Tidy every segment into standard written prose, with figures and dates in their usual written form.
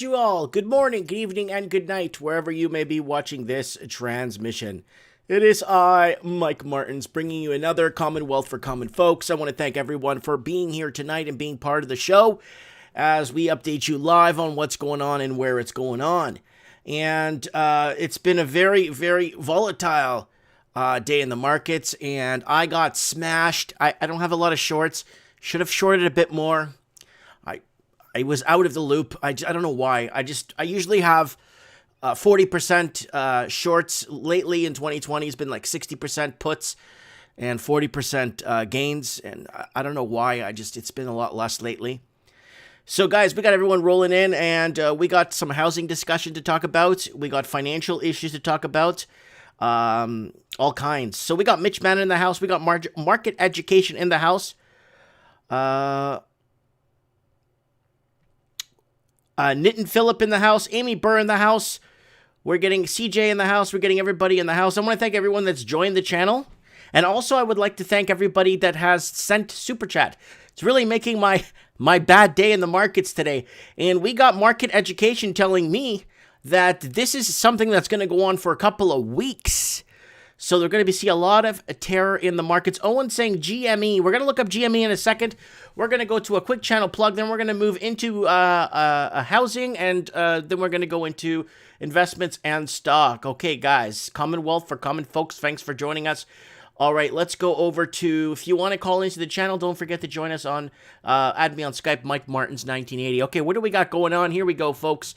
You all, good morning, good evening, and good night, wherever you may be watching this transmission. It is I, Mike Martins, bringing you another Commonwealth for Common Folks. I want to thank everyone for being here tonight and being part of the show as we update you live on what's going on and where it's going on. And it's been a very, very volatile day in the markets, and I got smashed. I don't have a lot of shorts. Should have shorted a bit more. I was out of the loop. I don't know why. I usually have 40% shorts. Lately in 2020, it's been like 60% puts and 40% gains. And I don't know why. It's been a lot less lately. So guys, we got everyone rolling in, and we got some housing discussion to talk about. We got financial issues to talk about. All kinds. So we got Mitch Mann in the house. We got market education in the house. Nitin Phillip in the house, Amy Burr in the house. We're getting CJ in the house. We're getting everybody in the house. I want to thank everyone that's joined the channel. And also, I would like to thank everybody that has sent Super Chat. It's really making my bad day in the markets today. And we got market education telling me that this is something that's going to go on for a couple of weeks. So they're going to see a lot of terror in the markets. Owen saying GME. We're going to look up GME in a second. We're going to go to a quick channel plug. Then we're going to move into housing. And then we're going to go into investments and stock. Okay, guys. Commonwealth for Common Folks. Thanks for joining us. All right, let's go over to, if you want to call into the channel, don't forget to join us on, add me on Skype, Mike Martins 1980. Okay, what do we got going on? Here we go, folks.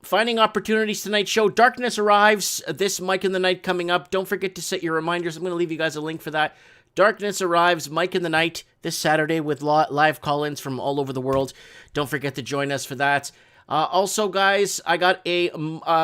Finding Opportunities Tonight show. Darkness Arrives. This Mike in the Night coming up. Don't forget to set your reminders. I'm going to leave you guys a link for that. Darkness Arrives. Mike in the Night this Saturday with live call-ins from all over the world. Don't forget to join us for that. Also, guys, I got a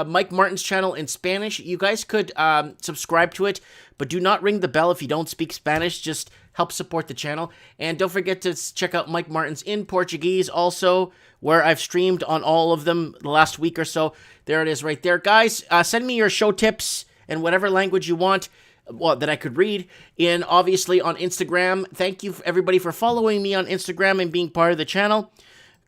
Mike Martins channel in Spanish. You guys could subscribe to it, but do not ring the bell if you don't speak Spanish. Just help support the channel. And don't forget to check out Mike Martins in Portuguese also, where I've streamed on all of them the last week or so. There it is right there. Guys, send me your show tips in whatever language you want, well, that I could read, and obviously on Instagram. Thank you, everybody, for following me on Instagram and being part of the channel.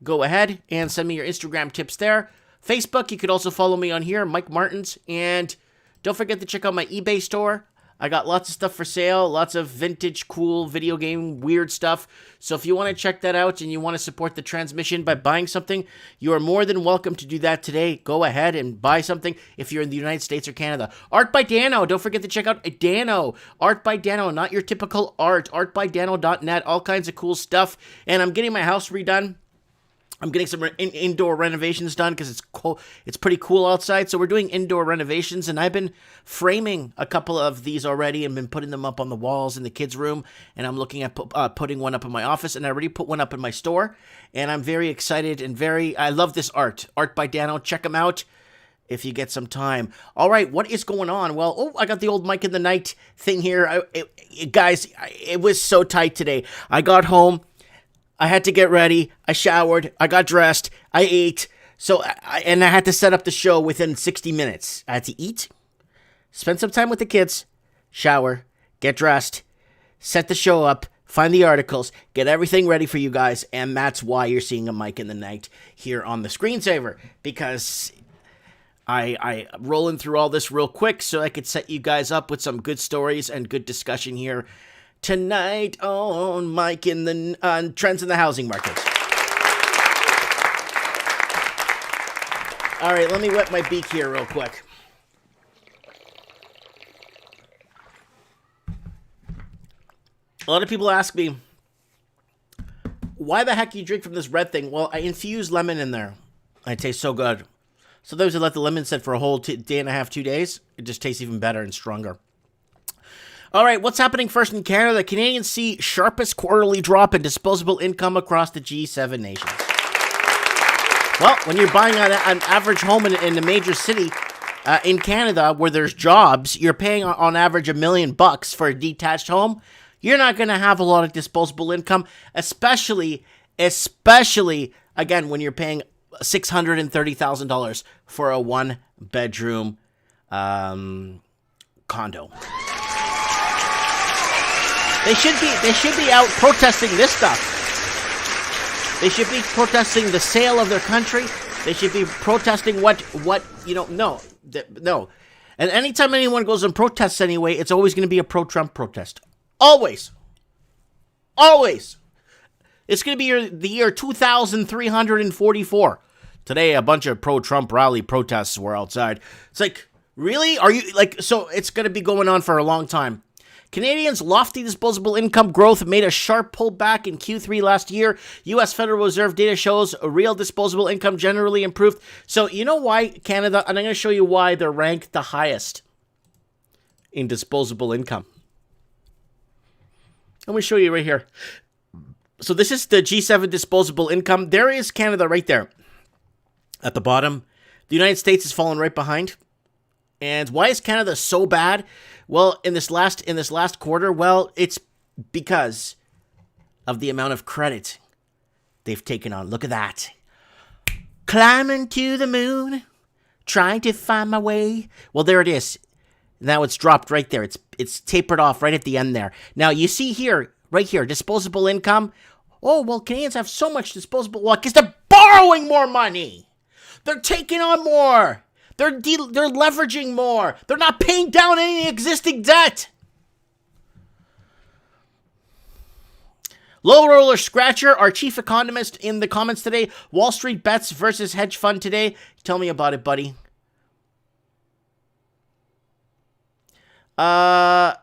Go ahead and send me your Instagram tips there. Facebook, you could also follow me on here, Mike Martins. And don't forget to check out my eBay store. I got lots of stuff for sale, lots of vintage, cool video game, weird stuff. So if you want to check that out and you want to support the transmission by buying something, you are more than welcome to do that today. Go ahead and buy something if you're in the United States or Canada. Art by Dano. Don't forget to check out Dano. Art by Dano, not your typical art. Artbydano.net, all kinds of cool stuff. And I'm getting my house redone. I'm getting some indoor renovations done because it's cool. It's pretty cool outside, so we're doing indoor renovations, and I've been framing a couple of these already and been putting them up on the walls in the kids' room, and I'm looking at putting one up in my office, and I already put one up in my store, and I'm very excited and I love this art. Art by Dano. Check them out if you get some time. All right, what is going on? Well, I got the old Mike in the Night thing here. Guys, it was so tight today. I got home. I had to get ready, I showered, I got dressed, I ate, and I had to set up the show within 60 minutes. I had to eat, spend some time with the kids, shower, get dressed, set the show up, find the articles, get everything ready for you guys, and that's why you're seeing a Mike in the Night here on the screensaver, because I rolling through all this real quick so I could set you guys up with some good stories and good discussion here tonight on Mike in the Trends in the Housing Markets. All right, let me wet my beak here real quick. A lot of people ask me, why the heck do you drink from this red thing? Well, I infuse lemon in there. It tastes so good. So those who let the lemon sit for a whole day and a half, 2 days, it just tastes even better and stronger. All right, what's happening first in Canada? Canadians see sharpest quarterly drop in disposable income across the G7 nations. Well, when you're buying an average home in a major city in Canada where there's jobs, you're paying on average $1 million for a detached home. You're not going to have a lot of disposable income, especially again when you're paying $630,000 for a one-bedroom condo. They should be out protesting this stuff. They should be protesting the sale of their country. They should be protesting what no. And anytime anyone goes and protests anyway, it's always going to be a pro-Trump protest. Always. Always. It's going to be the year 2344. Today, a bunch of pro-Trump rally protests were outside. It's like, really? Are you, like, so it's going to be going on for a long time. Canadians' lofty disposable income growth made a sharp pullback in Q3 last year. U.S. Federal Reserve data shows a real disposable income generally improved. So you know why Canada, and I'm going to show you why they're ranked the highest in disposable income. Let me show you right here. So this is the G7 disposable income. There is Canada right there at the bottom. The United States is falling right behind. And why is Canada so bad? Well, in this last quarter, well, it's because of the amount of credit they've taken on. Look at that. Climbing to the moon, trying to find my way. Well, there it is. Now it's dropped right there. It's tapered off right at the end there. Now, you see here, right here, disposable income. Oh, well, Canadians have so much disposable. Well, because they're borrowing more money. They're taking on more. They're leveraging more. They're not paying down any existing debt. Low roller scratcher, our chief economist in the comments today. Wall Street bets versus hedge fund today. Tell me about it, buddy. Market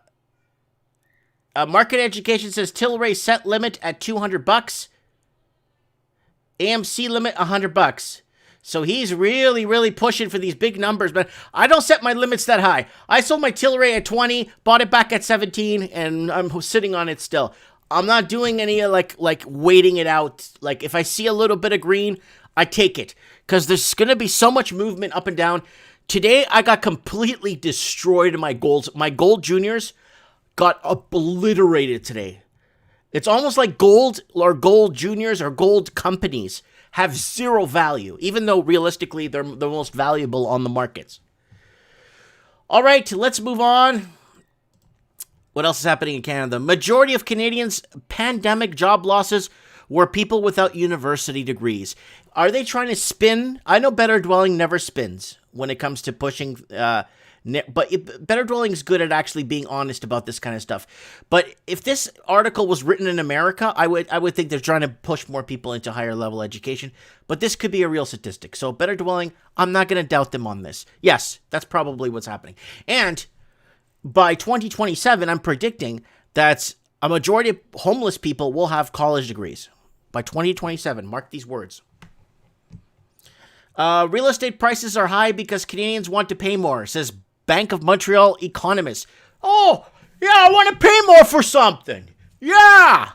Education says Tilray set limit at $200. AMC limit $100. So he's really, really pushing for these big numbers, but I don't set my limits that high. I sold my Tilray at 20, bought it back at 17, and I'm sitting on it still. I'm not doing any like waiting it out. Like if I see a little bit of green, I take it because there's going to be so much movement up and down. Today I got completely destroyed in my golds. My gold juniors got obliterated today. It's almost like gold or gold juniors or gold companies have zero value, even though realistically they're the most valuable on the markets. All right, let's move on. What else is happening in Canada? Majority of Canadians' pandemic job losses were people without university degrees. Are they trying to spin? I know Better Dwelling never spins when it comes to pushing but Better Dwelling is good at actually being honest about this kind of stuff. But if this article was written in America, I would think they're trying to push more people into higher level education. But this could be a real statistic. So Better Dwelling, I'm not going to doubt them on this. Yes, that's probably what's happening. And by 2027, I'm predicting that a majority of homeless people will have college degrees. By 2027, mark these words. Real estate prices are high because Canadians want to pay more, says Bank of Montreal economist. Oh, yeah, I want to pay more for something. Yeah.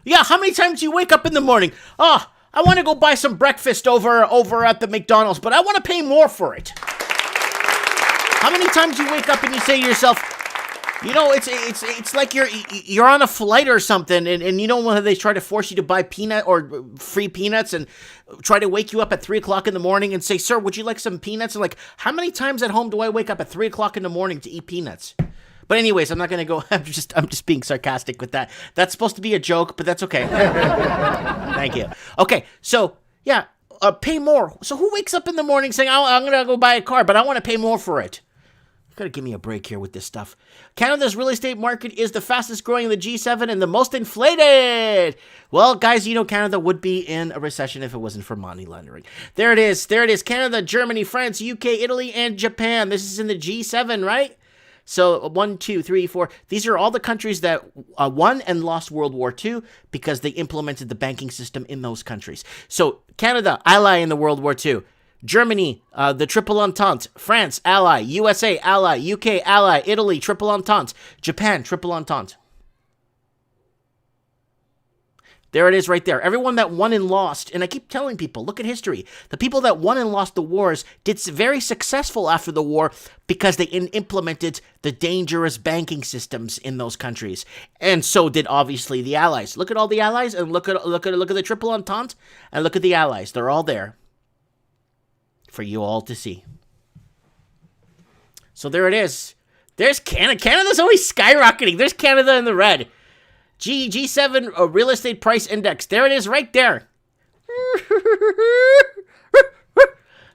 Yeah, how many times do you wake up in the morning? Oh, I want to go buy some breakfast over at the McDonald's, but I want to pay more for it. How many times do you wake up and you say to yourself, you know, it's like you're on a flight or something, and you know when they try to force you to buy peanut or free peanuts and try to wake you up at 3 o'clock in the morning and say, sir, would you like some peanuts? And like, how many times at home do I wake up at 3 o'clock in the morning to eat peanuts? But anyways, I'm not going to go, I'm just being sarcastic with that. That's supposed to be a joke, but that's okay. Thank you. Okay, so, yeah, pay more. So who wakes up in the morning saying, I'm going to go buy a car, but I want to pay more for it? You gotta give me a break here with this stuff. Canada's real estate market is the fastest growing in the G7 and the most inflated. Well, guys, you know Canada would be in a recession if it wasn't for money laundering. There it is. There it is. Canada, Germany, France, UK, Italy, and Japan. This is in the G7, right? So 1, 2, 3, 4. These are all the countries that won and lost World War II because they implemented the banking system in those countries. So Canada, ally in the World War II. Germany, the Triple Entente. France, ally. USA, ally. UK, ally. Italy, Triple Entente. Japan, Triple Entente. There it is right there. Everyone that won and lost, and I keep telling people, look at history. The people that won and lost the wars did very successful after the war because they implemented the dangerous banking systems in those countries. And so did obviously the allies. Look at all the allies and look at the Triple Entente and look at the allies. They're all there for you all to see. So there it is. There's Canada. Canada's always skyrocketing. There's Canada in the red. G7 real estate price index. There it is right there.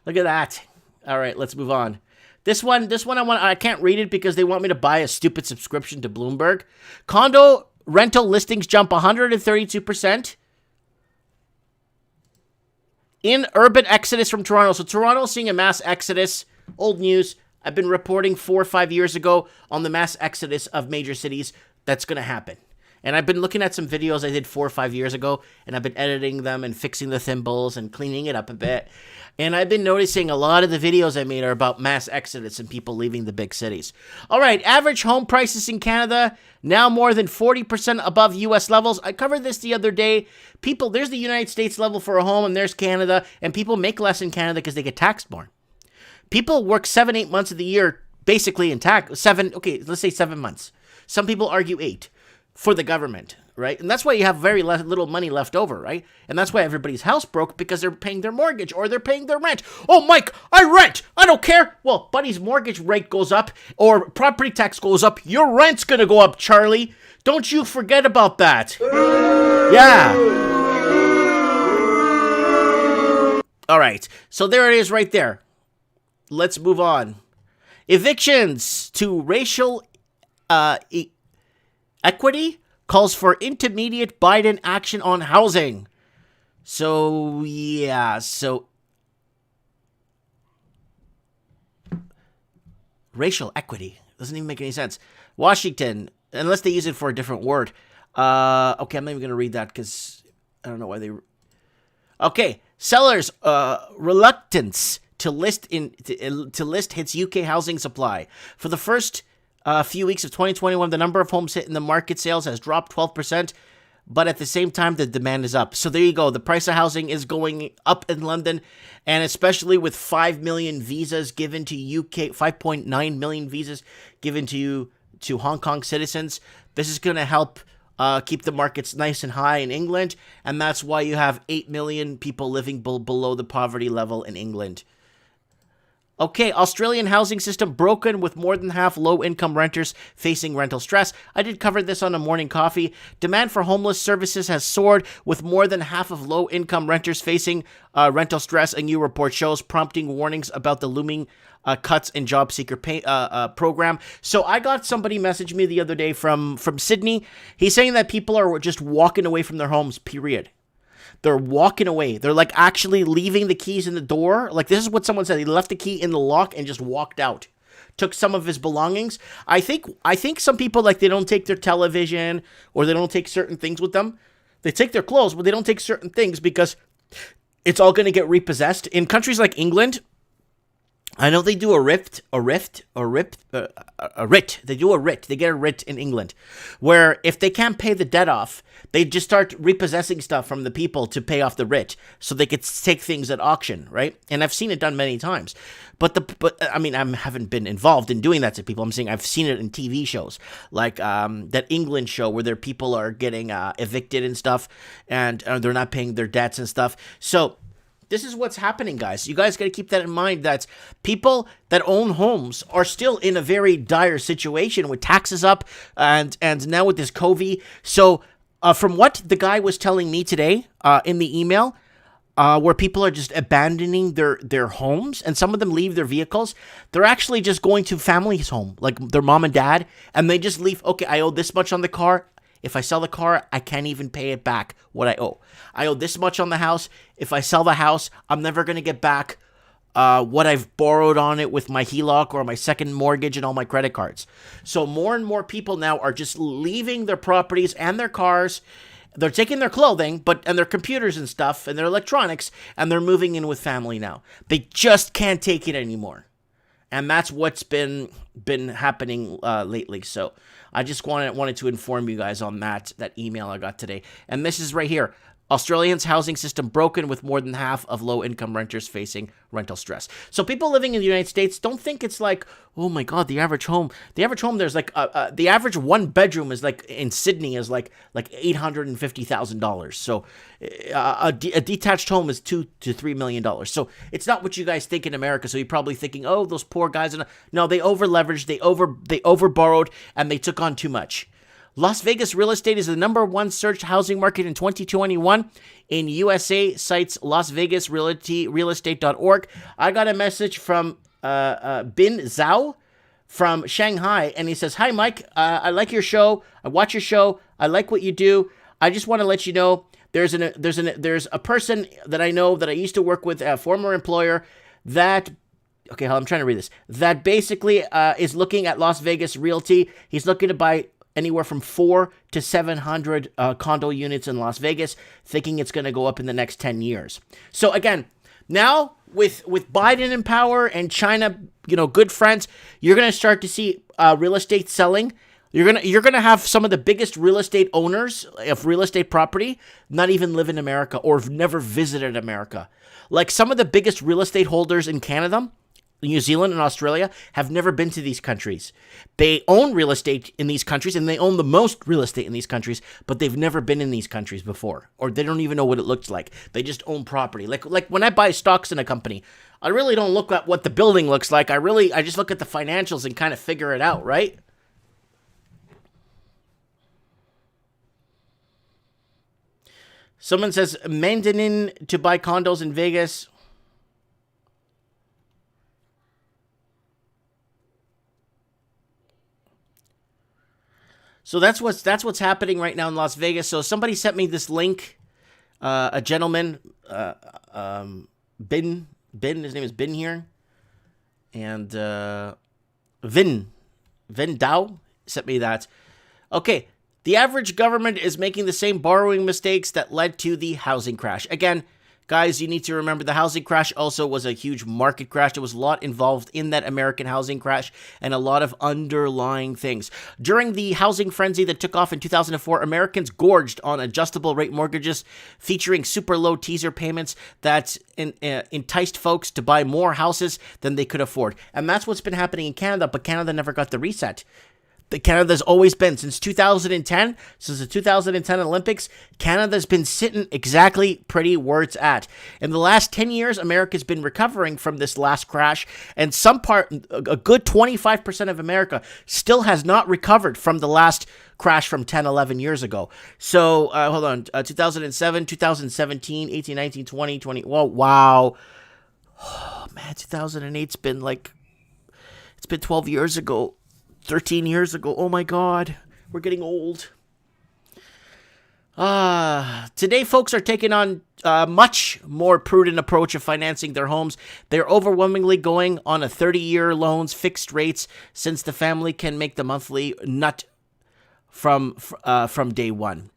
Look at that. All right, let's move on. This one I can't read it because they want me to buy a stupid subscription to Bloomberg. Condo rental listings jump 132% in urban exodus from Toronto. So Toronto's seeing a mass exodus. Old news. I've been reporting 4 or 5 years ago on the mass exodus of major cities. That's going to happen. And I've been looking at some videos I did 4 or 5 years ago, and I've been editing them and fixing the thimbles and cleaning it up a bit. And I've been noticing a lot of the videos I made are about mass exodus and people leaving the big cities. All right, average home prices in Canada now more than 40% above U.S. levels. I covered this the other day. People, there's the United States level for a home, and there's Canada, and people make less in Canada because they get taxed more. People work 7-8 months of the year basically in tax. Let's say 7 months. Some people argue 8 for the government, right? And that's why you have very little money left over, right? And that's why everybody's house broke, because they're paying their mortgage or they're paying their rent. Oh, Mike, I rent. I don't care. Well, buddy's mortgage rate goes up or property tax goes up. Your rent's going to go up, Charlie. Don't you forget about that. Yeah. All right. So there it is right there. Let's move on. Evictions to racial equity calls for intermediate Biden action on housing. So, yeah. So, racial equity. Doesn't even make any sense. Washington, unless they use it for a different word. Okay, I'm not even going to read that because I don't know why they... Okay, sellers' reluctance to list hits UK housing supply. For the first few weeks of 2021, the number of homes hit in the market sales has dropped 12%, but at the same time, the demand is up. So there you go. The price of housing is going up in London, and especially with 5 million visas given to UK, 5.9 million visas given to Hong Kong citizens. This is going to help keep the markets nice and high in England, and that's why you have 8 million people living below the poverty level in England. Okay, Australian housing system broken with more than half low-income renters facing rental stress. I did cover this on a morning coffee. Demand for homeless services has soared with more than half of low-income renters facing rental stress, a new report shows, prompting warnings about the looming cuts in job seeker pay, program. So I got somebody message me the other day from Sydney. He's saying that people are just walking away from their homes, period. They're walking away. They're like actually leaving the keys in the door. Like, this is what someone said. He left the key in the lock and just walked out. Took some of his belongings. I think some people, like, they don't take their television or they don't take certain things with them. They take their clothes, but they don't take certain things because it's all going to get repossessed. In countries like England, I know they do a writ. They do a writ. They get a writ in England, where if they can't pay the debt off, they just start repossessing stuff from the people to pay off the writ, so they could take things at auction, right? And I've seen it done many times. But I mean, I haven't been involved in doing that to people. I'm saying I've seen it in TV shows, like that England show where their people are getting evicted and stuff, and they're not paying their debts and stuff. So this is what's happening, guys. You guys got to keep that in mind, that people that own homes are still in a very dire situation with taxes up and now with this COVID. So from what the guy was telling me today in the email, where people are just abandoning their homes, and some of them leave their vehicles, they're actually just going to family's home, like their mom and dad, and they just leave, okay, I owe this much on the car. If I sell the car, I can't even pay it back, what I owe. I owe this much on the house. If I sell the house, I'm never going to get back what I've borrowed on it with my HELOC or my second mortgage and all my credit cards. So more and more people now are just leaving their properties and their cars. They're taking their clothing and their computers and stuff and their electronics, and they're moving in with family now. They just can't take it anymore. And that's what's been happening lately. So I just wanted to inform you guys on that email I got today. And this is right here. Australians' housing system broken with more than half of low-income renters facing rental stress. So people living in the United States, don't think it's like, oh my God, the average home, there's like, the average one bedroom is like, in Sydney is like $850,000. So a detached home is $2 to $3 million. So it's not what you guys think in America. So you're probably thinking, oh, those poor guys. No, they over-leveraged, they over borrowed, and they took on too much. Las Vegas real estate is the #1 searched housing market in 2021 in USA, cites Las Vegas realestate.org. I got a message from Bin Zhao from Shanghai, and he says, "Hi, Mike. I like your show. I watch your show. I like what you do. I just want to let you know there's a person that I know that I used to work with, a former employer, that." Okay, I'm trying to read this. That basically is looking at Las Vegas realty. He's looking to buy anywhere from 400 to 700 condo units in Las Vegas, thinking it's going to go up in the next 10 years. So again, now with Biden in power and China, good friends, you're going to start to see real estate selling. You're gonna have some of the biggest real estate owners of real estate property not even live in America or have never visited America. Like some of the biggest real estate holders in Canada, New Zealand, and Australia have never been to these countries. They own real estate in these countries, and they own the most real estate in these countries, but they've never been in these countries before, or they don't even know what it looks like. They just own property. Like when I buy stocks in a company, I really don't look at what the building looks like. I just look at the financials and kind of figure it out, right? Someone says, Mandanin to buy condos in Vegas. So that's what's happening right now in Las Vegas. So somebody sent me this link. A gentleman, Bin, his name is Bin here. And Vin Dao sent me that. Okay, the average government is making the same borrowing mistakes that led to the housing crash. Again, guys, you need to remember the housing crash also was a huge market crash. There was a lot involved in that American housing crash and a lot of underlying things. During the housing frenzy that took off in 2004, Americans gorged on adjustable rate mortgages featuring super low teaser payments that enticed folks to buy more houses than they could afford. And that's what's been happening in Canada, but Canada never got the reset. Canada's always been, since 2010, since the 2010 Olympics, Canada's been sitting exactly pretty where it's at. In the last 10 years, America's been recovering from this last crash, and a good 25% of America still has not recovered from the last crash from 10, 11 years ago. So, hold on, 2007, 2017, 18, 19, 20, 20, well, wow. Oh, man, 2008's been it's been 12 years ago. 13 years ago. Oh my God, we're getting old. Today, folks are taking on a much more prudent approach of financing their homes. They're overwhelmingly going on a 30-year loans, fixed rates, since the family can make the monthly nut from day one.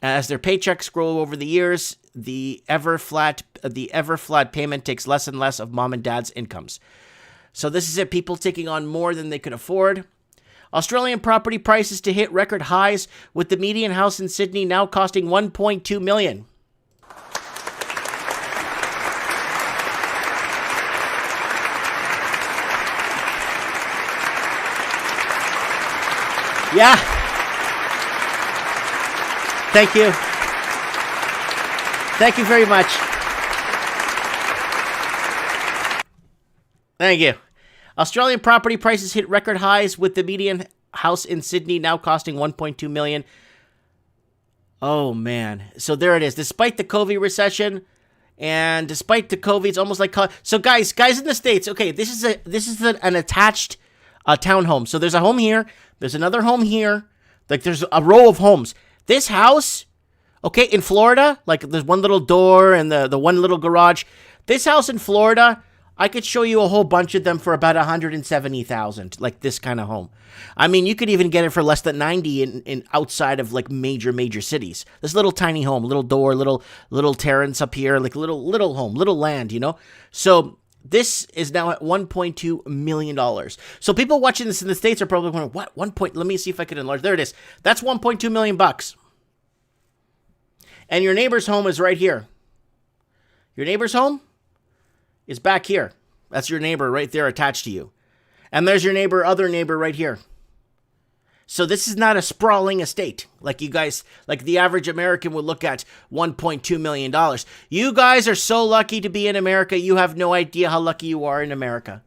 As their paychecks grow over the years, the ever flat payment takes less and less of mom and dad's incomes. So this is it, people taking on more than they could afford. Australian property prices to hit record highs, with the median house in Sydney now costing $1.2 million. Yeah. Thank you. Thank you very much. Thank you. Australian property prices hit record highs, with the median house in Sydney now costing $1.2 million. Oh, man. So there it is. Despite the COVID recession and despite the COVID, it's almost like... So guys in the States, okay, this is an attached townhome. So there's a home here. There's another home here. Like, there's a row of homes. This house, okay, in Florida, like there's one little door and the one little garage. This house in Florida, I could show you a whole bunch of them for about $170,000, like this kind of home. I mean, you could even get it for less than 90 in outside of like major cities. This little tiny home, little door, little terrace up here, like little home, little land, So this is now at $1.2 million. So people watching this in the States are probably wondering, what? Let me see if I can enlarge. There it is. That's $1.2 million bucks. And your neighbor's home is right here. Your neighbor's home is back here. That's your neighbor right there attached to you. And there's your other neighbor right here. So this is not a sprawling estate like you guys, like the average American would look at $1.2 million. You guys are so lucky to be in America. You have no idea how lucky you are in America.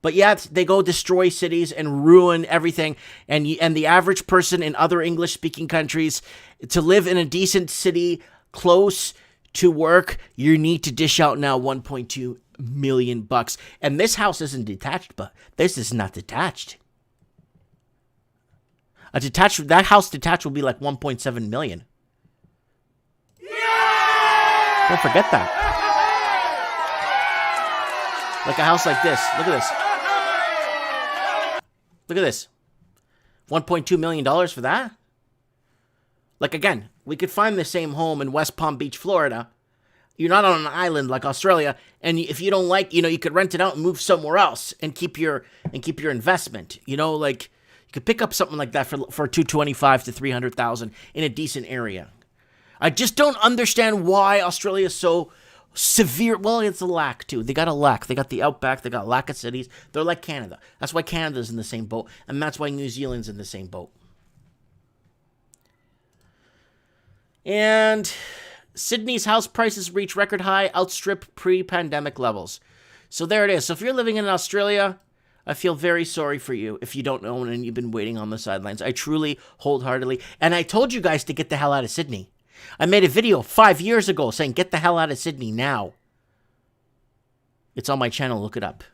But yet they go destroy cities and ruin everything. And the average person in other English-speaking countries, to live in a decent city close to work, you need to dish out now $1.2 million. And this house isn't detached, but this is not detached. That house detached will be like 1.7 million. Yeah! Don't forget that. Like a house like this. Look at this. Look at this. $1.2 million for that? Like, again, we could find the same home in West Palm Beach, Florida. You're not on an island like Australia, and if you don't like, you could rent it out and move somewhere else and keep your investment. Like you could pick up something like that for $225,000 to $300,000 in a decent area. I just don't understand why Australia is so severe. Well, it's a lack too. They got a lack. They got the outback. They got a lack of cities. They're like Canada. That's why Canada's in the same boat, and that's why New Zealand's in the same boat. And Sydney's house prices reach record high, outstrip pre-pandemic levels. So there it is. So if you're living in Australia, I feel very sorry for you if you don't own and you've been waiting on the sidelines. I truly, wholeheartedly, and I told you guys to get the hell out of Sydney. I made a video 5 years ago saying get the hell out of Sydney now. It's on my channel. Look it up.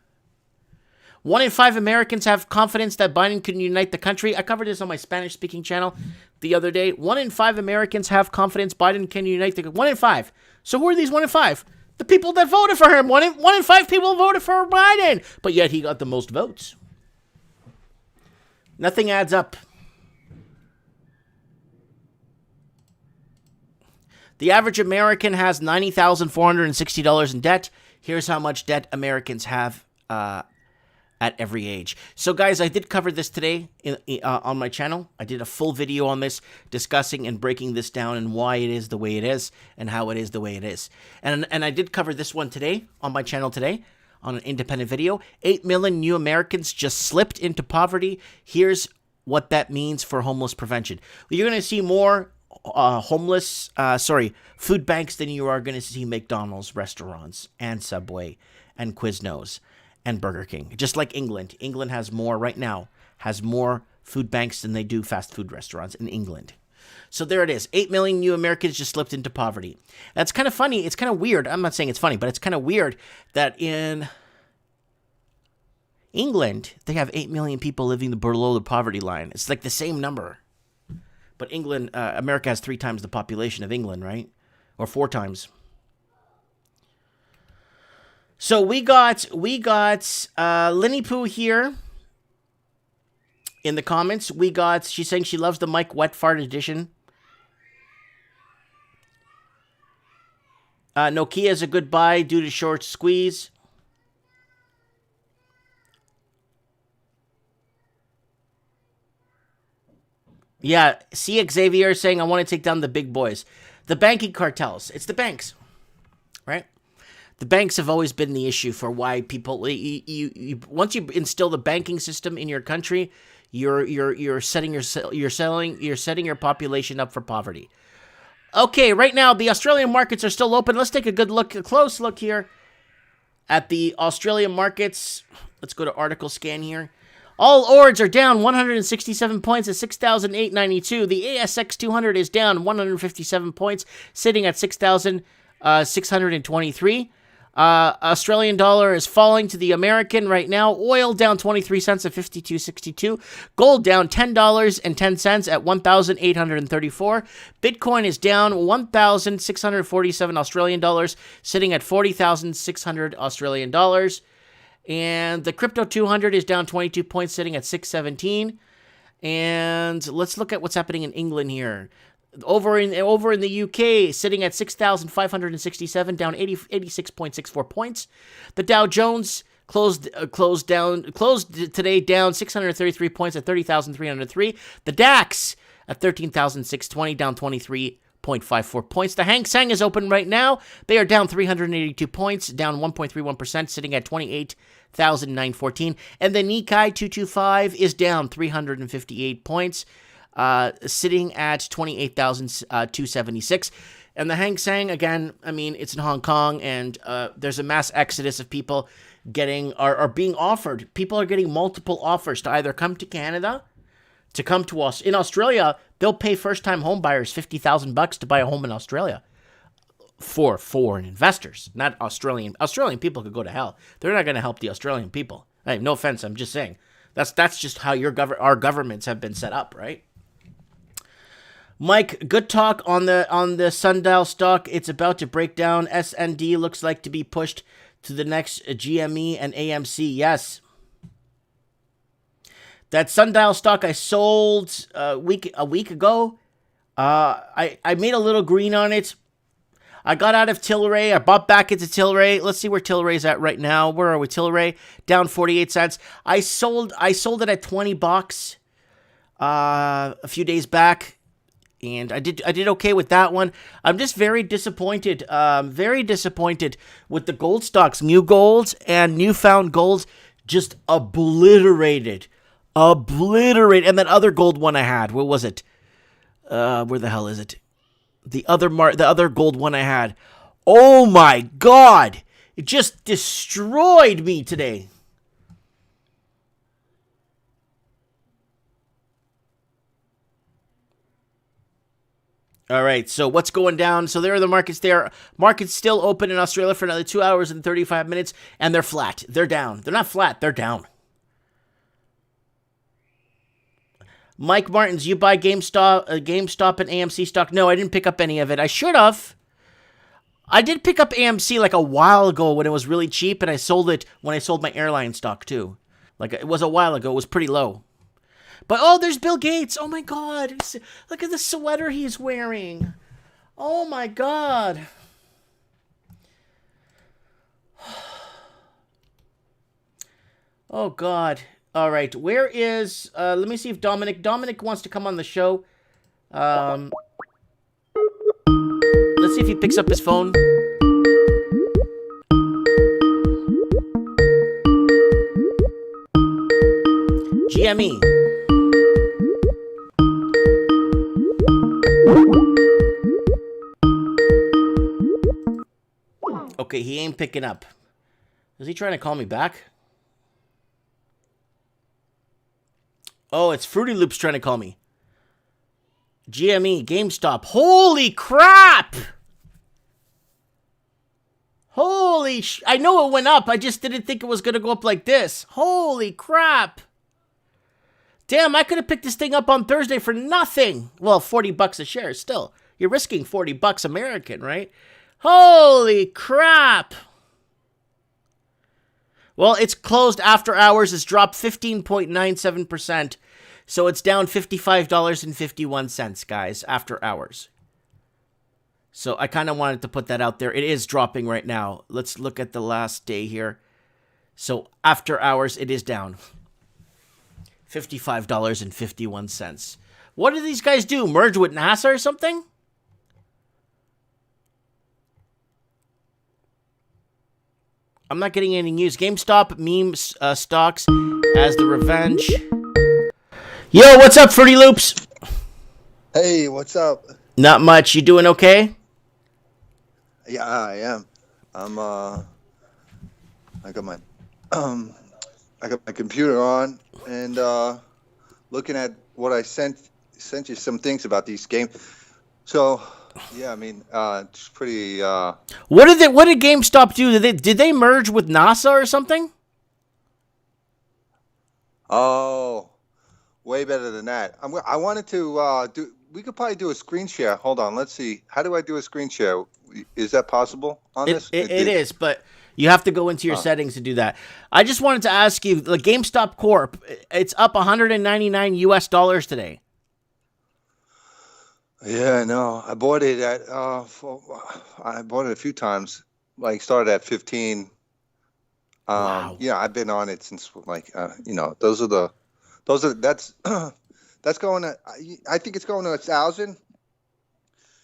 1 in 5 Americans have confidence that Biden can unite the country. I covered this on my Spanish-speaking channel the other day. 1 in 5 Americans have confidence Biden can unite the country. 1 in 5. So who are these 1 in 5? The people that voted for him. 1 in 5 people voted for Biden. But yet he got the most votes. Nothing adds up. The average American has $90,460 in debt. Here's how much debt Americans have at every age. So guys, I did cover this today on my channel. I did a full video on this, discussing and breaking this down and why it is the way it is and how it is the way it is. And I did cover this one today on my channel today on an independent video. 8 million new Americans just slipped into poverty. Here's what that means for homeless prevention. You're going to see more food banks than you are going to see McDonald's restaurants and Subway and Quiznos and Burger King. Just like England. England has more right now, has more food banks than they do fast food restaurants in England. So there it is. 8 million new Americans just slipped into poverty. That's kind of funny. It's kind of weird. I'm not saying it's funny, but it's kind of weird that in England, they have 8 million people living below the poverty line. It's like the same number. But England, America has 3 times the population of England, right? Or 4 times. So we got Linny Poo here in the comments. She's saying she loves the Mike Wet Fart edition. Nokia is a good buy due to short squeeze. Yeah, see Xavier saying, I want to take down the big boys. The banking cartels. It's the banks, right? The banks have always been the issue for why people, once you instill the banking system in your country, you're setting your population up for poverty. Okay, right now the Australian markets are still open. Let's take a close look here at the Australian markets. Let's go to article scan here. All ords are down 167 points at 6,892. The ASX 200 is down 157 points, sitting at 6,623. Australian dollar is falling to the American right now. Oil down 23 cents at 52.62. Gold down $10.10 at 1,834. Bitcoin is down 1,647 Australian dollars, sitting at 40,600 Australian dollars. And the crypto 200 is down 22 points, sitting at 617. And let's look at what's happening in England here. Over in the UK, sitting at 6,567, down 86.64 points. The Dow Jones closed today down 633 points at 30,303. The DAX at 13,620, down 23.54 points. The Hang Seng is open right now. They are down 382 points, down 1.31%, sitting at 28,914. And the Nikkei 225 is down 358 points, sitting at 28,276. And the Hang Seng, again, I mean, it's in Hong Kong, and there's a mass exodus of people are being offered. People are getting multiple offers to either come to Canada, to come to us. In Australia, they'll pay first-time home buyers $50,000 to buy a home in Australia for foreign investors, not Australian. Australian people could go to hell. They're not going to help the Australian people. Hey, no offense, I'm just saying. That's just how our governments have been set up, right? Mike, good talk on the Sundial stock. It's about to break down. SND looks like to be pushed to the next GME and AMC. Yes. That Sundial stock I sold a week ago. I made a little green on it. I got out of Tilray. I bought back into Tilray. Let's see where Tilray's at right now. Where are we? Tilray down 48 cents. I sold it at $20 a few days back, and I did okay with that one. I'm just very disappointed. Very disappointed with the gold stocks. New Golds and Newfound Golds just obliterated. And that other gold one I had. What was it? Where the hell is it? The other gold one I had. Oh my God! It just destroyed me today. All right, so what's going down? So there are the markets there. Markets still open in Australia for another 2 hours and 35 minutes, and they're flat. They're down. They're not flat. They're down. Mike Martins, you buy GameStop and AMC stock? No, I didn't pick up any of it. I should have. I did pick up AMC like a while ago when it was really cheap, and I sold it when I sold my airline stock too. Like, it was a while ago. It was pretty low. But, oh, there's Bill Gates. Oh, my God. Look at the sweater he's wearing. Oh, my God. Oh, God. All right, where is, let me see if Dominic wants to come on the show. Let's see if he picks up his phone. GME. Okay, he ain't picking up. Is he trying to call me back? Oh, it's Fruity Loops trying to call me. GME, GameStop. Holy crap! I know it went up. I just didn't think it was going to go up like this. Holy crap. Damn, I could have picked this thing up on Thursday for nothing. Well, $40 a share still. You're risking $40 American, right? Holy crap. Well, it's closed after hours. It's dropped 15.97%. So it's down $55.51, guys, after hours. So I kind of wanted to put that out there. It is dropping right now. Let's look at the last day here. So after hours, it is down $55.51. What do these guys do? Merge with NASA or something? I'm not getting any news. GameStop memes stocks as the revenge. Yo, what's up, Fruity Loops? Hey, what's up? Not much. You doing okay? Yeah, I am. I got my computer on and looking at what I sent you some things about these games. So, yeah, I mean, it's pretty. What did GameStop do? Did they merge with NASA or something? Oh, way better than that. I wanted to do. We could probably do a screen share. Hold on, let's see. How do I do a screen share? Is that possible on this? It is, but you have to go into your settings to do that. I just wanted to ask you, the GameStop Corp, it's up $199 today. Yeah, no, I bought it at. I bought it a few times. Like started at 15. Wow. Yeah, I've been on it since like that's going to. I think it's going to 1,000.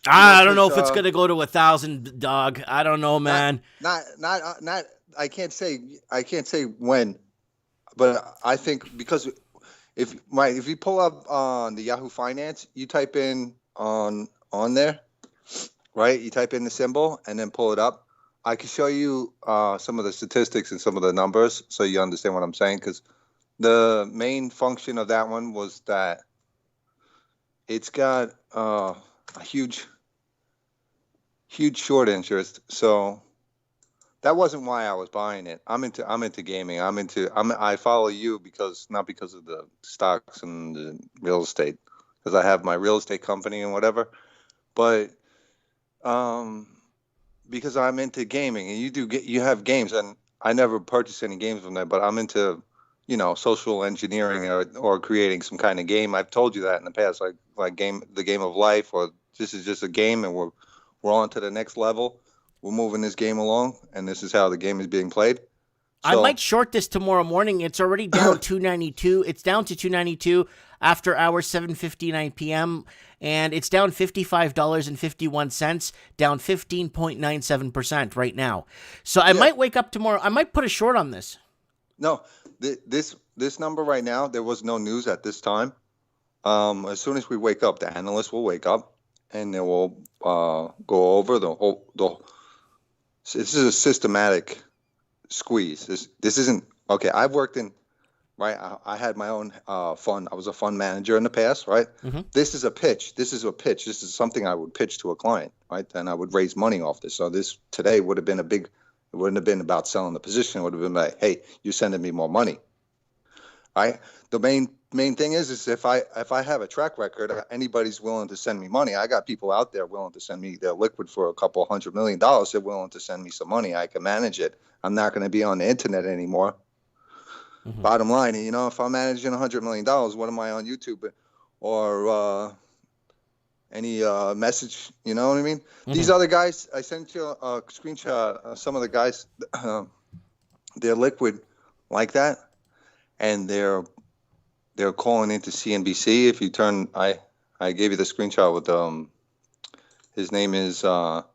I don't know if it's gonna go to 1,000, dog. I don't know, man. Not. I can't say when, but I think because if you pull up on the Yahoo Finance, you type in on there, right? You type in the symbol and then pull it up. I can show you some of the statistics and some of the numbers so you understand what I'm saying. Because the main function of that one was that it's got a huge short interest. So that wasn't why I was buying it. I'm into gaming. I follow you because not because of the stocks and the real estate, because I have my real estate company and whatever, but because I'm into gaming, and you have games, and I never purchased any games from there, but I'm into social engineering or creating some kind of game. I've told you that in the past, like the game of life, or this is just a game and we're on to the next level. We're moving this game along, and this is how the game is being played. I So might short this tomorrow morning. It's already down 292. It's down to 292 after hours 7:59 p.m. and it's down $55.51, down 15.97% right now. So I might wake up tomorrow. I might put a short on this. no, this number right now, there was no news at this time. As soon as we wake up, the analysts will wake up, and they will go over the whole. This is a systematic squeeze. This isn't okay. I've worked in, right. I had my own fund. I was a fund manager in the past, right. Mm-hmm. This is a pitch. This is something I would pitch to a client, right. And I would raise money off this. So this today would have been it wouldn't have been about selling the position. It would have been like, hey, you're sending me more money, right. The main thing is if I have a track record, anybody's willing to send me money. I got people out there willing to send me their liquid for a couple $100 million. They're willing to send me some money. I can manage it. I'm not going to be on the internet anymore. Mm-hmm. Bottom line, if I'm managing $100 million, what am I on YouTube or any message? You know what I mean? Mm-hmm. These other guys, I sent you a screenshot. Some of the guys, they're liquid like that, and they're calling into CNBC. If you turn, I gave you the screenshot with his name is Chamath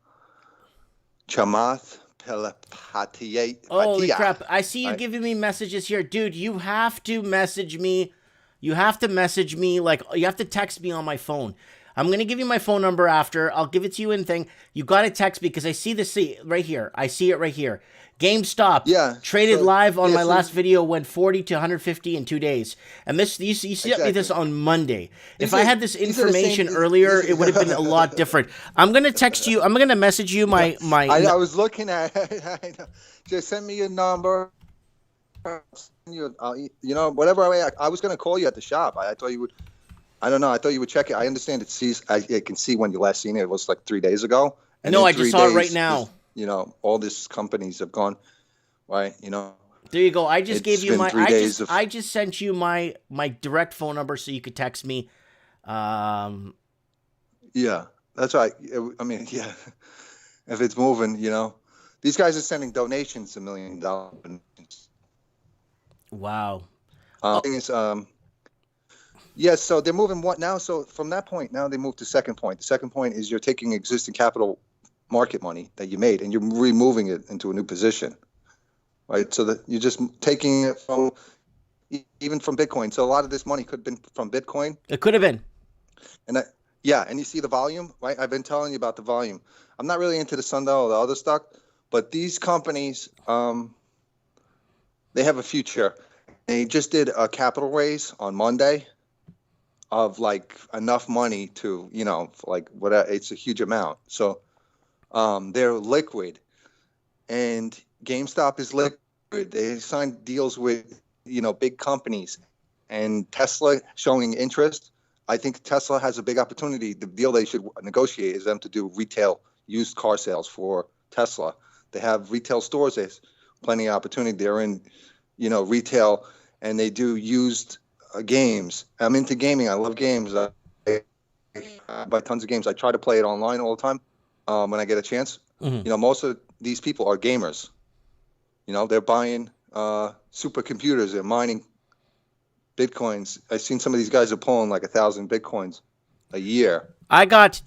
Palihapitiya. Holy crap. I see you giving me messages here. Dude, you have to message me. You have to message me. Like, you have to text me on my phone. I'm going to give you my phone number after. I'll give it to you in thing. You got to text me because I see this right here. I see it right here. GameStop traded live on my last video, went 40 to 150 in 2 days. And this you sent me this on Monday. If I had this information earlier, it would have been a lot different. I'm going to text you. I'm going to message you my I was looking at it. Just send me your number. Whatever I was going to call you at the shop. I thought you would. I don't know. I thought you would check it. I understand it can see when you last seen it. It was like 3 days ago. And no, I just saw it right now. All these companies have gone, right? There you go. I just gave you my. I just sent you my direct phone number so you could text me. Yeah, that's right. I mean, yeah. If it's moving, these guys are sending donations $1 million. Wow. Yes, so they're moving what now? So from that point, now they move to second point. The second point is you're taking existing capital market money that you made and you're removing it into a new position, right? So that you're just taking it from even from Bitcoin. So a lot of this money could have been from Bitcoin. It could have been. And and you see the volume, right? I've been telling you about the volume. I'm not really into the Sundial or the other stock, but these companies, they have a future. They just did a capital raise on Monday of like enough money to, it's a huge amount. So they're liquid, and GameStop is liquid. They signed deals with, big companies, and Tesla showing interest. I think Tesla has a big opportunity. The deal they should negotiate is them to do retail used car sales for Tesla. They have retail stores. There's plenty of opportunity. They're in, retail, and they do used games. I'm into gaming. I love games. I buy tons of games. I try to play it online all the time when I get a chance. Mm-hmm. Most of these people are gamers. They're buying supercomputers. They're mining Bitcoins. I've seen some of these guys are pulling like 1,000 Bitcoins a year. I got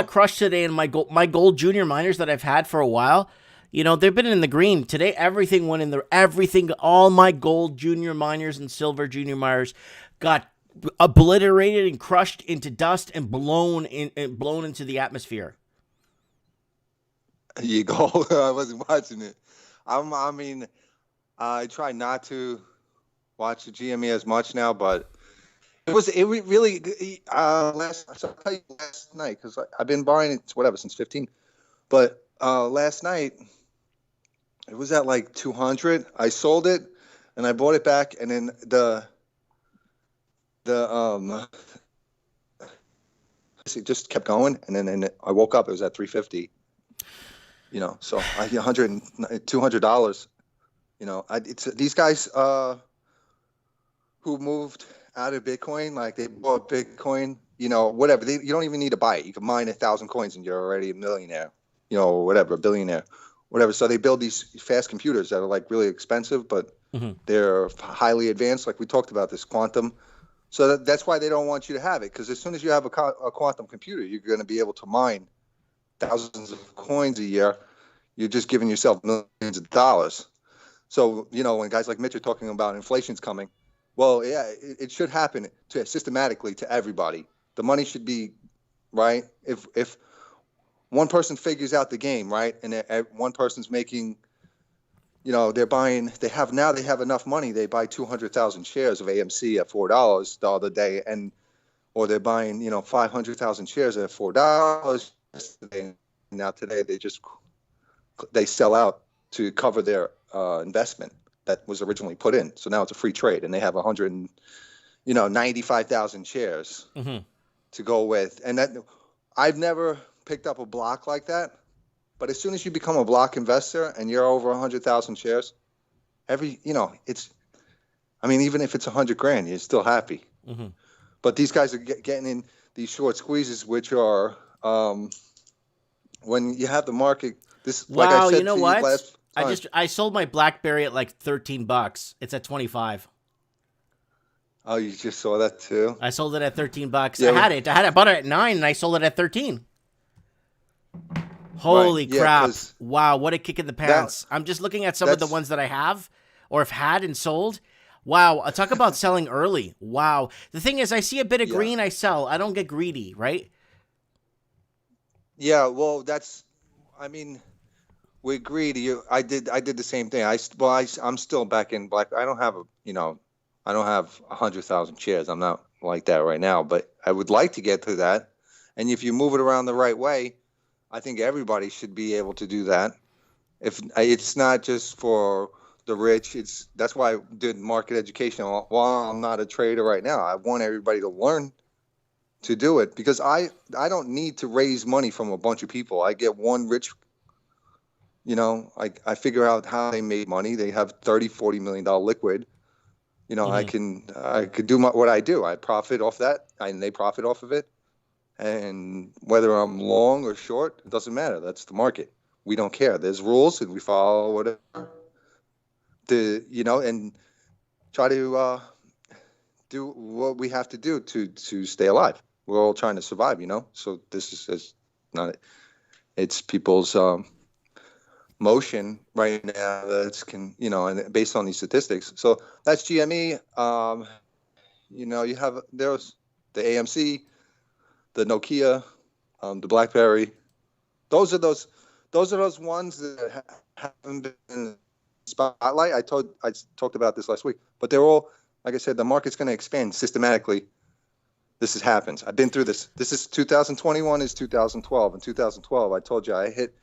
crushed today in my gold junior miners that I've had for a while. They've been in the green. Today, everything went in everything, all my gold junior miners and silver junior miners got obliterated and crushed into dust and blown into the atmosphere. You go. I wasn't watching it. I mean, I try not to watch the GME as much now, but it really last night, because I've been buying it whatever since 15. But last night it was at like 200. I sold it and I bought it back, and then the it just kept going, and then I woke up, it was at 350. So I get $200. It's these guys who moved out of Bitcoin, like they bought Bitcoin, whatever. You don't even need to buy it. You can mine 1,000 coins and you're already a millionaire, or whatever, a billionaire, whatever. So they build these fast computers that are like really expensive, but they're highly advanced. Like we talked about this quantum. So that's why they don't want you to have it, because as soon as you have a quantum computer, you're going to be able to mine thousands of coins a year. You're just giving yourself millions of dollars. So, when guys like Mitch are talking about inflation's coming, well, yeah, it should happen systematically to everybody. The money should be right. If one person figures out the game, right, and one person's making, they have enough money. They buy 200,000 shares of AMC at $4 the other day, or they're buying, 500,000 shares at $4 yesterday. Now today they sell out to cover their investment that was originally put in. So now it's a free trade, and they have 95,000 shares to go with. And that I've never picked up a block like that, but as soon as you become a block investor and you're over 100,000 shares, even if it's 100 grand, you're still happy. But these guys are getting in these short squeezes, which are when you have the market. Like I said, you know what? I sold my BlackBerry at like $13. It's at 25. Oh, you just saw that too? I sold it at $13. Yeah, I bought it at 9 and I sold it at 13. Holy crap. Wow, what a kick in the pants. I'm just looking at some of the ones that I have or have had and sold. Wow, talk about selling early. Wow. The thing is, I see a bit of green, I sell. I don't get greedy, right? Yeah, well, we greedy. I did the same thing. I'm still back in black. I don't have 100,000 shares. I'm not like that right now, but I would like to get to that. And if you move it around the right way, I think everybody should be able to do that. If it's not just for the rich, that's why I did market education. While I'm not a trader right now, I want everybody to learn to do it, because I don't need to raise money from a bunch of people. I get one rich. I figure out how they made money. They have $30-40 million liquid. I could do what I do. I profit off that, and they profit off of it. And whether I'm long or short, it doesn't matter. That's the market. We don't care. There's rules, and we follow whatever. And try to do what we have to do to stay alive. We're all trying to survive, So this is not. It's people's motion right now and based on these statistics. So that's GME. You have there's the AMC, the Nokia, the BlackBerry. Those are those ones that haven't been in the spotlight. I talked about this last week, but they're all, like I said, the market's going to expand systematically. This happens. I've been through this. This is 2021 is 2012. In 2012, I told you I hit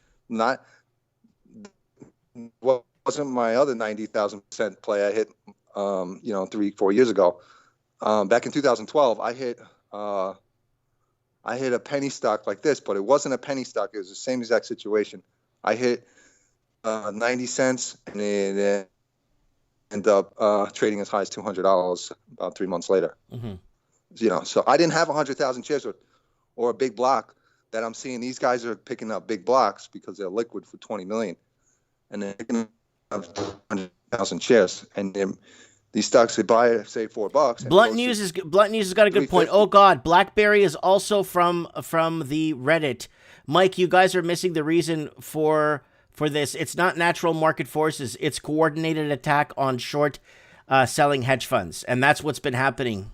wasn't my other 90,000% play I hit 3-4 years ago. Back in 2012, I hit a penny stock like this, but it wasn't a penny stock. It was the same exact situation. I hit 90 cents, and it ended up trading as high as $200 about 3 months later. So I didn't have 100,000 shares or a big block that I'm seeing. These guys are picking up big blocks because they're liquid for 20 million. And they're going to have 100,000 shares, and these stocks they buy at, say, $4. Blunt News has got a good point. Oh God, BlackBerry is also from the Reddit. Mike, you guys are missing the reason for this. It's not natural market forces. It's coordinated attack on short selling hedge funds, and that's what's been happening.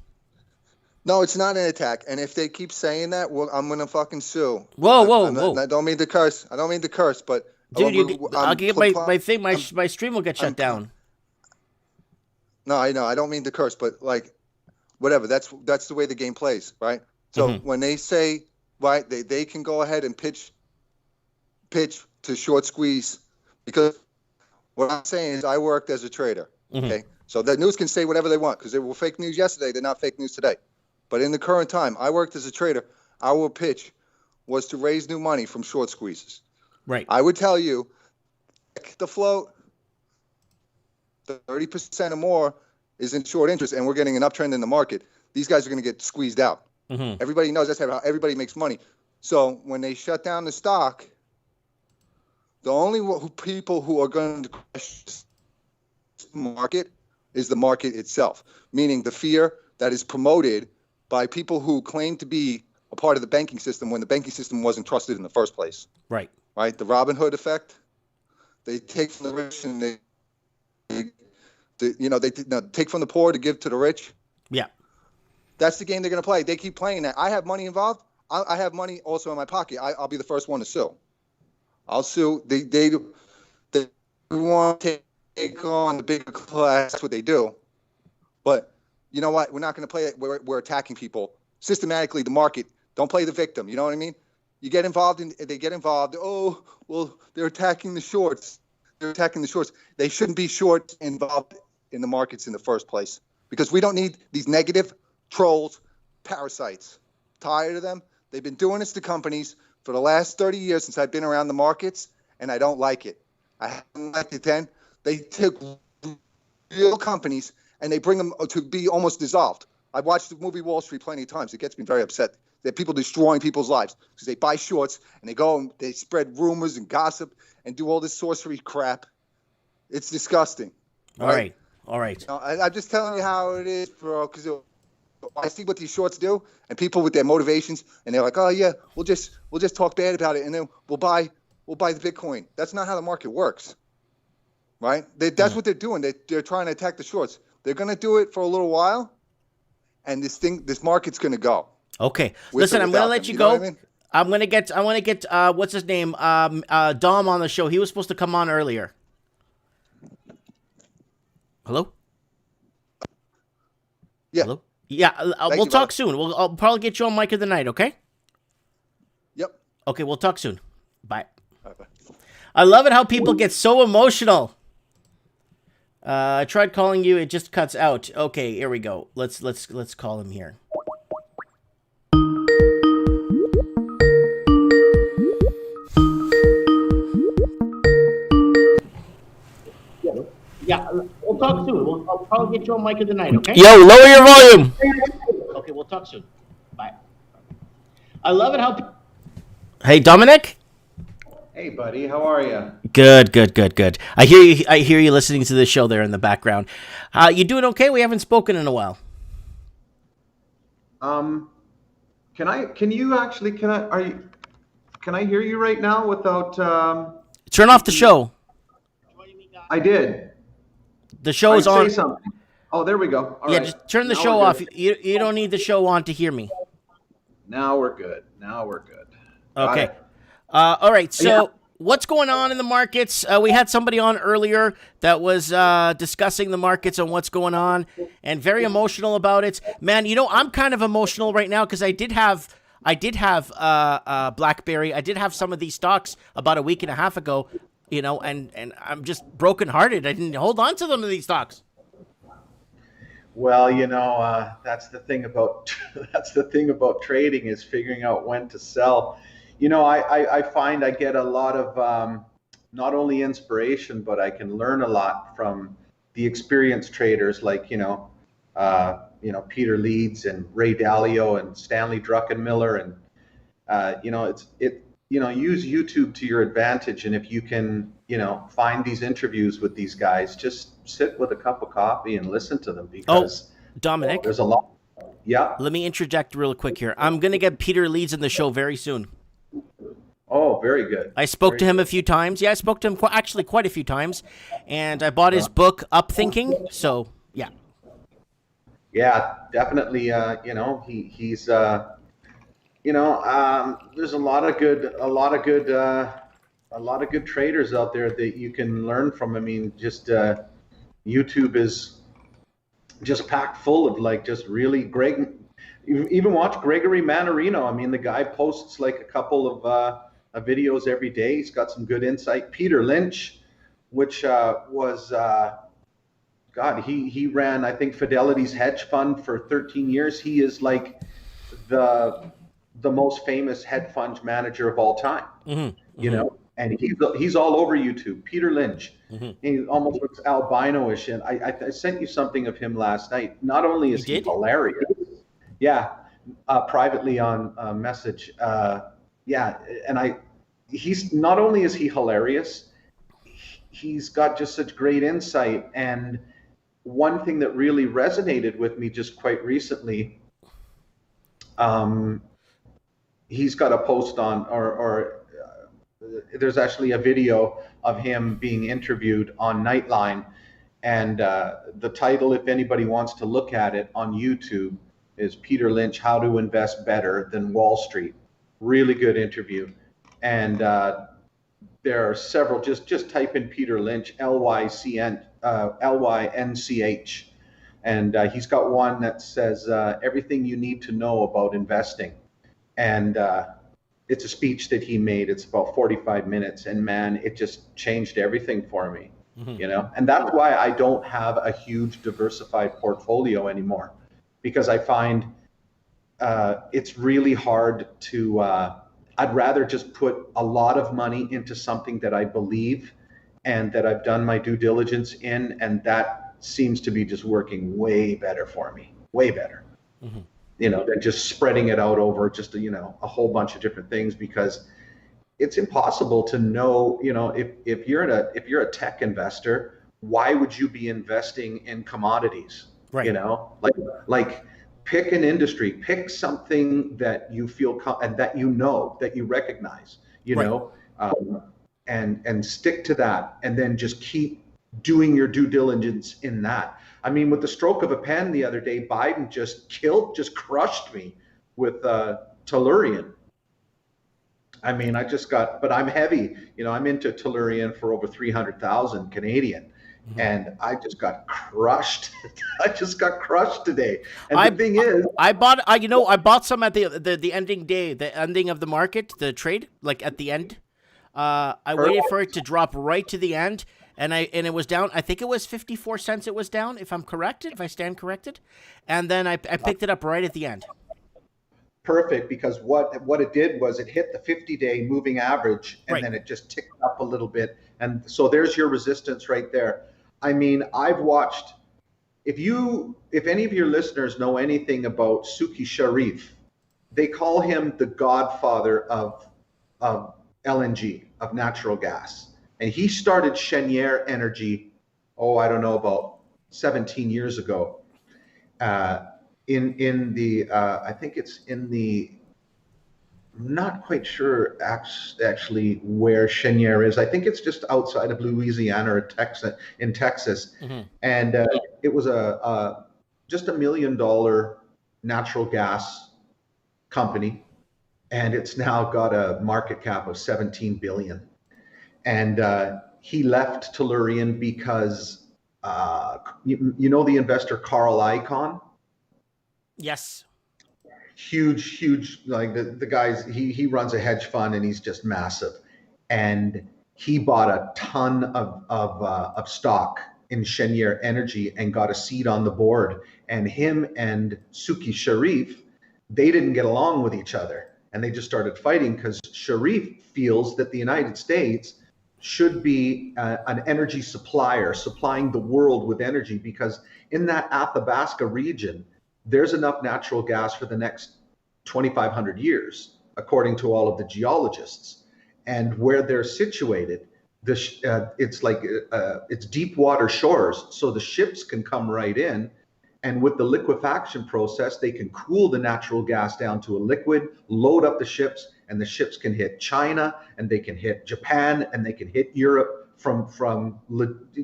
No, it's not an attack. And if they keep saying that, well, I'm gonna fucking sue. Whoa, whoa, I'm whoa. not, I don't mean to curse. I don't mean to curse, but Dude, I'll get my thing. My stream will get shut down. No, I know. I don't mean to curse, but like, whatever. That's the way the game plays, right? So when they say, right, they can go ahead and pitch to short squeeze, because what I'm saying is I worked as a trader. Okay, so the news can say whatever they want because they were fake news yesterday. They're not fake news today. But in the current time, I worked as a trader. Our pitch was to raise new money from short squeezes. Right. I would tell you, the float, 30% or more is in short interest, and we're getting an uptrend in the market. These guys are going to get squeezed out. Everybody knows that's how everybody makes money. So when they shut down the stock, the only people who are going to crash the market is the market itself, meaning the fear that is promoted by people who claim to be a part of the banking system when the banking system wasn't trusted in the first place. Right. Right. The Robin Hood effect. They take from the rich and they take from the poor to give to the rich. Yeah. That's the game they're going to play. They keep playing that. I have money involved. I have money also in my pocket. I'll be the first one to sue. I'll sue. They want to take on the bigger class. That's what they do. But you know what? We're not going to play it. We're attacking people systematically. The market. Don't play the victim. You know what I mean? You get involved in. They get involved. Oh, well, they're attacking the shorts. They're attacking the shorts. They shouldn't be short involved in the markets in the first place because we don't need these negative trolls, parasites. Tired of them. They've been doing this to companies for the last 30 years since I've been around the markets, and I don't like it. I haven't liked it then. They took real companies and they bring them to be almost dissolved. I've watched the movie Wall Street plenty of times. It gets me very upset that people destroying people's lives because they buy shorts and they go and they spread rumors and gossip and do all this sorcery crap. It's disgusting. All right. No, I'm just telling you how it is, bro, because I see what these shorts do, and people with their motivations, and they're like, "Oh yeah, we'll just talk bad about it, and then we'll buy the Bitcoin." That's not how the market works, right? That's what they're doing. They're trying to attack the shorts. They're going to do it for a little while, and this market's going to go. Okay, listen, I'm going to let you go. I mean? I want to get what's his name, Dom on the show. He was supposed to come on earlier. Hello. Yeah. Hello. Yeah, we'll talk soon. I'll probably get you on mic of the night, okay? Yep. Okay, we'll talk soon. Bye. Bye. I love it how people get so emotional. I tried calling you, it just cuts out. Okay, here we go. Let's call him here. Yeah, we'll talk soon. I'll probably get you on mic of the night, okay? Yo, lower your volume. Okay, we'll talk soon. Bye. I love it how... Hey, Dominic? Hey, buddy. How are you? Good. I hear you listening to the show there in the background. You doing okay? We haven't spoken in a while. Can I hear you right now without Turn off the show. I did. The show is on. Say something. Oh, there we go. All right. Just turn the show off. You don't need the show on to hear me. Now we're good. Okay. All right. So what's going on in the markets? We had somebody on earlier that was discussing the markets and what's going on and very emotional about it. Man, I'm kind of emotional right now because I did have BlackBerry. I did have some of these stocks about a week and a half ago. And I'm just brokenhearted. I didn't hold on to them of these stocks. Well, that's the thing about trading is figuring out when to sell. I find I get a lot of not only inspiration, but I can learn a lot from the experienced traders like Peter Leeds and Ray Dalio and Stanley Druckenmiller, and use YouTube to your advantage. And if you can, find these interviews with these guys, just sit with a cup of coffee and listen to them because Dominic, there's a lot. Yeah. Let me interject real quick here. I'm going to get Peter Leeds in the show very soon. Oh, very good. I spoke to him a few times. Yeah, I spoke to him quite a few times. And I bought his book, Up Thinking. So, yeah. Yeah, definitely. He's there's a lot of good traders out there that you can learn from. I mean, just YouTube is just packed full of like just really great. You even watch Gregory Mannarino. I mean, the guy posts like a couple of videos every day. He's got some good insight. Peter Lynch, which was God, he ran, I think, Fidelity's hedge fund for 13 years. He is like the most famous hedge fund manager of all time. And he's all over YouTube. Peter Lynch. He almost looks albino-ish, and I sent you something of him last night. Not only is he hilarious, yeah, privately on message, yeah, and he's not only is he hilarious, he's got just such great insight. And one thing that really resonated with me just quite recently, he's got a post on, or there's actually a video of him being interviewed on Nightline, and the title, if anybody wants to look at it on YouTube, is Peter Lynch, How to Invest Better Than Wall Street. Really good interview. And there are several, just type in Peter Lynch, Lynch, and he's got one that says everything you need to know about investing. And it's a speech that he made. It's about 45 minutes, and man, it just changed everything for me. And that's why I don't have a huge diversified portfolio anymore, because I find it's really hard to I'd rather just put a lot of money into something that I believe and that I've done my due diligence in, and that seems to be just working way better for me, way better. Than just spreading it out over just a whole bunch of different things, because it's impossible to know, if you're a tech investor, why would you be investing in commodities? Right. Like pick an industry, pick something that you feel and that that you recognize, and stick to that, and then just keep doing your due diligence in that. I mean, with the stroke of a pen the other day, Biden just crushed me with Tellurian. I mean, but I'm heavy, I'm into Tellurian for over 300,000 Canadian. And I just got crushed. I just got crushed today. And the thing is, I bought some at the ending day, the ending of the market, the trade, like at the end. I waited for it to drop right to the end, and it was down. I think it was 54 cents. It was down, if I stand corrected, and then I picked it up right at the end. Perfect, because what it did was it hit the 50-day moving average, and then it just ticked up a little bit, and so there's your resistance right there. I mean, I've watched. If any of your listeners know anything about Suki Sharif, they call him the godfather of LNG, of natural gas. And he started Cheniere Energy, I don't know, about 17 years ago. In the I think it's in the, I'm not quite sure actually where Cheniere is. I think it's just outside of Louisiana or in Texas. And it was just $1 million natural gas company, and it's now got a market cap of 17 billion. And he left Tellurian because the investor Carl Icahn. Yes. Huge, like the guys, he runs a hedge fund, and he's just massive. And he bought a ton of stock in Cheniere Energy and got a seat on the board. And him and Suki Sharif, they didn't get along with each other, and they just started fighting, because Sharif feels that the United States should be an energy supplier, supplying the world with energy, because in that Athabasca region, there's enough natural gas for the next 2,500 years, according to all of the geologists. And where they're situated, it's deep water shores, so the ships can come right in. And with the liquefaction process, they can cool the natural gas down to a liquid, load up the ships, and the ships can hit China, and they can hit Japan, and they can hit Europe from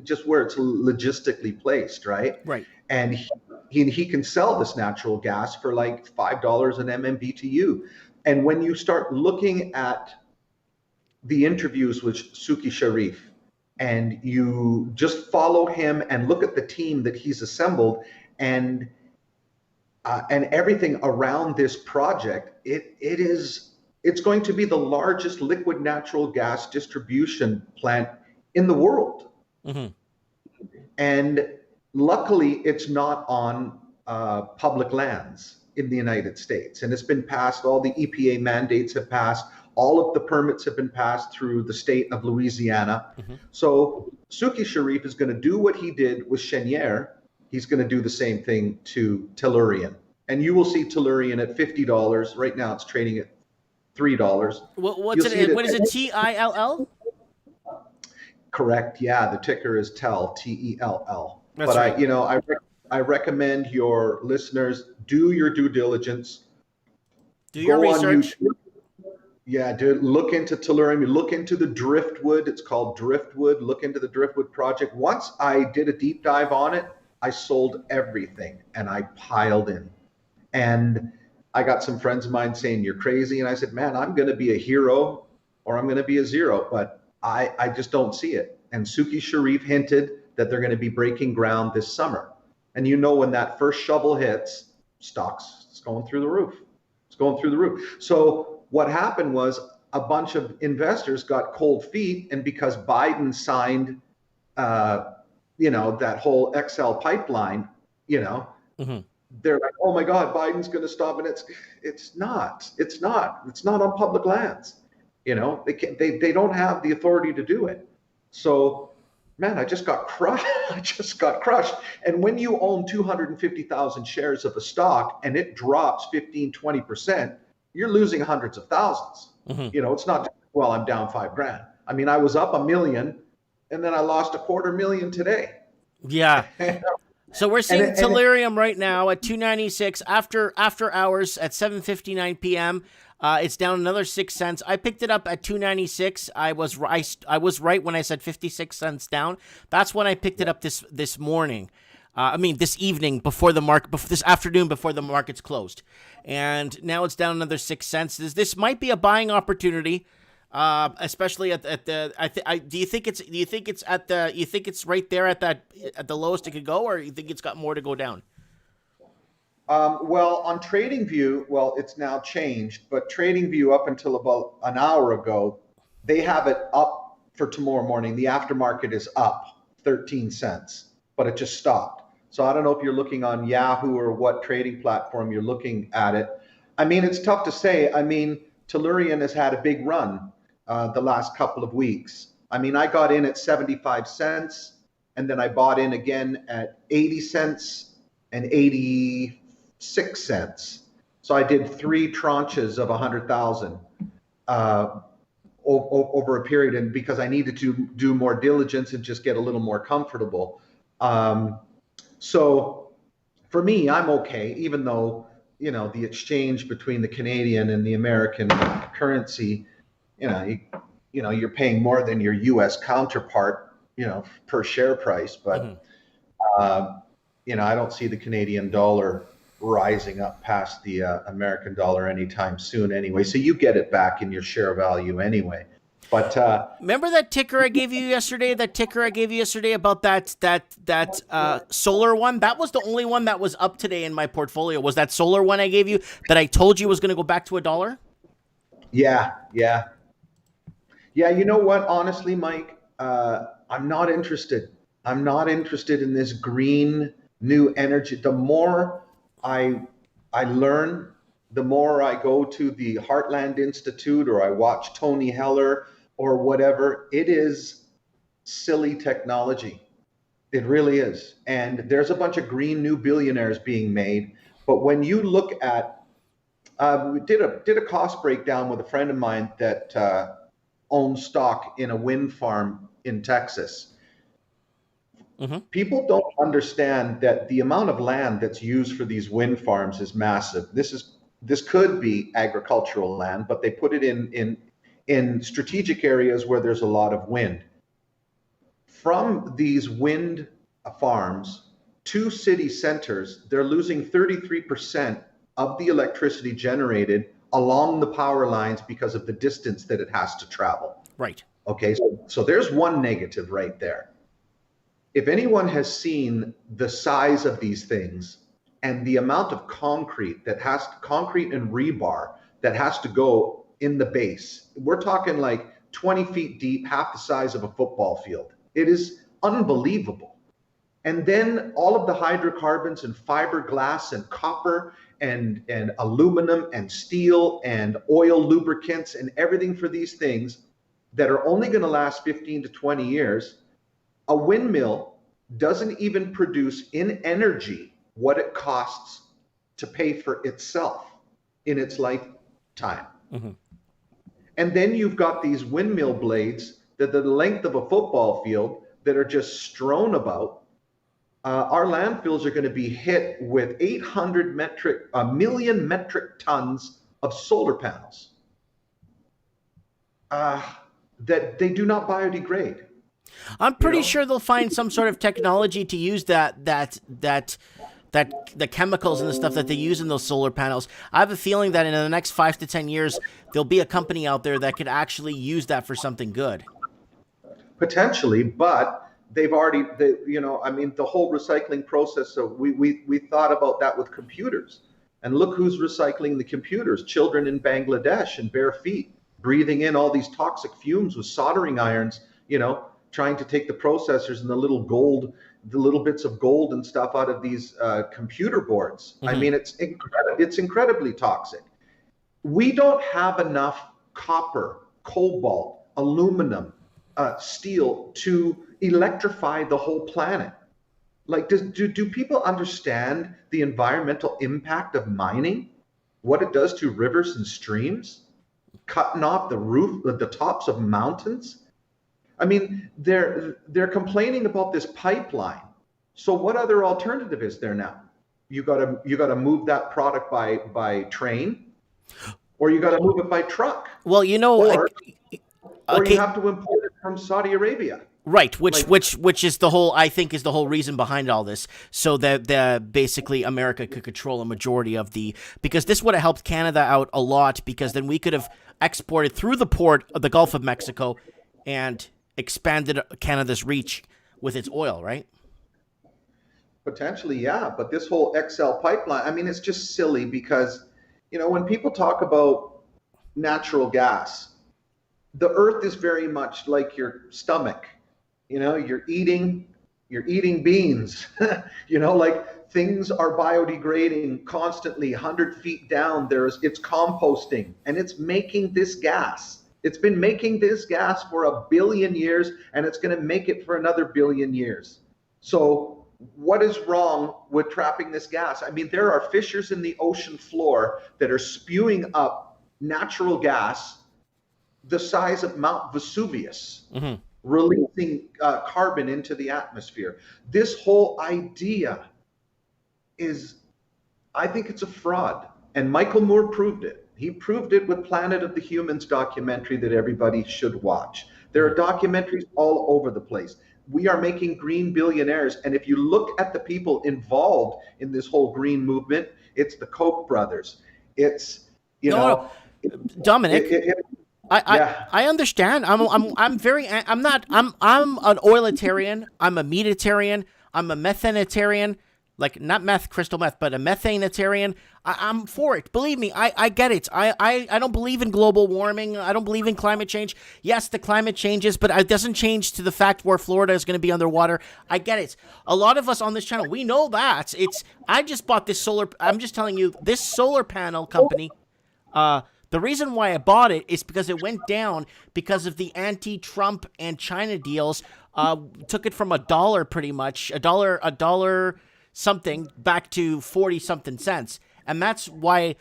just where it's logistically placed, right? Right. And he can sell this natural gas for like $5 an MMBTU. And when you start looking at the interviews with Suki Sharif, and you just follow him and look at the team that he's assembled, and everything around this project, it's going to be the largest liquid natural gas distribution plant in the world. Mm-hmm. And luckily, it's not on public lands in the United States. And it's been passed, all the EPA mandates have passed, all of the permits have been passed through the state of Louisiana. Mm-hmm. So Suki Sharif is going to do what he did with Cheniere. He's going to do the same thing to Tellurian. And you will see Tellurian at $50. Right now it's trading at $3. What is it, TILL? Correct. Yeah, the ticker is TELL, TELL. That's but right. I recommend your listeners do your due diligence. Do your research. Yeah, look into Tellurium, look into the driftwood. It's called driftwood. Look into the driftwood project. Once I did a deep dive on it, I sold everything and I piled in. And I got some friends of mine saying, you're crazy. And I said, man, I'm going to be a hero or I'm going to be a zero, but I just don't see it. And Suki Sharif hinted that they're going to be breaking ground this summer. And you know, when that first shovel hits, stocks, it's going through the roof. It's going through the roof. So what happened was a bunch of investors got cold feet. And because Biden signed, that whole XL pipeline, Mm-hmm. they're like, oh my God, Biden's going to stop. And it's not on public lands. They don't have the authority to do it. So, man, I just got crushed. And when you own 250,000 shares of a stock and it drops 15, 20%, you're losing hundreds of thousands. Mm-hmm. It's not, well, I'm down $5,000. I mean, I was up $1 million and then I lost $250,000 today. Yeah. So we're seeing Tellurium right now at 296 after hours at 7:59 p.m. It's down another 6 cents. I picked it up at 296. I was right when I said 56 cents down. That's when I picked it up this morning. This evening before this afternoon before the markets closed, and now it's down another 6 cents. This might be a buying opportunity, especially at the. Do you think it's right there at the lowest it could go, or you think it's got more to go down? Well, on TradingView, it's now changed, but TradingView up until about an hour ago, they have it up for tomorrow morning. The aftermarket is up 13 cents, but it just stopped. So I don't know if you're looking on Yahoo or what trading platform you're looking at it. I mean, it's tough to say. I mean, Tellurian has had a big run the last couple of weeks. I mean, I got in at 75 cents, and then I bought in again at 80 cents and 86 cents. So I did 3 tranches of 100,000 over a period, and because I needed to do more diligence and just get a little more comfortable. So for me, I'm okay, even though, the exchange between the Canadian and the American currency, you're paying more than your US counterpart, per share price. But, I don't see the Canadian dollar rising up past the American dollar anytime soon anyway. So you get it back in your share value anyway. But remember that ticker I gave you yesterday? That ticker I gave you yesterday about that SolarOne? That was the only one that was up today in my portfolio. Was that SolarOne I gave you that I told you was going to go back to $1? Yeah. You know what? Honestly, Mike, I'm not interested. I'm not interested in this green new energy. The more I learn, the more I go to the Heartland Institute or I watch Tony Heller or whatever, it is silly technology. It really is. And there's a bunch of green new billionaires being made. But when you look at, we did a cost breakdown with a friend of mine that owns stock in a wind farm in Texas. Mm-hmm. People don't understand that the amount of land that's used for these wind farms is massive. This could be agricultural land, but they put it in strategic areas where there's a lot of wind. From these wind farms, two city centers, they're losing 33% of the electricity generated along the power lines because of the distance that it has to travel. Right. Okay, so there's one negative right there. If anyone has seen the size of these things and the amount of concrete and rebar that has to go in the base, we're talking like 20 feet deep, half the size of a football field. It is unbelievable. And then all of the hydrocarbons and fiberglass and copper and aluminum and steel and oil lubricants and everything for these things that are only going to last 15 to 20 years. A windmill doesn't even produce in energy what it costs to pay for itself in its lifetime. Mm-hmm. And then you've got these windmill blades that are the length of a football field that are just strewn about. Our landfills are going to be hit with 1 million metric tons of solar panels that they do not biodegrade. I'm pretty sure they'll find some sort of technology to use the chemicals and the stuff that they use in those solar panels. I have a feeling that in the next 5 to 10 years, there'll be a company out there that could actually use that for something good. Potentially, but they've already, the whole recycling process. So we thought about that with computers, and look who's recycling the computers: children in Bangladesh and bare feet, breathing in all these toxic fumes with soldering irons, trying to take the processors and the little bits of gold and stuff out of these computer boards. Mm-hmm. I mean, it's incredibly toxic. We don't have enough copper, cobalt, aluminum, steel to electrify the whole planet. Like, do people understand the environmental impact of mining? What it does to rivers and streams? Cutting off the tops of mountains? I mean, they're complaining about this pipeline. So what other alternative is there now? You gotta move that product by train, or you gotta move it by truck. Well, or you have to import it from Saudi Arabia. Right, which is the whole reason behind all this, so that basically America could control a majority of because this would have helped Canada out a lot, because then we could have exported through the port of the Gulf of Mexico and expanded Canada's reach with its oil, right? Potentially, yeah. But this whole XL pipeline, I mean, it's just silly because, when people talk about natural gas, the earth is very much like your stomach. You're eating beans, like things are biodegrading constantly. 100 feet down, it's composting, and it's making this gas. It's been making this gas for 1 billion years, and it's going to make it for another 1 billion years. So what is wrong with trapping this gas? I mean, there are fissures in the ocean floor that are spewing up natural gas the size of Mount Vesuvius. Mm-hmm. Releasing carbon into the atmosphere. This whole idea I think it's a fraud. And Michael Moore proved it. He proved it with Planet of the Humans documentary that everybody should watch. There are documentaries all over the place. We are making green billionaires. And if you look at the people involved in this whole green movement, it's the Koch brothers. It's, Dominic. I understand. I'm an oilitarian. I'm a meatitarian. I'm a methanitarian. Like, not meth, crystal meth, but a methanitarian. I'm for it. Believe me, I get it. I don't believe in global warming. I don't believe in climate change. Yes, the climate changes, but it doesn't change to the fact where Florida is going to be underwater. I get it. A lot of us on this channel, we know that. I just bought this I'm just telling you, this solar panel company, the reason why I bought it is because it went down because of the anti-Trump and China deals. Took it from $1 pretty much, $1 something back to 40 something cents. And that's why,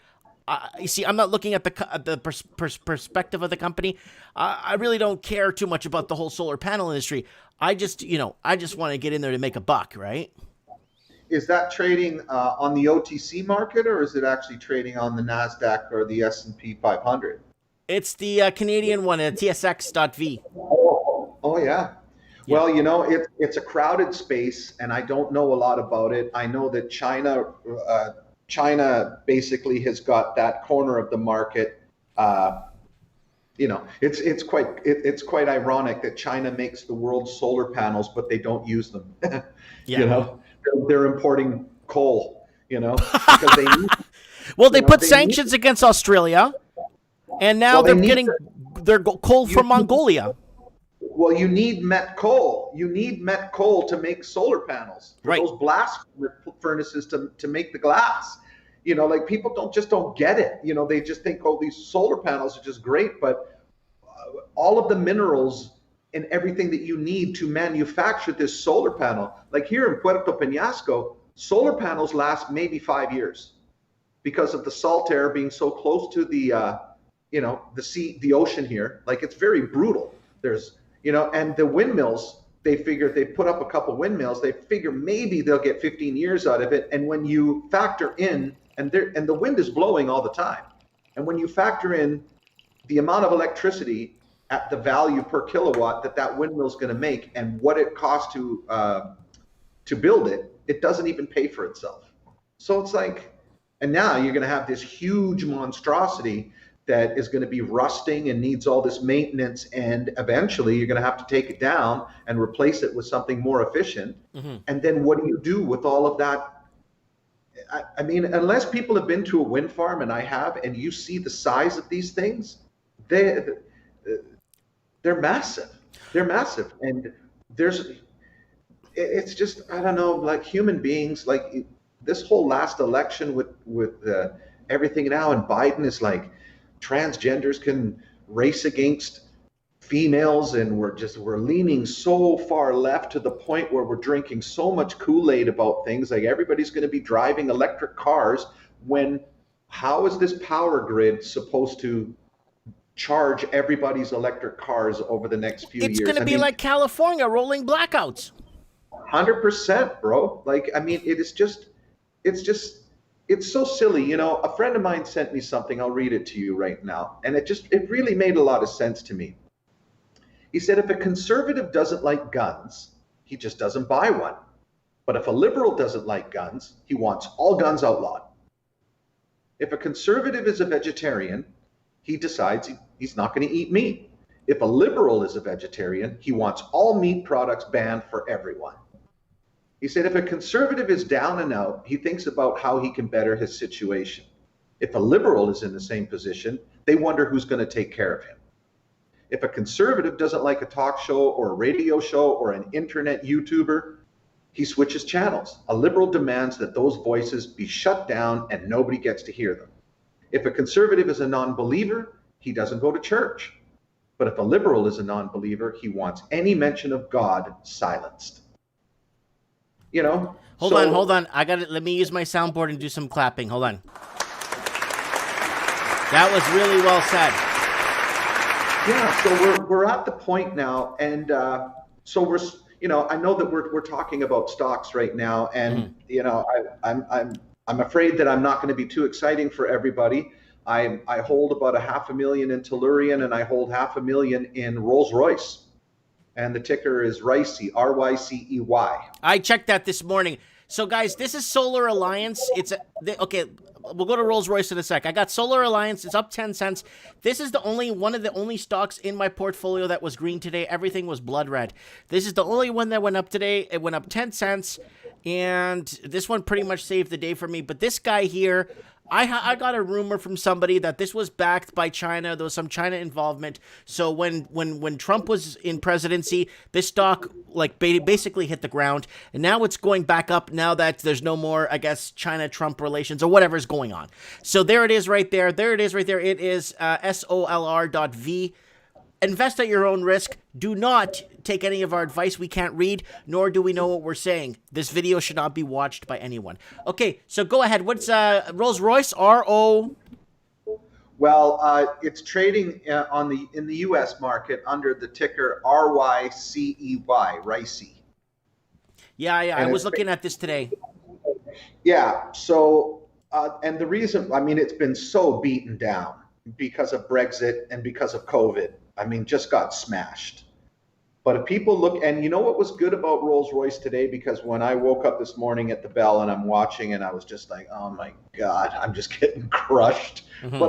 you see, I'm not looking at the perspective of the company. I really don't care too much about the whole solar panel industry. I just want to get in there to make a buck, right? Is that trading on the OTC market, or is it actually trading on the NASDAQ or the S&P 500? It's the Canadian one, TSX.V. Oh, yeah. Yeah. Well, it's a crowded space, and I don't know a lot about it. I know that China basically has got that corner of the market. It's quite ironic that China makes the world's solar panels, but they don't use them. Yeah. They're importing coal. Because they need, Well, they put they sanctions against Australia, and now they're getting their coal from Mongolia. Well, you need met coal. You need met coal to make solar panels for those blast furnaces to make the glass. Like people don't get it. They just think, oh, these solar panels are just great, but all of the minerals and everything that you need to manufacture this solar panel, like here in Puerto Peñasco, solar panels last maybe 5 years because of the salt air being so close to the the ocean here. Like it's very brutal. There's and the windmills, they figure they put up a couple windmills, they figure maybe they'll get 15 years out of it. And when you factor in, and the wind is blowing all the time, and when you factor in the amount of electricity at the value per kilowatt that windmill is going to make and what it costs to build it, it doesn't even pay for itself. So it's like, and now you're going to have this huge monstrosity that is going to be rusting and needs all this maintenance, and eventually you're going to have to take it down and replace it with something more efficient. Mm-hmm. And then what do you do with all of that? I mean, unless people have been to a wind farm, and I have, and you see the size of these things, they're massive. They're massive. And it's just, I don't know, like human beings, like this whole last election with everything now, and Biden is like, transgenders can race against females, and we're leaning so far left to the point where we're drinking so much Kool-Aid about things like everybody's going to be driving electric cars. When how is this power grid supposed to charge everybody's electric cars over the next few years? It's going to be like California rolling blackouts. 100%, bro. Like, I mean, it's so silly. A friend of mine sent me something. I'll read it to you right now. And it really made a lot of sense to me. He said, if a conservative doesn't like guns, he just doesn't buy one. But if a liberal doesn't like guns, he wants all guns outlawed. If a conservative is a vegetarian, he decides he's not going to eat meat. If a liberal is a vegetarian, he wants all meat products banned for everyone. He said, if a conservative is down and out, he thinks about how he can better his situation. If a liberal is in the same position, they wonder who's going to take care of him. If a conservative doesn't like a talk show or a radio show or an internet YouTuber, he switches channels. A liberal demands that those voices be shut down and nobody gets to hear them. If a conservative is a non-believer, he doesn't go to church. But if a liberal is a non-believer, he wants any mention of God silenced. Hold on. I got it. Let me use my soundboard and do some clapping. Hold on. That was really well said. Yeah. So we're at the point now, and so we're, I know that we're talking about stocks right now, and I'm afraid that I'm not going to be too exciting for everybody. I hold about $500,000 in Tellurian, and I hold $500,000 in Rolls-Royce. And the ticker is RYCEY, RYCEY. I checked that this morning. So, guys, this is Solar Alliance. Okay, we'll go to Rolls-Royce in a sec. I got Solar Alliance. It's up 10 cents. This is one of the only stocks in my portfolio that was green today. Everything was blood red. This is the only one that went up today. It went up 10 cents. And this one pretty much saved the day for me. But this guy here, I got a rumor from somebody that this was backed by China. There was some China involvement. So when Trump was in presidency, this stock basically hit the ground. And now it's going back up now that there's no more, I guess, China-Trump relations or whatever's going on. So there it is right there. It is SOLR.V. Invest at your own risk. Do not take any of our advice. We can't read, nor do we know what we're saying. This video should not be watched by anyone. Okay, so go ahead. What's Rolls-Royce? R-O... Well, it's trading in the U.S. market under the ticker RYCEY, RYCEY. Yeah, I was looking at this today. Yeah, so, and the reason, I mean, it's been so beaten down because of Brexit and because of COVID. I mean, just got smashed. But if people look, and you know what was good about Rolls-Royce today? Because when I woke up this morning at the bell and I'm watching, and I was just like, oh my God, I'm just getting crushed. Mm-hmm.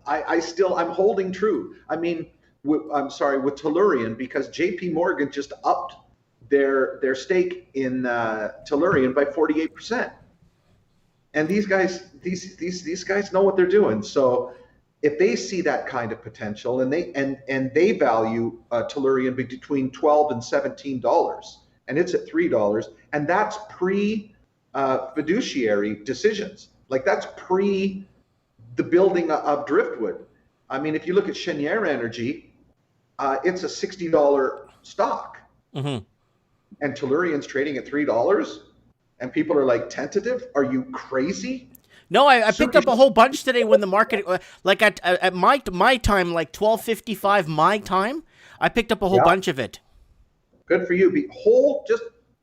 I'm holding true. I mean, with Tellurian, because JP Morgan just upped their stake in Tellurian by 48%. And these guys know what they're doing. So if they see that kind of potential, and they value Tellurian between $12 and $17, and it's at $3, and that's pre fiduciary decisions. Like, that's pre the building of Driftwood. I mean, if you look at Cheniere Energy, it's a $60 stock, Mm-hmm. and Tellurian's trading at $3, and people are like, tentative? Are you crazy? No, I picked up a whole bunch today when the market, like at my time, like 12:55 my time, I picked up a whole bunch of it. Good for you.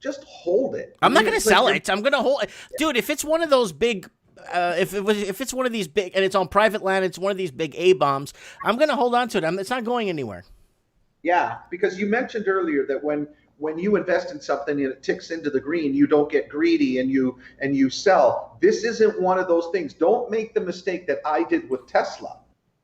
Just hold it. I'm not gonna sell it. I'm gonna hold it, dude. If it's one of those big, if it's one of these big, and it's on private land, it's one of these big A bombs. I'm gonna hold on to it. It's not going anywhere. Yeah, because you mentioned earlier that when you invest in something and it ticks into the green, you don't get greedy and you sell. This isn't one of those things. Don't make the mistake that I did with Tesla.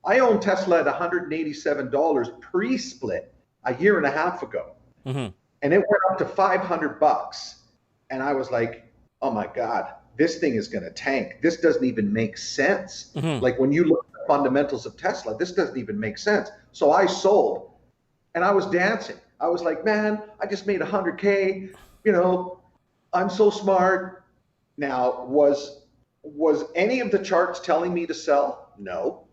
I owned Tesla at $187 pre-split a year and a half ago. Mm-hmm. And it went up to $500. And I was like, oh my God, this thing is going to tank. This doesn't even make sense. Mm-hmm. Like, when you look at the fundamentals of Tesla, this doesn't even make sense. So I sold, and I was dancing. I was like, man, I just made 100K, I'm so smart. Now, was any of the charts telling me to sell? No.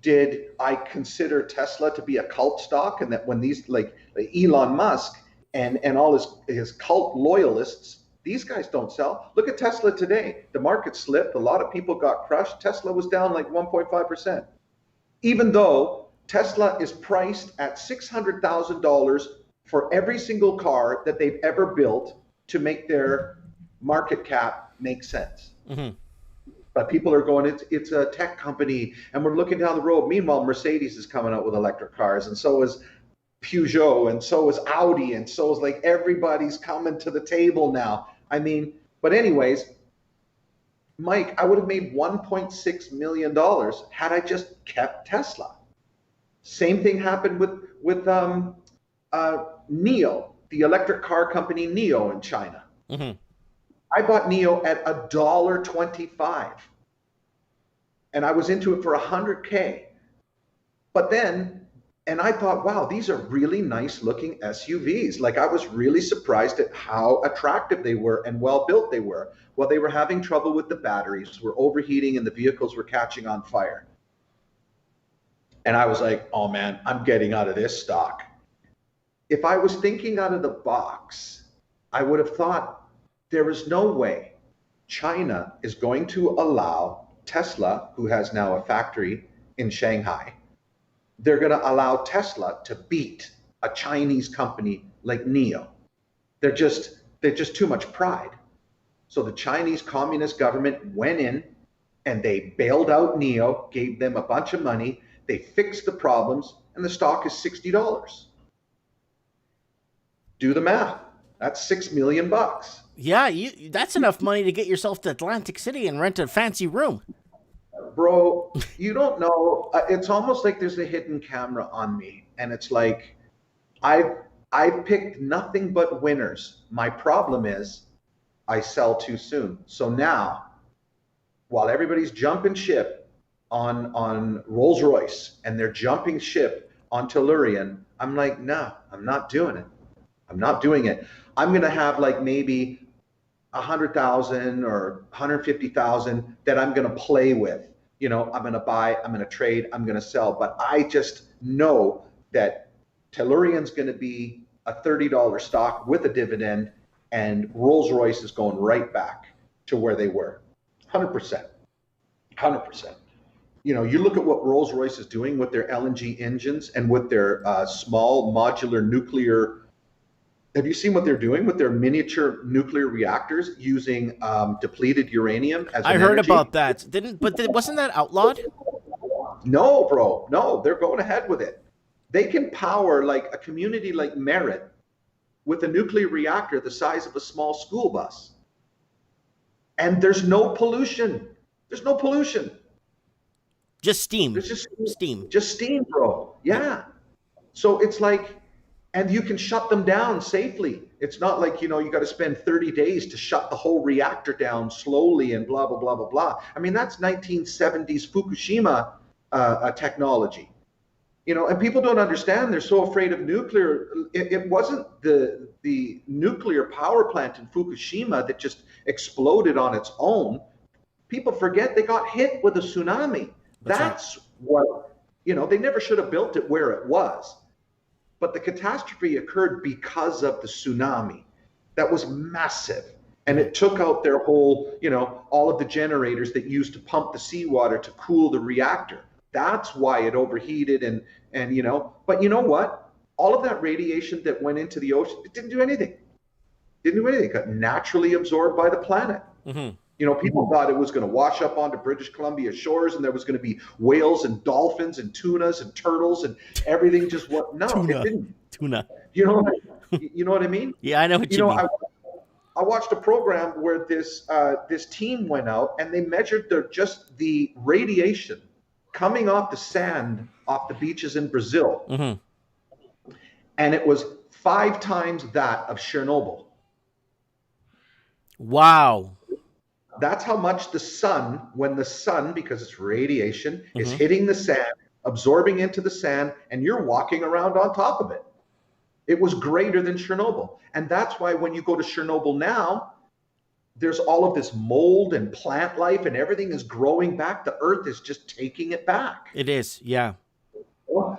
Did I consider Tesla to be a cult stock, and that when these, like Elon Musk and all his cult loyalists, these guys don't sell? Look at Tesla today. The market slipped. A lot of people got crushed. Tesla was down like 1.5%. Even though Tesla is priced at $600,000 for every single car that they've ever built to make their market cap make sense. Mm-hmm. But people are going, it's a tech company, and we're looking down the road. Meanwhile, Mercedes is coming out with electric cars, and so is Peugeot, and so is Audi, and so is, like, everybody's coming to the table now. I mean, but anyways, Mike, I would have made $1.6 million had I just kept Tesla. Same thing happened with NIO, the electric car company NIO in China. Mm-hmm. I bought NIO at $1.25, and I was into it for 100K. But then, and I thought, wow, these are really nice looking SUVs. Like, I was really surprised at how attractive they were and well built they were. Well, they were having trouble with the batteries, were overheating, and the vehicles were catching on fire. And I was like, oh man, I'm getting out of this stock. If I was thinking out of the box, I would have thought there is no way China is going to allow Tesla, who has now a factory in Shanghai, they're going to allow Tesla to beat a Chinese company like NIO. They're just too much pride. So the Chinese Communist government went in and they bailed out NIO, gave them a bunch of money. They fixed the problems, and the stock is $60. Do the math. That's $6 million. Yeah, that's enough money to get yourself to Atlantic City and rent a fancy room. Bro, you don't know. It's almost like there's a hidden camera on me, and it's like I've picked nothing but winners. My problem is I sell too soon. So now, while everybody's jumping ship on Rolls-Royce and they're jumping ship on Tellurian, I'm like, no, I'm not doing it. I'm not doing it. I'm going to have like maybe 100,000 or 150,000 that I'm going to play with. I'm going to buy, I'm going to trade, I'm going to sell. But I just know that Tellurian's going to be a $30 stock with a dividend, and Rolls-Royce is going right back to where they were. 100%. 100%. You look at what Rolls-Royce is doing with their LNG engines and with their small modular nuclear. Have you seen what they're doing with their miniature nuclear reactors using depleted uranium as I heard about that. Wasn't that outlawed? No, bro. No, they're going ahead with it. They can power like a community like Merritt with a nuclear reactor the size of a small school bus. And there's no pollution. There's no pollution. Just steam. There's just steam. Just steam, bro. Yeah. So it's like, and you can shut them down safely. It's not like, you got to spend 30 days to shut the whole reactor down slowly and blah, blah, blah, blah, blah. I mean, that's 1970s Fukushima technology. And people don't understand. They're so afraid of nuclear. It wasn't the nuclear power plant in Fukushima that just exploded on its own. People forget they got hit with a tsunami. That's what, they never should have built it where it was. But the catastrophe occurred because of the tsunami. That was massive. And it took out their whole, all of the generators that used to pump the seawater to cool the reactor. That's why it overheated and but you know what? All of that radiation that went into the ocean, it didn't do anything. It got naturally absorbed by the planet. Mm-hmm. People thought it was going to wash up onto British Columbia shores and there was going to be whales and dolphins and tunas and turtles and everything just what? No, Tuna. It didn't. Tuna. You know what I mean? Yeah, I know what you mean. I watched a program where this team went out and they measured just the radiation coming off the sand off the beaches in Brazil. Mm-hmm. And it was 5 times that of Chernobyl. Wow. That's how much the sun, when the sun, because it's radiation, mm-hmm. is hitting the sand, absorbing into the sand, and you're walking around on top of it. It was greater than Chernobyl. And that's why when you go to Chernobyl now, there's all of this mold and plant life and everything is growing back. The earth is just taking it back. It is, yeah.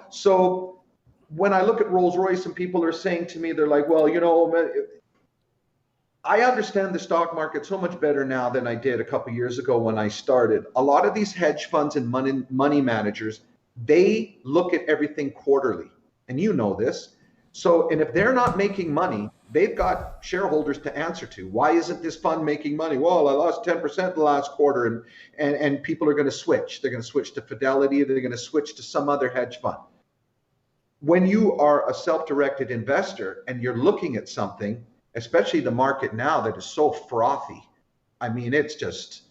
So when I look at Rolls-Royce and people are saying to me, they're like, well, I understand the stock market so much better now than I did a couple of years ago when I started. A lot of these hedge funds and money managers, they look at everything quarterly. And you know this. So, and if they're not making money, they've got shareholders to answer to. Why isn't this fund making money? Well, I lost 10% the last quarter, and people are going to switch. They're going to switch to Fidelity. They're going to switch to some other hedge fund. When you are a self-directed investor and you're looking at something, especially the market now that is so frothy, it's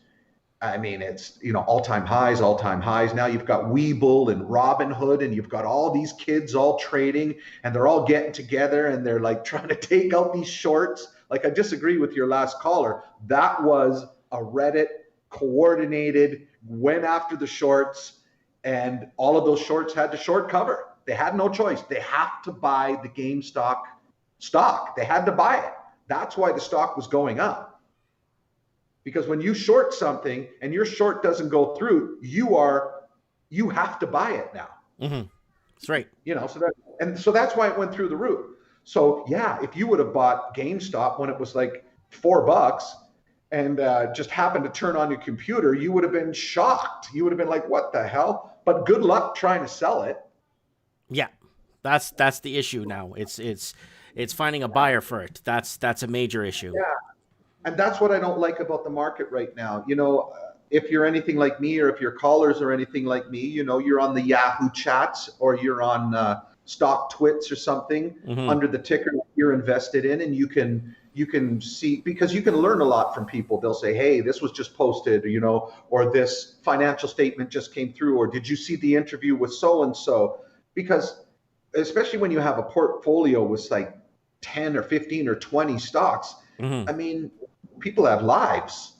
all-time highs. Now you've got Webull and Robinhood, and you've got all these kids all trading, and they're all getting together, and they're like trying to take out these shorts. Like, I disagree with your last caller. That was a Reddit coordinated, went after the shorts, and all of those shorts had to short cover. They had no choice. They have to buy the GameStop stock. They had to buy it. That's why the stock was going up. Because when you short something and your short doesn't go through, you have to buy it now. Mm-hmm. That's right. So that's why it went through the roof. So yeah, if you would have bought GameStop when it was like $4 and just happened to turn on your computer, you would have been shocked. You would have been like, "What the hell?" But good luck trying to sell it. Yeah, that's the issue now. It's finding a buyer for it. That's a major issue. Yeah. And that's what I don't like about the market right now. If you're anything like me, or if your callers are anything like me, you're on the Yahoo chats, or you're on Stock Twits or something mm-hmm. under the ticker you're invested in, and you can see, because you can learn a lot from people. They'll say, "Hey, this was just posted," or "This financial statement just came through," or "Did you see the interview with so-and-so?" Because especially when you have a portfolio with like 10 or 15 or 20 stocks, mm-hmm. People have lives,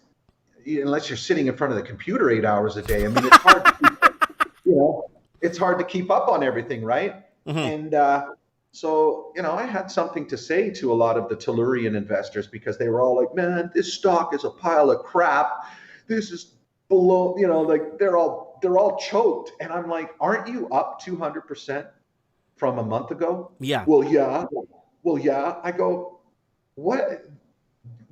unless you're sitting in front of the computer 8 hours a day. It's hard it's hard to keep up on everything, right? Mm-hmm. And so, I had something to say to a lot of the Tellurian investors, because they were all like, "Man, this stock is a pile of crap. This is below," like they're all choked. And I'm like, "Aren't you up 200% from a month ago?" Yeah. Well, yeah. I go, "What?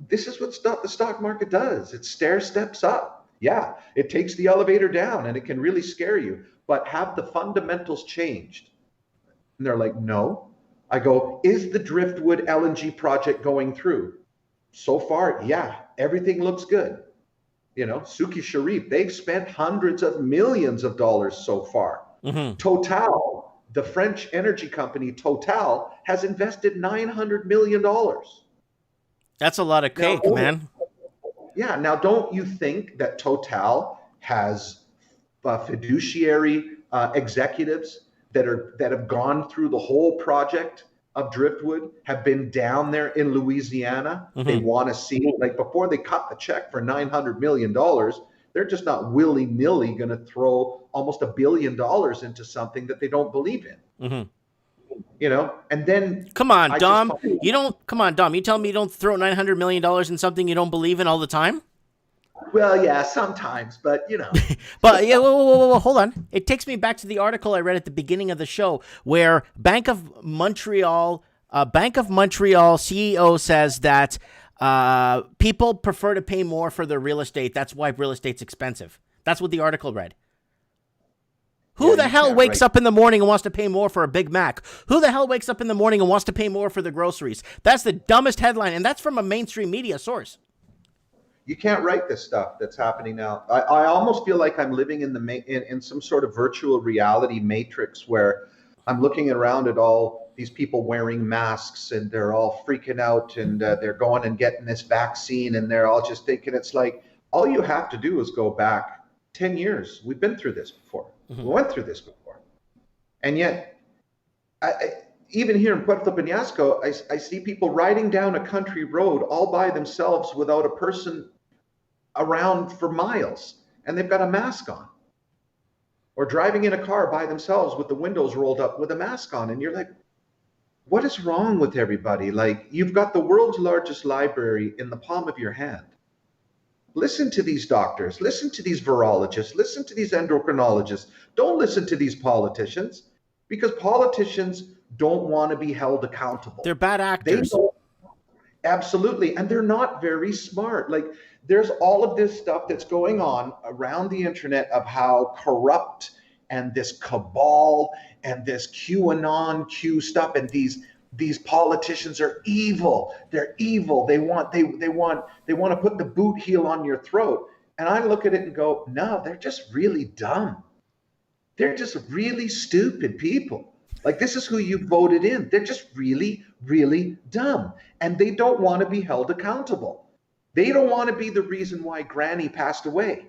This is what the stock market does. It stair steps up. Yeah, it takes the elevator down, and it can really scare you. But have the fundamentals changed?" And they're like, "No." I go, "Is the Driftwood LNG project going through?" So far, yeah, everything looks good. Suki Sharif, they've spent hundreds of millions of dollars so far. Mm-hmm. Total, the French energy company Total has invested $900 million. That's a lot of cake, Now, man. yeah. Now, don't you think that Total has fiduciary executives that have gone through the whole project of Driftwood, have been down there in Louisiana? They want to see, like, before they cut the check for $900 million, they're just not willy-nilly going to throw almost $1 billion into something that they don't believe in. You know, and then come on, Dom. Come on, Dom. You tell me you don't throw $900 million in something you don't believe in all the time? Well, yeah, sometimes, but you know. But yeah, whoa, hold on. It takes me back to the article I read at the beginning of the show where Bank of Montreal CEO says that people prefer to pay more for their real estate. That's why real estate's expensive. That's what the article read. Who the hell wakes up in the morning and wants to pay more for a Big Mac? Who the hell wakes up in the morning and wants to pay more for the groceries? That's the dumbest headline, and that's from a mainstream media source. You can't write this stuff that's happening now. I almost feel like I'm living in some sort of virtual reality matrix where I'm looking around at all these people wearing masks and they're all freaking out and they're going and getting this vaccine and they're all just thinking, it's like, all you have to do is go back 10 years. We've been through this before. We went through this before. And yet, even here in Puerto Peñasco, I see people riding down a country road all by themselves without a person around for miles, and they've got a mask on. Or driving in a car by themselves with the windows rolled up with a mask on. And you're like, what is wrong with everybody? Like, you've got the world's largest library in the palm of your hand. Listen to these doctors, listen to these virologists, listen to these endocrinologists. Don't listen to these politicians, because politicians don't want to be held accountable. They're bad actors. Absolutely. And they're not very smart. Like, there's all of this stuff that's going on around the internet of how corrupt and this cabal and this QAnon Q stuff, and these politicians are evil. They're evil. They want to put the boot heel on your throat. And I look at it and go, no, they're just really dumb. They're just really stupid people. Like, this is who you voted in. They're just really, really dumb. And they don't want to be held accountable. They don't want to be the reason why Granny passed away.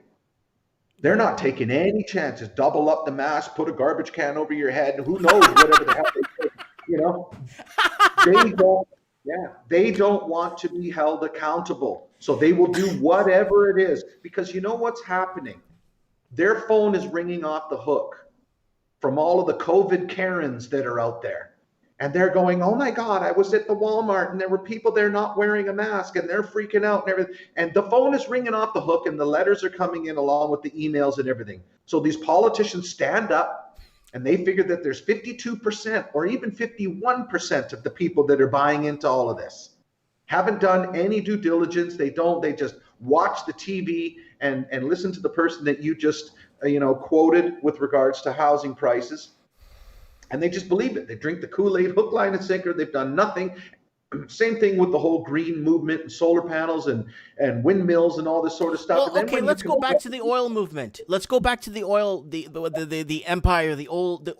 They're not taking any chances. Double up the mask, put a garbage can over your head, and who knows, whatever the hell they do. You know, they don't want to be held accountable. So they will do whatever it is, because you know what's happening? Their phone is ringing off the hook from all of the COVID Karens that are out there. And they're going, oh my God, I was at the Walmart and there were people there not wearing a mask and they're freaking out and everything. And the phone is ringing off the hook and the letters are coming in along with the emails and everything. So these politicians stand up and they figure that there's 52% or even 51% of the people that are buying into all of this. Haven't done any due diligence. They just watch the TV and listen to the person that you just quoted with regards to housing prices. And they just believe it. They drink the Kool-Aid, hook, line, and sinker. They've done nothing. Same thing with the whole green movement and solar panels and windmills and all this sort of stuff. Well, okay, let's go back to the oil movement. Let's go back to the oil, the empire, the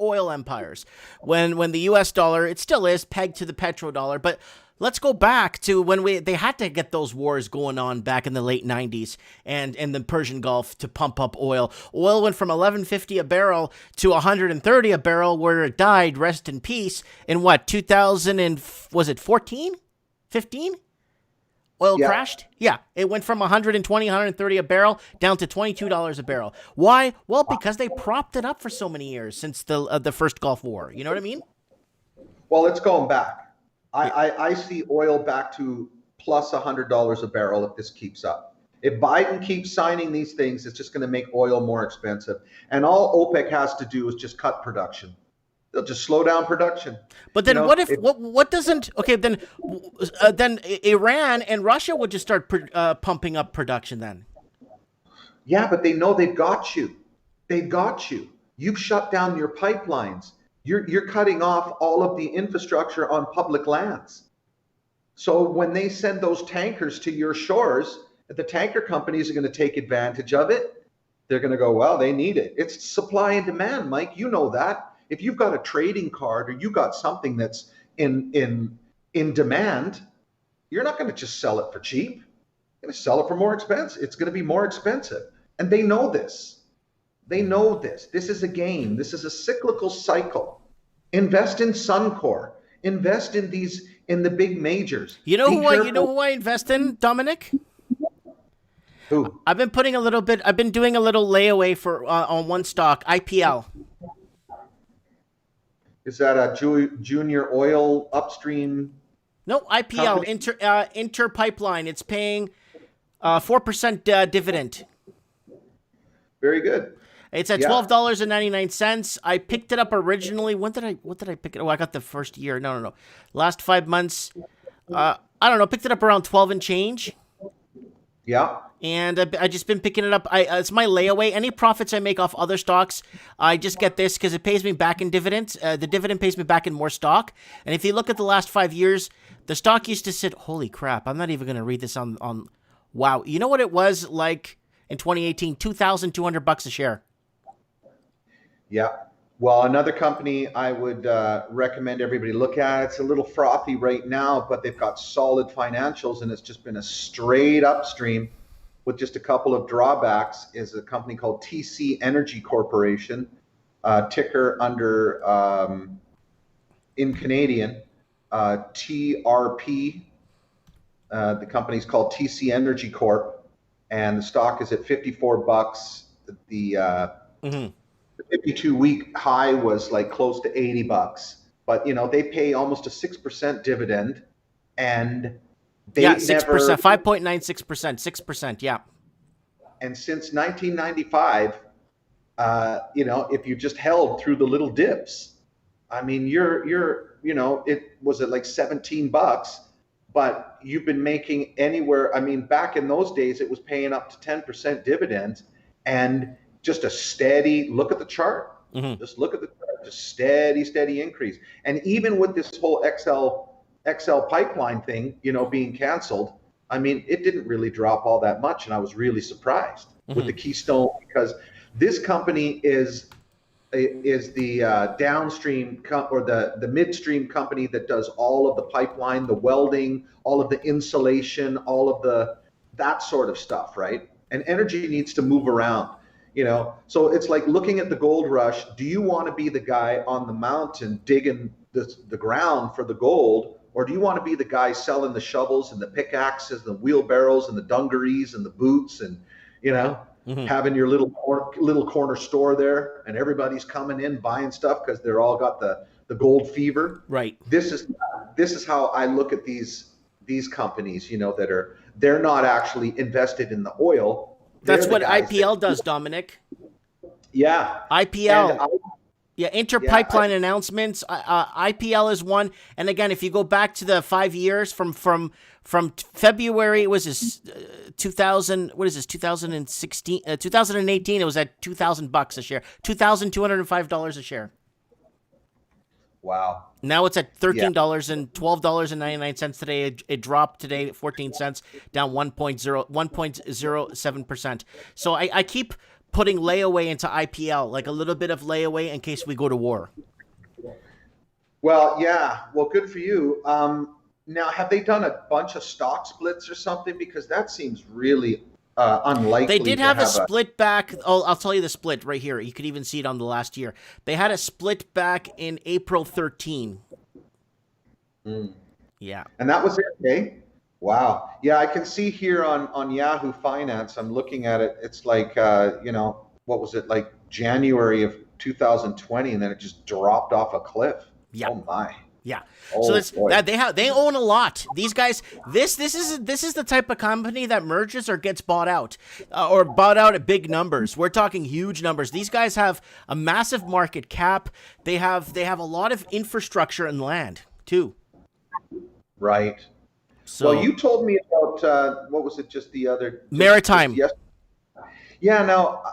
oil empires. When the U.S. dollar, it still is pegged to the petrodollar, but let's go back to when they had to get those wars going on back in the late 90s and in the Persian Gulf to pump up oil. Oil went from $11.50 a barrel to $130 a barrel, where it died, rest in peace, in what, 2000 and, was it 14? 15? Oil crashed? Yeah, it went from $120, $130 a barrel down to $22 a barrel. Why? Well, because they propped it up for so many years since the first Gulf War. You know what I mean? Well, it's going back. I see oil back to plus $100 a barrel if this keeps up. If Biden keeps signing these things, it's just going to make oil more expensive. And all OPEC has to do is just cut production. They'll just slow down production. But then what doesn't, okay, then Iran and Russia would just start pumping up production then. Yeah, but they know they've got you. They've got you. You've shut down your pipelines. You're cutting off all of the infrastructure on public lands. So when they send those tankers to your shores, the tanker companies are going to take advantage of it. They're going to go, well, they need it. It's supply and demand, Mike. You know that. If you've got a trading card or you got something that's in demand, you're not going to just sell it for cheap. You're going to sell it for more expensive. It's going to be more expensive. And they know this. They know this. This is a game. This is a cyclical cycle. Invest in Suncor. Invest in the big majors. You know who I invest in, Dominic? Who? I've been doing a little layaway for on one stock, IPL. Is that a junior oil upstream? No, IPL, Inter Pipeline. It's paying 4% dividend. Very good. It's at $12.99. I picked it up originally. When did I pick it? Oh, I got the first year. No. Last 5 months. I don't know. Picked it up around 12 and change. Yeah. And I just been picking it up. It's my layaway. Any profits I make off other stocks, I just get this because it pays me back in dividends. The dividend pays me back in more stock. And if you look at the last 5 years, the stock used to sit. Holy crap! I'm not even going to read this on. Wow, you know what it was like in 2018? $2,200 a share. Yeah. Well, another company I would recommend everybody look at. It's a little frothy right now, but they've got solid financials, and it's just been a straight upstream with just a couple of drawbacks. Is a company called TC Energy Corporation, ticker under in Canadian TRP. The company's called TC Energy Corp, and the stock is at $54. The 52-week high was like close to $80, but they pay almost a 6% dividend, and they 6%, 5.96%, 6%, yeah. And since 1995, if you just held through the little dips, I mean, it was at like $17, but you've been making anywhere. I mean, back in those days, it was paying up to 10% dividends, and just a steady look at the chart. Mm-hmm. Just look at the chart, just steady increase. And even with this whole XL pipeline thing, being canceled, I mean, it didn't really drop all that much, and I was really surprised with the Keystone, because this company is the downstream or the midstream company that does all of the pipeline, the welding, all of the insulation, all of that sort of stuff, right? And energy needs to move around. So it's like looking at the gold rush. Do you want to be the guy on the mountain digging the ground for the gold, or do you want to be the guy selling the shovels and the pickaxes, the wheelbarrows and the dungarees and the boots, and having your little corner store there, and everybody's coming in buying stuff because they're all got the gold fever? Right. This is how I look at these companies. They're not actually invested in the oil. That's what IPL does, Dominic. Yeah. IPL. Inter Pipeline announcements. IPL is one. And again, if you go back to the 5 years from February, it was 2000. What is this? 2016, 2018. It was at $2,000 a share. $2,205 a share. Wow. Now it's at $13 and $12.99 today. It dropped today 14 cents, down 1.07%. So I keep putting layaway into IPL, like a little bit of layaway in case we go to war. Well, yeah. Well, good for you. Now, have they done a bunch of stock splits or something? Because that seems really unlikely. They did have a split back. Oh, I'll tell you the split right here. You could even see it on the last year. They had a split back in April 13. Yeah. And that was it, eh? Wow. Yeah, I can see here on Yahoo Finance, I'm looking at it. It's like, what was it, like January of 2020, and then it just dropped off a cliff. Yeah. Oh, my. Yeah. Oh, so they own a lot. These guys, this is the type of company that merges or gets bought out at big numbers. We're talking huge numbers. These guys have a massive market cap. They have a lot of infrastructure and land too. Right. So, well, you told me about what was it? Just the other Maritime. Yes. Yeah. No,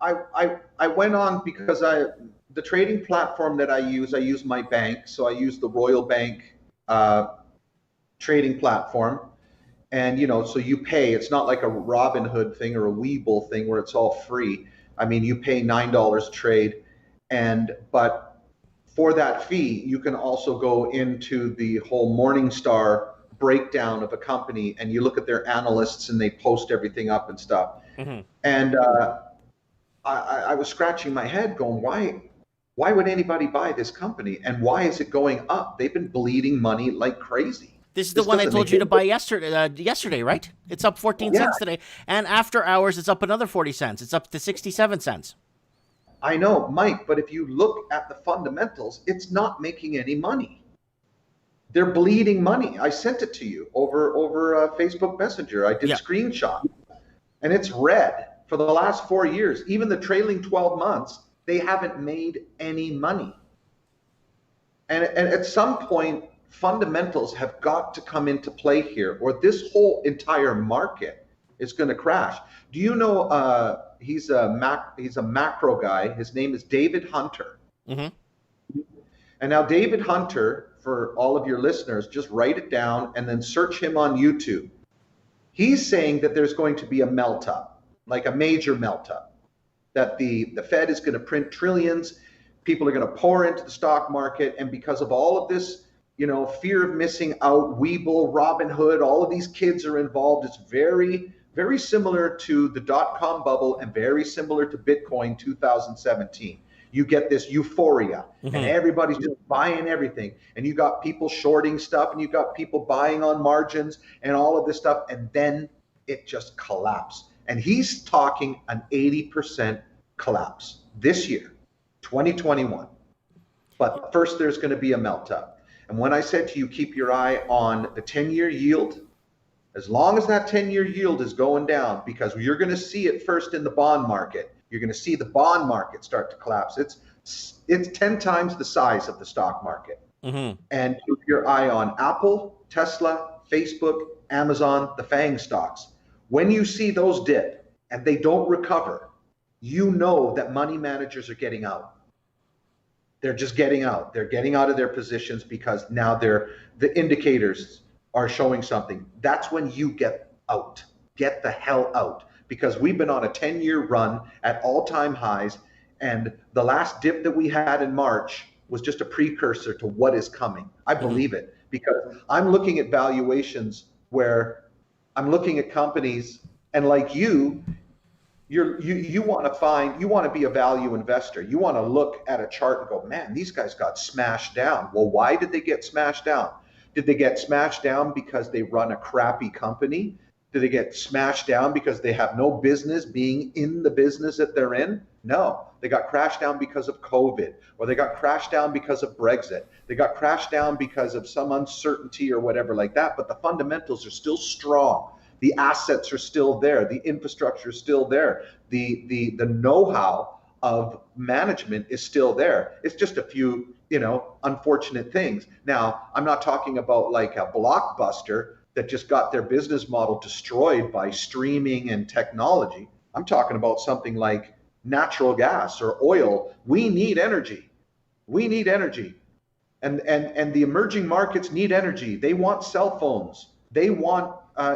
I went on because the trading platform that I use my bank. So I use the Royal Bank trading platform, and so you pay. It's not like a Robinhood thing or a Webull thing where it's all free. I mean, you pay $9 a trade, but for that fee, you can also go into the whole Morningstar breakdown of a company, and you look at their analysts and they post everything up and stuff. Mm-hmm. And I was scratching my head going, why would anybody buy this company? And why is it going up? They've been bleeding money like crazy. This is the one I told you to buy yesterday, right? It's up 14 cents today. And after hours, it's up another 40 cents. It's up to 67 cents. I know, Mike, but if you look at the fundamentals, it's not making any money. They're bleeding money. I sent it to you over Facebook Messenger. I did screenshot, and it's red for the last 4 years. Even the trailing 12 months, they haven't made any money. And at some point, fundamentals have got to come into play here, or this whole entire market is going to crash. Do you know he's a macro guy? His name is David Hunter. Mm-hmm. And now David Hunter, for all of your listeners, just write it down and then search him on YouTube. He's saying that there's going to be a melt up, like a major melt up, that the Fed is going to print trillions, people are going to pour into the stock market, and because of all of this, fear of missing out, Webull, Robinhood, all of these kids are involved. It's very, very similar to the dot-com bubble and very similar to Bitcoin 2017. You get this euphoria, and everybody's just buying everything, and you got people shorting stuff, and you got people buying on margins and all of this stuff, and then it just collapsed. And he's talking an 80% collapse this year, 2021. But first, there's going to be a melt up. And when I said to you, keep your eye on the 10-year yield, as long as that 10-year yield is going down, because you're going to see it first in the bond market. You're going to see the bond market start to collapse. It's 10 times the size of the stock market. Mm-hmm. And keep your eye on Apple, Tesla, Facebook, Amazon, the FANG stocks. When you see those dip and they don't recover, you know that money managers are getting out. They're just getting out. They're getting out of their positions because now the indicators are showing something. That's when you get out. Get the hell out. Because we've been on a 10-year run at all-time highs, and the last dip that we had in March was just a precursor to what is coming. I believe it, because I'm looking at valuations where I'm looking at companies, and like you want to be a value investor. You want to look at a chart and go, man, these guys got smashed down. Well, why did they get smashed down? Did they get smashed down because they run a crappy company? Did they get smashed down because they have no business being in the business that they're in? No, they got crashed down because of COVID, or they got crashed down because of Brexit. They got crashed down because of some uncertainty or whatever like that, but the fundamentals are still strong. The assets are still there. The infrastructure is still there. The know-how of management is still there. It's just a few, unfortunate things. Now, I'm not talking about like a Blockbuster that just got their business model destroyed by streaming and technology. I'm talking about something like natural gas or oil. We need energy. We need energy. And the emerging markets need energy. They want cell phones. They want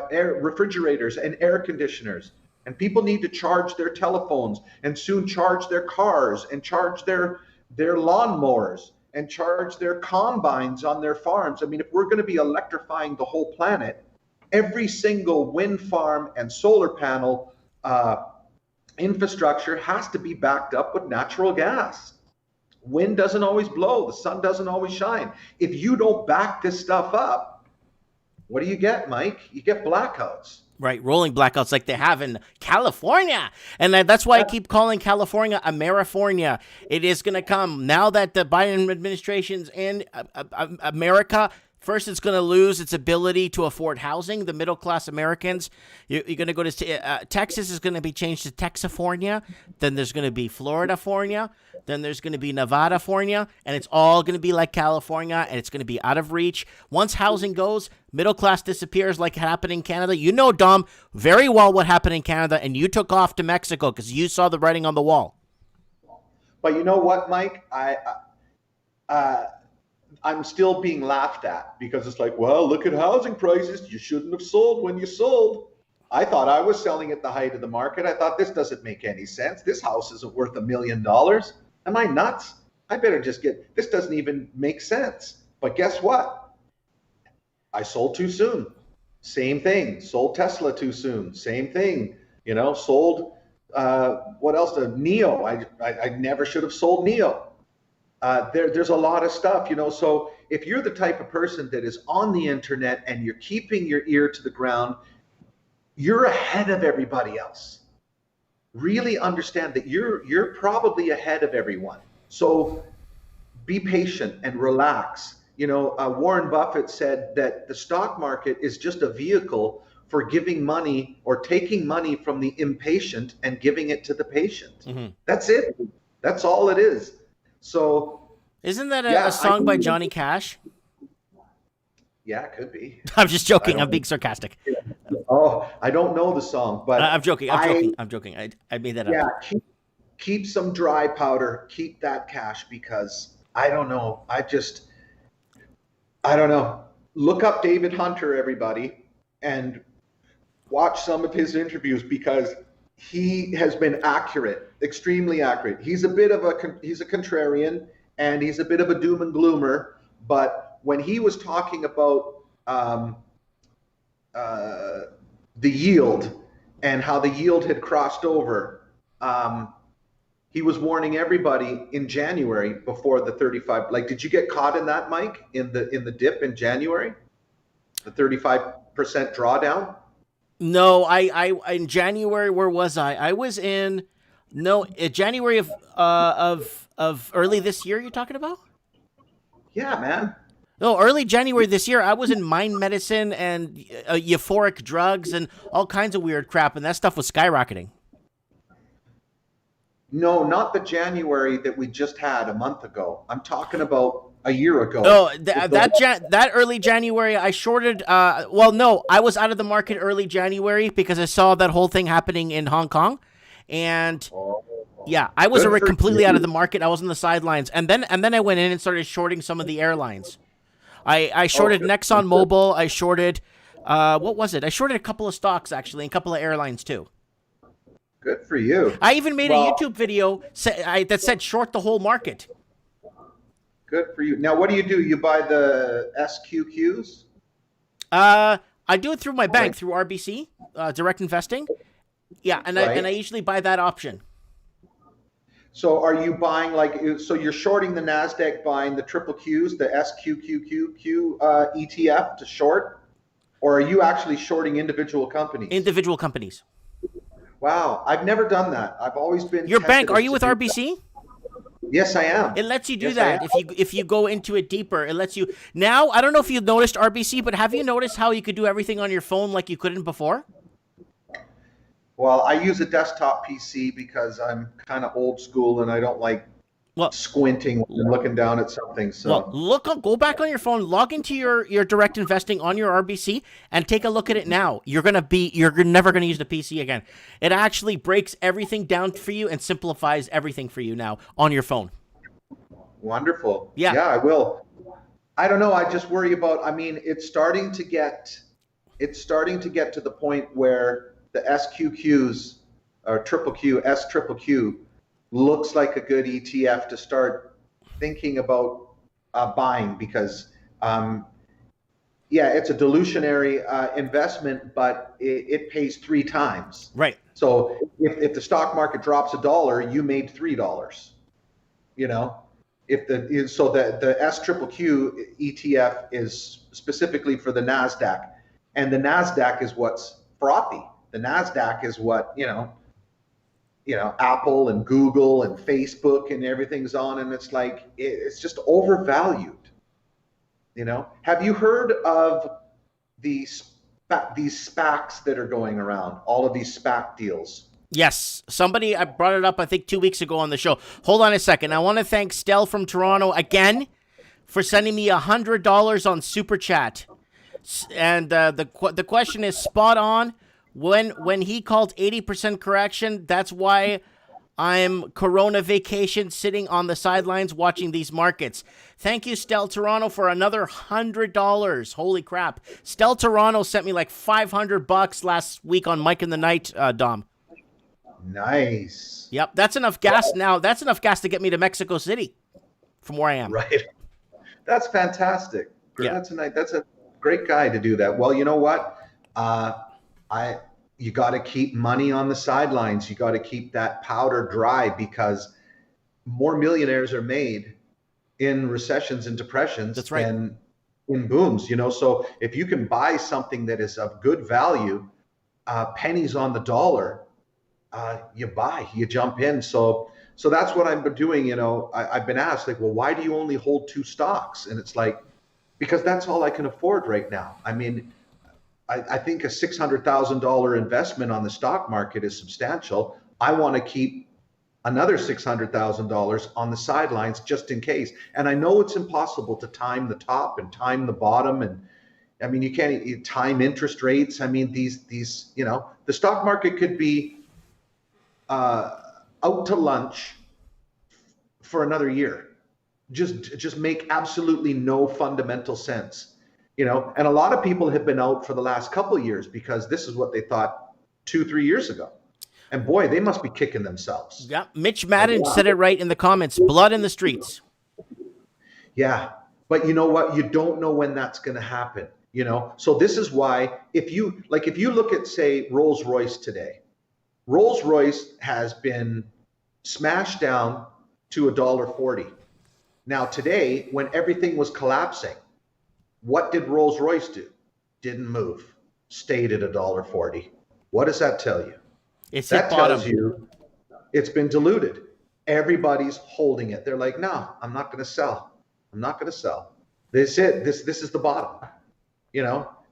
refrigerators and air conditioners. And people need to charge their telephones and soon charge their cars and charge their lawnmowers and charge their combines on their farms. I mean, if we're going to be electrifying the whole planet, every single wind farm and solar panel infrastructure has to be backed up with natural gas. Wind doesn't always blow. The sun doesn't always shine. If you don't back this stuff up, what do you get, Mike? You get blackouts. Right, rolling blackouts like they have in California. And that's why I keep calling California Amerifornia. It is going to come. Now that the Biden administration's in America, first it's going to lose its ability to afford housing. The middle-class Americans, you're going to go to Texas is going to be changed to Texifornia. Then there's going to be Floridafornia. Then there's going to be Nevadafornia. And it's all going to be like California, and it's going to be out of reach. Once housing goes, middle class disappears like happened in Canada. You know, Dom, very well what happened in Canada, and you took off to Mexico because you saw the writing on the wall. But you know what, Mike? I'm still being laughed at because it's like, well, look at housing prices. You shouldn't have sold when you sold. I thought I was selling at the height of the market. I thought this doesn't make any sense. This house isn't worth $1 million. Am I nuts? I better just this doesn't even make sense. But guess what? I sold too soon. Same thing. Sold Tesla too soon. Same thing. Sold, what else? Neo. I never should have sold Neo. There's a lot of stuff, so if you're the type of person that is on the internet and you're keeping your ear to the ground, you're ahead of everybody else. Really understand that you're probably ahead of everyone. So be patient and relax. Warren Buffett said that the stock market is just a vehicle for giving money or taking money from the impatient and giving it to the patient. Mm-hmm. That's it. That's all it is. So isn't that a song by Johnny Cash? Yeah, it could be. I'm just joking. I'm being sarcastic. Oh, I don't know the song, but I'm joking. I'm joking. I made that up. Yeah, keep some dry powder. Keep that cash because I don't know. I don't know. Look up David Hunter, everybody, and watch some of his interviews because he has been accurate, extremely accurate. He's a contrarian and he's a bit of a doom and gloomer, but when he was talking about the yield and how the yield had crossed over, he was warning everybody in January before the 35. Like, did you get caught in that, Mike, in the dip in January, the 35% drawdown? No, I in January. Where was I? I was in January of early this year. You're talking about? Yeah, man. No, early January this year, I was in mind medicine and euphoric drugs and all kinds of weird crap, and that stuff was skyrocketing. No, not the January that we just had a month ago. I'm talking about a year ago. Oh, that early January, I shorted. I was out of the market early January because I saw that whole thing happening in Hong Kong, and yeah, I was already completely out of the market. I was on the sidelines, and then I went in and started shorting some of the airlines. I shorted Nexon Mobil. I shorted, what was it? I shorted a couple of stocks actually, and a couple of airlines too. Good for you. I even made a YouTube video that said short the whole market. Good for you. Now, what do? You buy the SQQs? I do it through my bank, through RBC, direct investing. Yeah, and I usually buy that option. So are you buying so you're shorting the NASDAQ, buying the triple Qs, the SQQQQ ETF to short? Or are you actually shorting individual companies? Individual companies. Wow, I've never done that. I've always been. Your bank, are you with RBC? Yes, I am. It lets you do that if you go into it deeper. It lets you. Now, I don't know if you've noticed RBC, but have you noticed how you could do everything on your phone like you couldn't before? Well, I use a desktop PC because I'm kind of old school and I don't like squinting when I'm looking down at something. So go back on your phone, log into your direct investing on your RBC, and take a look at it now. You're never gonna use the PC again. It actually breaks everything down for you and simplifies everything for you now on your phone. Wonderful. Yeah, I will. I don't know. I just worry about. I mean, it's starting to get to the point where the SQQs or triple Q, SQQQ looks like a good ETF to start thinking about buying because, it's a dilutionary investment, but it pays 3 times. Right. So if the stock market drops $1, you made $3. If the SQQQ ETF is specifically for the NASDAQ, and the NASDAQ is what's frothy. The NASDAQ is what, Apple and Google and Facebook and everything's on, and it's like, it's just overvalued. Have you heard of these SPACs that are going around, all of these SPAC deals? Yes, somebody, I brought it up, I think 2 weeks ago on the show. Hold on a second. I want to thank Stell from Toronto again for sending me $100 on Super Chat. And the question is spot on. When he called 80% correction, that's why I'm Corona vacation sitting on the sidelines watching these markets. Thank you, Stell Toronto, for another $100. Holy crap. Stell Toronto sent me like $500 last week on Mike in the Night, Dom. Nice. Yep, that's enough gas now. That's enough gas to get me to Mexico City. from where I am. Right. That's fantastic. Yeah. That's a great guy to do that. Well, you know what? You got to keep money on the sidelines. You got to keep that powder dry, because more millionaires are made in recessions and depressions That's right. than in booms. So if you can buy something that is of good value, pennies on the dollar, you jump in. So that's what I've been doing. I've been asked, like, well, why do you only hold 2 stocks? And it's like, because that's all I can afford right now. I mean, I think a $600,000 investment on the stock market is substantial. I want to keep another $600,000 on the sidelines just in case. And I know it's impossible to time the top and time the bottom. And I mean, you can't time interest rates. I mean, these, the stock market could be out to lunch for another year. Just make absolutely no fundamental sense. And a lot of people have been out for the last couple of years because this is what they thought 2-3 years ago. And boy, they must be kicking themselves. Yeah, Mitch Madden said it right in the comments. Blood in the streets. Yeah, but you know what? You don't know when that's going to happen. So this is why, if you look at, say, Rolls-Royce today, Rolls-Royce has been smashed down to $1.40. Now today, when everything was collapsing, what did Rolls-Royce do? Didn't move. Stayed at $1.40. What does that tell you? That tells you it's been diluted. Everybody's holding it. They're like, no, I'm not going to sell. I'm not going to sell. This is it. This is the bottom.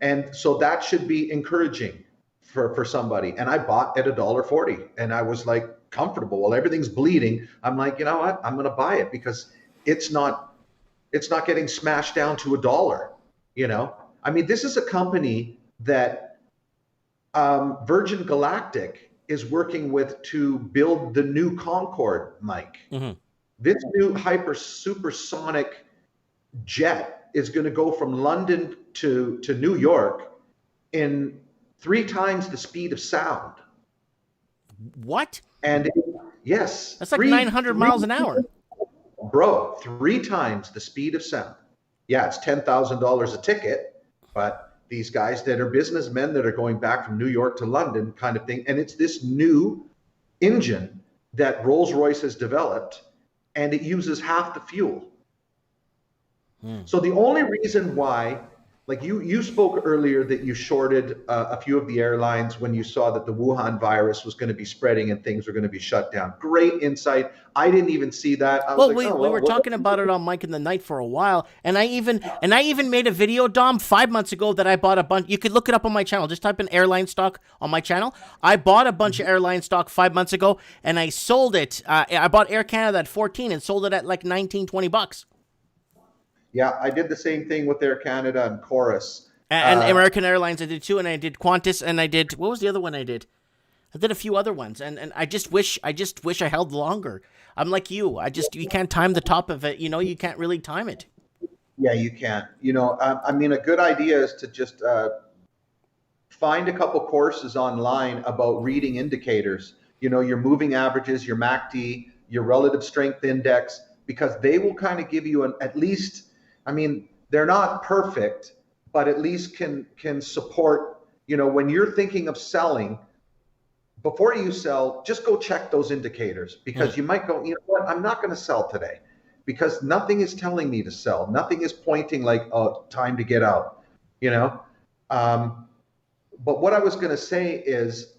And so that should be encouraging for somebody. And I bought at $1.40, and I was like comfortable. While everything's bleeding, I'm like, you know what? I'm going to buy it because it's not getting smashed down to $1. I mean, this is a company that Virgin Galactic is working with to build the new Concorde, Mike. Mm-hmm. This new supersonic jet is going to go from London to New York in 3 times the speed of sound. What? And yes. That's like 900 miles an hour. Bro, 3 times the speed of sound. Yeah, it's $10,000 a ticket, but these guys that are businessmen that are going back from New York to London kind of thing. And it's this new engine that Rolls-Royce has developed, and it uses half the fuel. So the only reason why, like you spoke earlier that you shorted a few of the airlines when you saw that the Wuhan virus was going to be spreading and things were going to be shut down. Great insight. I didn't even see that. We were talking about it on Mike in the Night for a while, and I even made a video, Dom, 5 months ago that I bought a bunch. You could look it up on my channel. Just type in airline stock on my channel. I bought a bunch of airline stock 5 months ago, and I sold it. I bought Air Canada at 14 and sold it at like 19, 20 bucks. Yeah, I did the same thing with Air Canada and Chorus. And American Airlines I did too, and I did Qantas, and I did, what was the other one I did? I did a few other ones, and I just wish I held longer. I'm like you. You can't time the top of it. You can't really time it. Yeah, you can't. I mean, a good idea is to just find a couple courses online about reading indicators. Your moving averages, your MACD, your relative strength index, because they will kind of give you at least. I mean, they're not perfect, but at least can support, when you're thinking of selling, before you sell, just go check those indicators, because you might go, you know what, I'm not going to sell today because nothing is telling me to sell. Nothing is pointing like, oh, time to get out, But what I was going to say is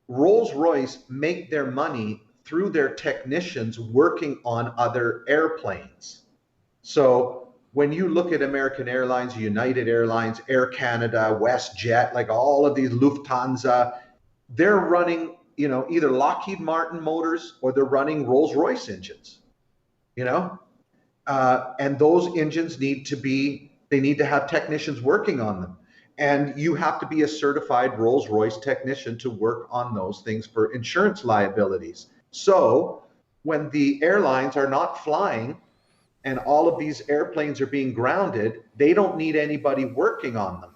Rolls-Royce make their money through their technicians working on other airplanes. So when you look at American Airlines, United Airlines, Air Canada, WestJet, like all of these, Lufthansa, they're running, either Lockheed Martin motors or they're running Rolls-Royce engines, and those engines need to have technicians working on them. And you have to be a certified Rolls-Royce technician to work on those things for insurance liabilities. So when the airlines are not flying, and all of these airplanes are being grounded, they don't need anybody working on them,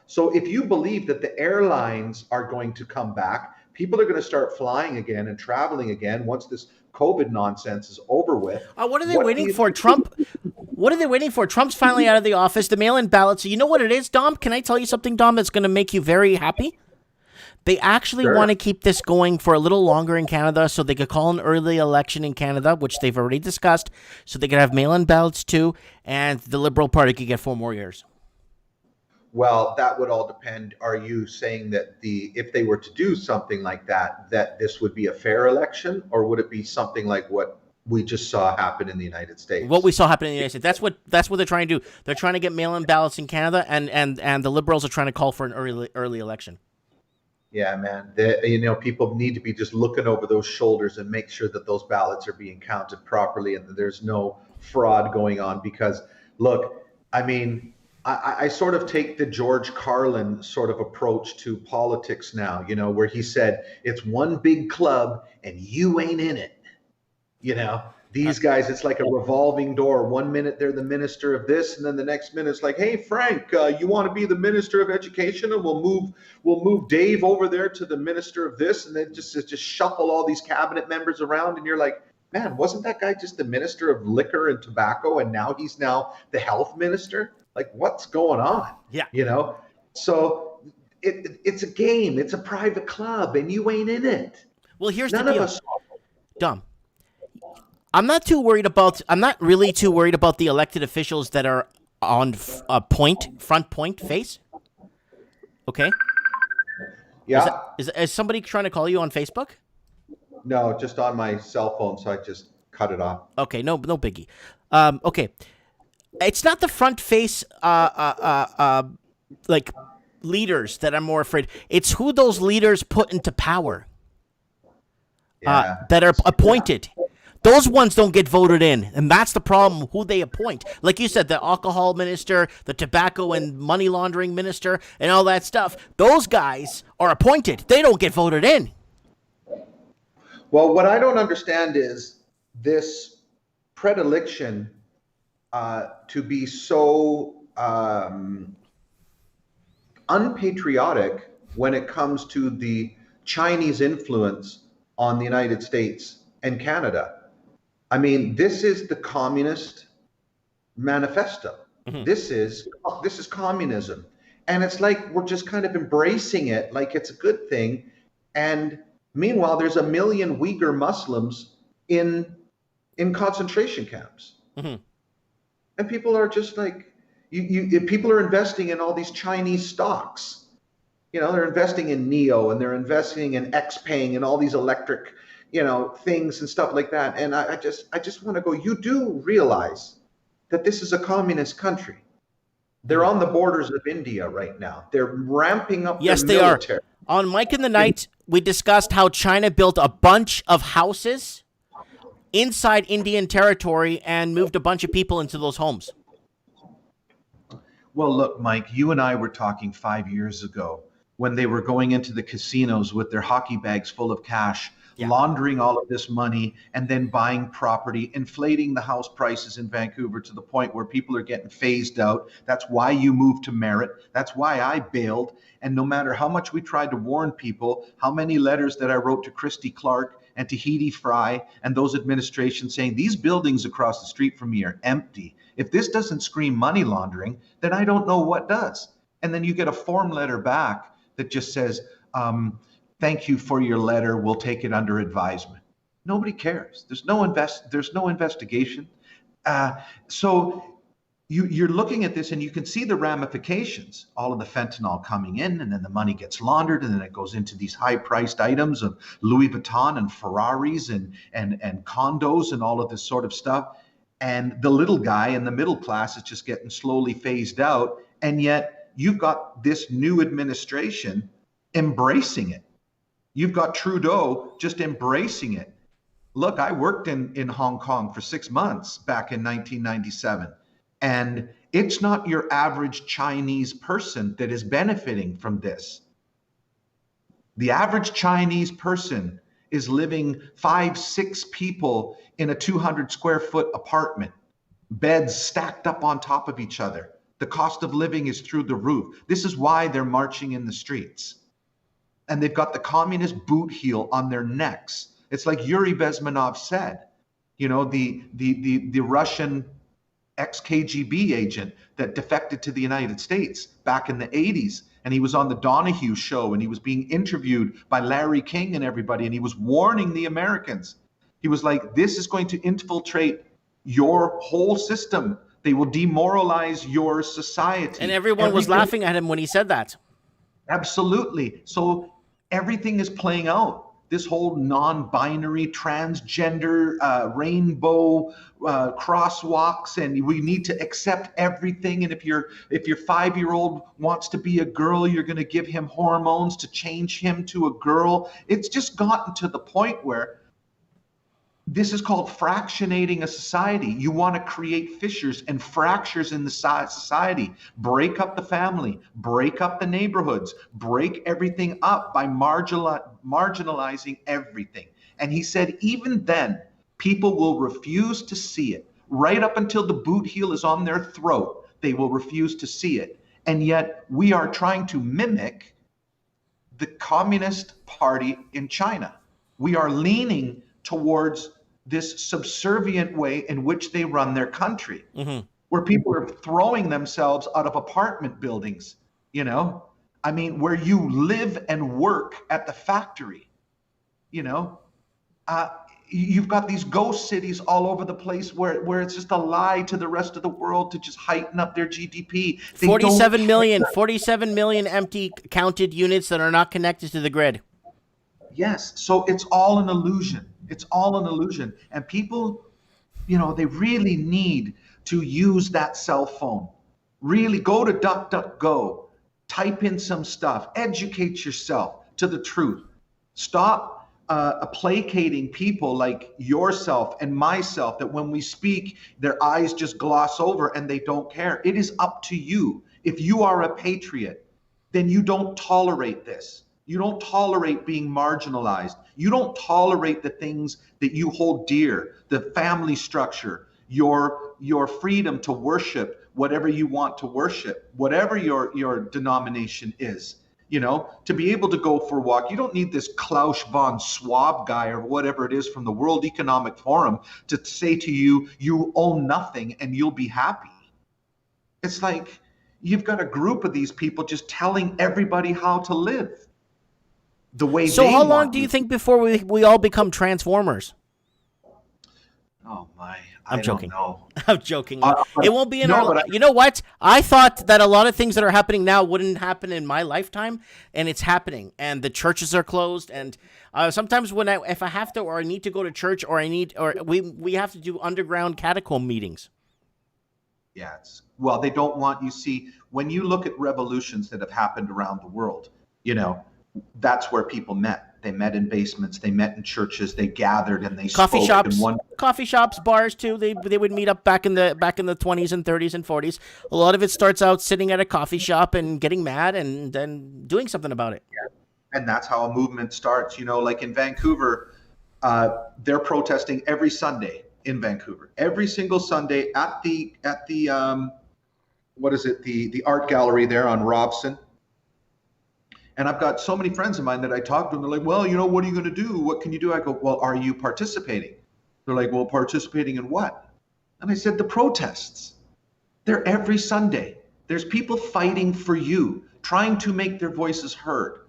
So if you believe that the airlines are going to come back, people are going to start flying again and traveling again once this COVID nonsense is over with. What are they waiting for? Trump? What are they waiting for? Trump's finally out of the office. The mail-in ballots. You know what it is, Dom? Can I tell you something, Dom, that's going to make you very happy? They actually want to keep this going for a little longer in Canada so they could call an early election in Canada, which they've already discussed, so they could have mail-in ballots too, and the Liberal Party could get 4 more years. Well, that would all depend. Are you saying that if they were to do something like that, that this would be a fair election, or would it be something like what we just saw happen in the United States? What we saw happen in the United States. That's what they're trying to do. They're trying to get mail-in ballots in Canada, and the Liberals are trying to call for an early election. Yeah, man. People need to be just looking over those shoulders and make sure that those ballots are being counted properly and that there's no fraud going on. Because, look, I mean, I sort of take the George Carlin sort of approach to politics now, where he said, it's one big club and you ain't in it. These guys, it's like a revolving door. 1 minute they're the minister of this, and then the next minute it's like, hey, Frank, you want to be the minister of education, and we'll move Dave over there to the minister of this, and then just shuffle all these cabinet members around, and you're like, man, wasn't that guy just the minister of liquor and tobacco, and now he's the health minister? Like, what's going on? Yeah. So it's a game. It's a private club, and you ain't in it. Well, here's None the deal. of us. Dumb. I'm not really too worried about the elected officials that are on front point face. Okay. Yeah. Is somebody trying to call you on Facebook? No, just on my cell phone, so I just cut it off. Okay, no biggie. Okay. It's not the front face like leaders that I'm more afraid. It's who those leaders put into power. That are appointed. Those ones don't get voted in, and that's the problem, who they appoint. Like you said, the alcohol minister, the tobacco and money laundering minister, and all that stuff. Those guys are appointed. They don't get voted in. Well, what I don't understand is this predilection to be so unpatriotic when it comes to the Chinese influence on the United States and Canada. I mean, this is the Communist Manifesto. Mm-hmm. This is communism. And it's like we're just kind of embracing it like it's a good thing. And meanwhile, there's 1 million Uyghur Muslims in concentration camps. Mm-hmm. And people are just like, people are investing in all these Chinese stocks. They're investing in NEO, and they're investing in XPeng and all these electric, things and stuff like that. And I just want to go, you do realize that this is a communist country. They're on the borders of India right now. They're ramping up their military. Are. On Mike in the Night, we discussed how China built a bunch of houses inside Indian territory and moved a bunch of people into those homes. Well, look, Mike, you and I were talking 5 years ago when they were going into the casinos with their hockey bags full of cash, laundering all of this money, and then buying property, inflating the house prices in Vancouver to the point where people are getting phased out. That's why you moved to Merritt. That's why I bailed. And no matter how much we tried to warn people, how many letters that I wrote to Christy Clark and Tahiti Fry and those administrations saying these buildings across the street from me are empty. If this doesn't scream money laundering, then I don't know what does. And then you get a form letter back that just says, thank you for your letter. We'll take it under advisement. Nobody cares. There's no investigation. So you're looking at this and you can see the ramifications, all of the fentanyl coming in, and then the money gets laundered, and then it goes into these high-priced items of Louis Vuitton and Ferraris and condos and all of this sort of stuff. And the little guy in the middle class is just getting slowly phased out. And yet you've got this new administration embracing it. You've got Trudeau just embracing it. Look, I worked in Hong Kong for 6 months back in 1997. And it's not your average Chinese person that is benefiting from this. The average Chinese person is living 5-6 people in a 200 square foot apartment, beds stacked up on top of each other. The cost of living is through the roof. This is why they're marching in the streets. And they've got the communist boot heel on their necks, It's like Yuri Bezmenov said, the Russian ex-KGB agent that defected to the United States back in the 80s. And he was on the Donahue show and he was being interviewed by Larry King and everybody. And he was warning the Americans. He was like, this is going to infiltrate your whole system. They will demoralize your society. And everyone was laughing at him when he said that. Absolutely. So everything is playing out. This whole non-binary, transgender, rainbow crosswalks, and we need to accept everything. And if your 5-year-old wants to be a girl, you're going to give him hormones to change him to a girl. It's just gotten to the point where this is called fractionating a society. You want to create fissures and fractures in the society, break up the family, break up the neighborhoods, break everything up by marginalizing everything. And he said, even then, people will refuse to see it. Right up until the boot heel is on their throat, they will refuse to see it. And yet we are trying to mimic the Communist Party in China. We are leaning towards this subservient way in which they run their country, where people are throwing themselves out of apartment buildings, where you live and work at the factory, you've got these ghost cities all over the place where it's just a lie to the rest of the world to just heighten up their GDP. 47 million empty counted units that are not connected to the grid. Yes. So it's all an illusion. It's all an illusion. And people, they really need to use that cell phone. Really go to DuckDuckGo, type in some stuff, educate yourself to the truth. Stop placating people like yourself and myself that when we speak, their eyes just gloss over and they don't care. It is up to you. If you are a patriot, then you don't tolerate this. You don't tolerate being marginalized. You don't tolerate the things that you hold dear, the family structure, your freedom to worship whatever you want to worship, whatever your denomination is. To be able to go for a walk, you don't need this Klaus von Schwab guy or whatever it is from the World Economic Forum to say to you, you own nothing and you'll be happy. It's like you've got a group of these people just telling everybody how to live. The way so how long do you think before we all become transformers? Oh my! I'm joking. Know. I'm joking. It won't be in our. You know what? I thought that a lot of things that are happening now wouldn't happen in my lifetime, and it's happening. And the churches are closed. And sometimes if I have to, or I need to go to church, or we have to do underground catacomb meetings. Yeah. Well, they don't want you see when you look at revolutions that have happened around the world. That's where people met. They met in basements. They met in churches. They gathered and they coffee spoke. Coffee shops, bars too. They would meet up back in the 20s and 30s and 40s. A lot of it starts out sitting at a coffee shop and getting mad and then doing something about it. Yeah. And that's how a movement starts. Like in Vancouver, they're protesting every Sunday in Vancouver. Every single Sunday at the the art gallery there on Robson. And I've got so many friends of mine that I talk to, and they're like, well, what are you going to do? What can you do? I go, well, are you participating? They're like, well, participating in what? And I said, the protests. They're every Sunday. There's people fighting for you, trying to make their voices heard.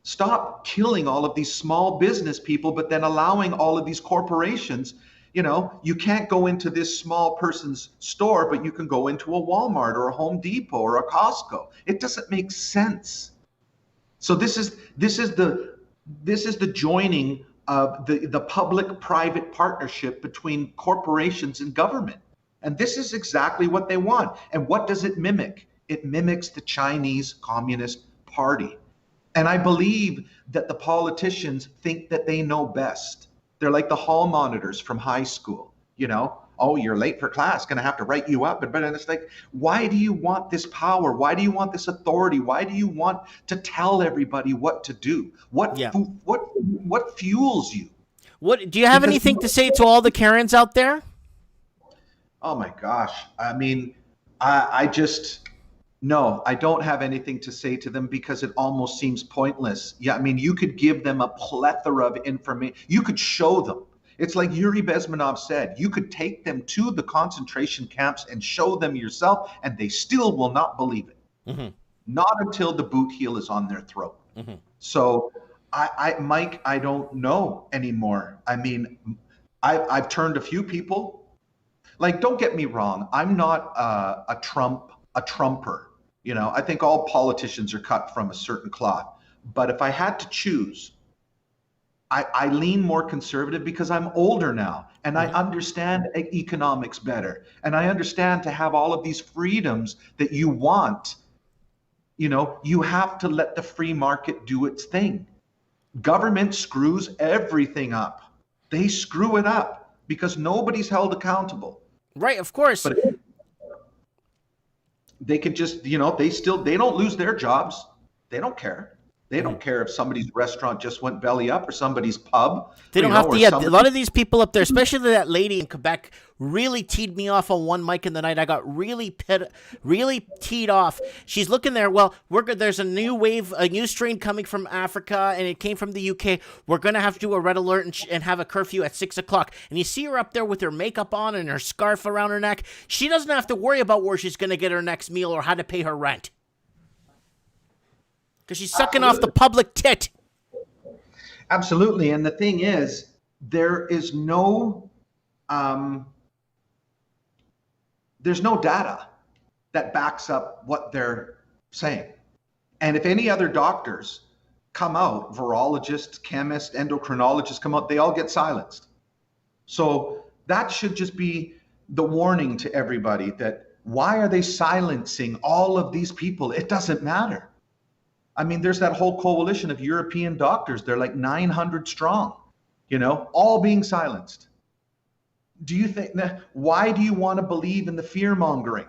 Stop killing all of these small business people, but then allowing all of these corporations. You can't go into this small person's store, but you can go into a Walmart or a Home Depot or a Costco. It doesn't make sense. So this is the joining of the public-private partnership between corporations and government. And this is exactly what they want. And what does it mimic? It mimics the Chinese Communist Party. And I believe that the politicians think that they know best. They're like the hall monitors from high school, Oh, you're late for class, going to have to write you up. But it's like, why do you want this power? Why do you want this authority? Why do you want to tell everybody what to do? What fuels you? What do you have anything to say to all the Karens out there? Oh my gosh. I mean, I just No, I don't have anything to say to them because it almost seems pointless. Yeah, I mean, you could give them a plethora of information. You could show them. It's like Yuri Bezmenov said, you could take them to the concentration camps and show them yourself, and they still will not believe it. Mm-hmm. Not until the boot heel is on their throat. Mm-hmm. So, Mike, I don't know anymore. I mean, I've turned a few people. Like, don't get me wrong. I'm not a Trumper. You know, I think all politicians are cut from a certain cloth. But if I had to choose, I lean more conservative because I'm older now and I understand economics better. And I understand to have all of these freedoms that you want, you know, you have to let the free market do its thing. Government screws everything up. They screw it up because nobody's held accountable. Right, of course. But they can just, you know, they don't lose their jobs. They don't care. They don't care if somebody's restaurant just went belly up or somebody's pub. They don't have to. Yeah, a lot of these people up there, especially that lady in Quebec, really teed me off on one mic in the night. I got really teed off. She's looking there. Well, we're good. There's a new wave, a new strain coming from Africa, and it came from the UK. We're gonna have to do a red alert and have a curfew at 6:00. And you see her up there with her makeup on and her scarf around her neck. She doesn't have to worry about where she's gonna get her next meal or how to pay her rent. Because she's sucking off the public tit. Absolutely. And the thing is, there is no, there's no data that backs up what they're saying. And if any other doctors come out, virologists, chemists, endocrinologists come out, they all get silenced. So that should just be the warning to everybody that why are they silencing all of these people? It doesn't matter. I mean, there's that whole coalition of European doctors. They're like 900 strong, you know, all being silenced. Do you think that, why do you want to believe in the fear mongering?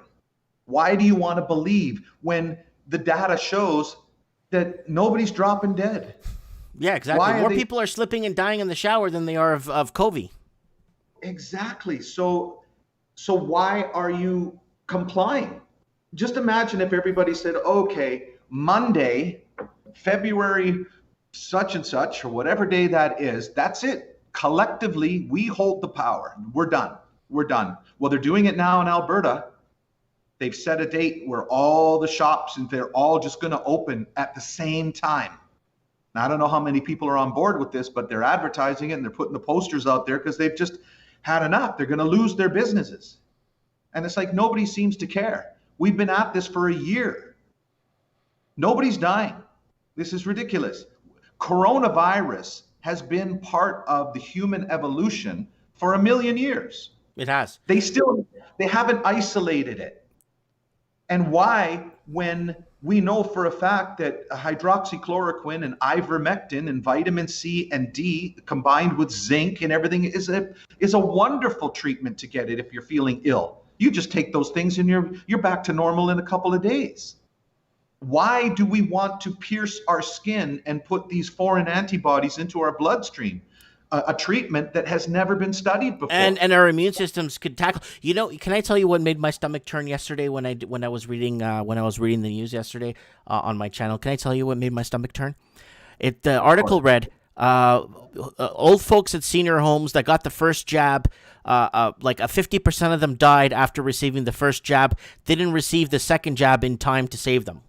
Why do you want to believe when the data shows that nobody's dropping dead? Yeah, exactly. More people are slipping and dying in the shower than they are of COVID. Exactly. So why are you complying? Just imagine if everybody said, okay, Monday, February such and such, or whatever day that is, that's it. Collectively, we hold the power. We're done. We're done. Well, they're doing it now in Alberta. They've set a date where all the shops, and they're all just going to open at the same time. Now, I don't know how many people are on board with this, but they're advertising it and they're putting the posters out there because they've just had enough. They're going to lose their businesses. And it's like nobody seems to care. We've been at this for a year. Nobody's dying. This is ridiculous. Coronavirus has been part of the human evolution for 1 million years. It has. They haven't isolated it. And why, when we know for a fact that hydroxychloroquine and ivermectin and vitamin C and D combined with zinc and everything is a wonderful treatment to get it if you're feeling ill. You just take those things and you're back to normal in a couple of days. Why do we want to pierce our skin and put these foreign antibodies into our bloodstream? A treatment that has never been studied before. And our immune systems could tackle. You know, can I tell you what made my stomach turn yesterday when I was reading the news yesterday on my channel? Can I tell you what made my stomach turn? The article read, old folks at senior homes that got the first jab, like 50% of them died after receiving the first jab. They didn't receive the second jab in time to save them.